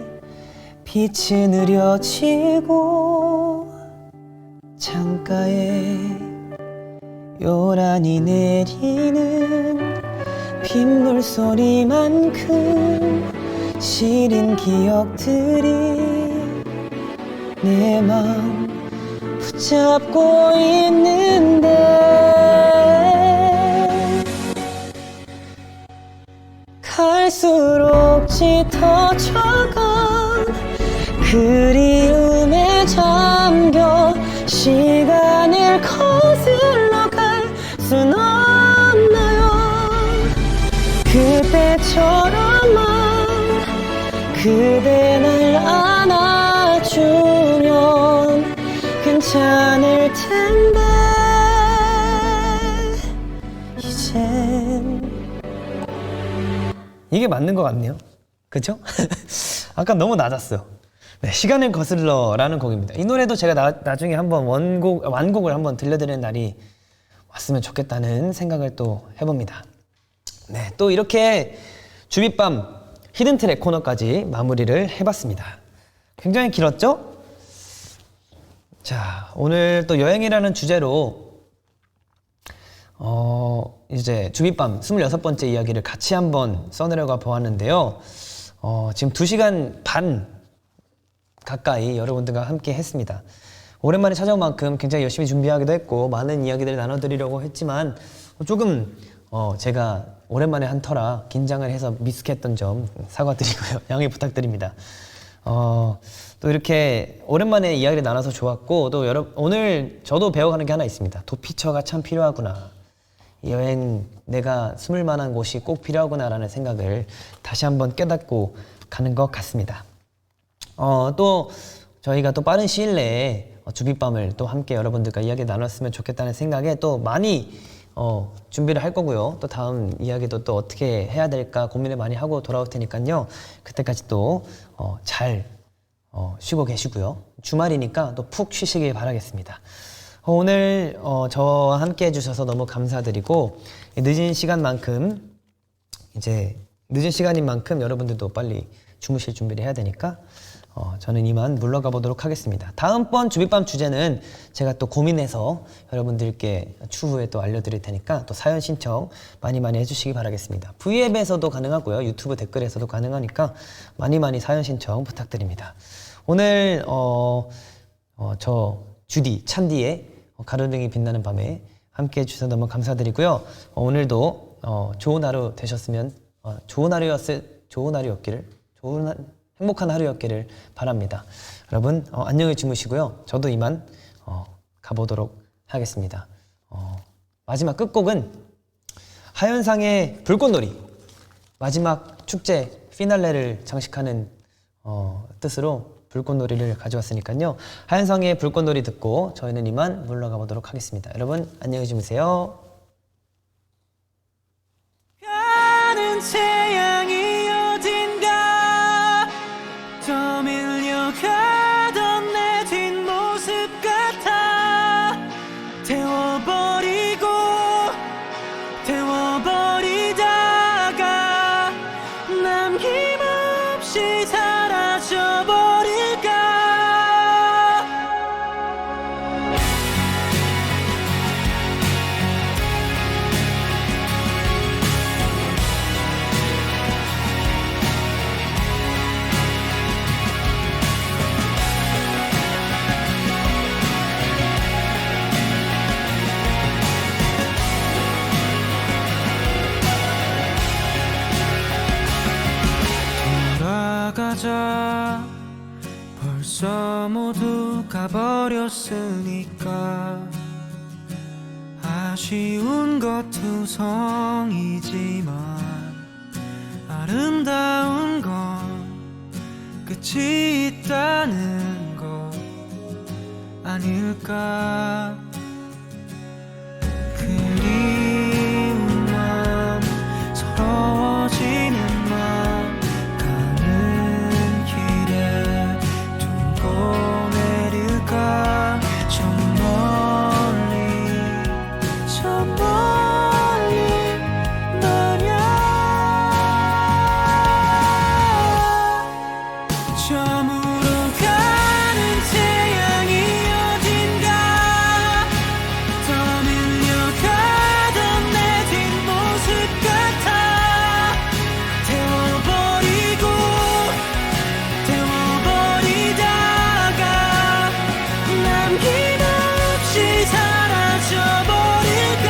빛이 느려지고 창가에 요란히 내리는 빗물 소리만큼 시린 기억들이 내 맘 붙잡고 있는데 갈수록 짙어져간 그리움에 잠겨 시간을 거슬러 갈 순 없나요? 그때처럼만 그대 날 안아주면 괜찮을 텐데 이젠 이게 맞는 것 같네요. 그쵸? 아까 너무 낮았어. 네, 시간을 거슬러라는 곡입니다. 이 노래도 제가 나중에 한번 완곡을 한번 들려드리는 날이 왔으면 좋겠다는 생각을 또 해봅니다. 네, 또 이렇게 주빗밤 히든트랙 코너까지 마무리를 해봤습니다. 굉장히 길었죠? 자, 오늘 또 여행이라는 주제로 이제 주빗밤 26번째 이야기를 같이 한번 써내려가 보았는데요. 지금 2시간 반 가까이 여러분들과 함께 했습니다. 오랜만에 찾아온 만큼 굉장히 열심히 준비하기도 했고 많은 이야기들을 나눠드리려고 했지만 조금 제가 오랜만에 한 터라 긴장을 해서 미숙했던 점 사과드리고요. 양해 부탁드립니다. 또 이렇게 오랜만에 이야기를 나눠서 좋았고 또 오늘 저도 배워가는 게 하나 있습니다. 도피처가 참 필요하구나. 여행 내가 숨을 만한 곳이 꼭 필요하구나 라는 생각을 다시 한번 깨닫고 가는 것 같습니다. 또 저희가 또 빠른 시일 내에 주빗밤을 또 함께 여러분들과 이야기 나눴으면 좋겠다는 생각에 또 많이 준비를 할 거고요. 또 다음 이야기도 또 어떻게 해야 될까 고민을 많이 하고 돌아올 테니까요. 그때까지 또 잘 쉬고 계시고요. 주말이니까 또 푹 쉬시길 바라겠습니다. 오늘 저와 함께 해주셔서 너무 감사드리고 늦은 시간인 만큼 여러분들도 빨리 주무실 준비를 해야 되니까 저는 이만 물러가 보도록 하겠습니다. 다음번 주빗밤 주제는 제가 또 고민해서 여러분들께 추후에 또 알려드릴 테니까 또 사연 신청 많이 해주시기 바라겠습니다. V앱에서도 가능하고요. 유튜브 댓글에서도 가능하니까 많이 사연 신청 부탁드립니다. 오늘 저 주디 찬디의 가로등이 빛나는 밤에 함께 해주셔서 너무 감사드리고요. 오늘도 좋은 하루 되셨으면 좋은 하루였기를 행복한 하루였기를 바랍니다. 여러분 안녕히 주무시고요. 저도 이만 가보도록 하겠습니다. 마지막 끝곡은 하현상의 불꽃놀이, 마지막 축제 피날레를 장식하는 뜻으로 불꽃놀이를 가져왔으니까요. 하현상의 불꽃놀이 듣고 저희는 이만 물러가 보도록 하겠습니다. 여러분 안녕히 주무세요. 가는 태양이 어딘가 떠밀려가던 내 뒷모습 같아. 태워버리다가 남김없이 사라져버릴까. 돌아가자. 벌써 모두 가버렸으니까 아쉬운 것 투성이지만 아름다운 건 끝이 있다는 것 아닐까. 그리운 맘, 서러워지는 맘, 가는 길에 두고 내릴까. 저 멀리 말야. 저물어 가는 태양이 어딘가 떠밀려가던 내 뒷모습 같아. 태워버리다가 남김없이 사라져버릴까.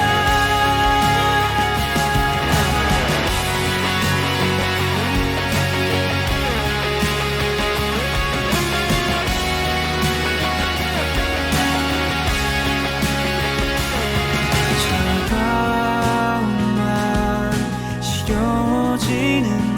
차가운 맘, 시려워지는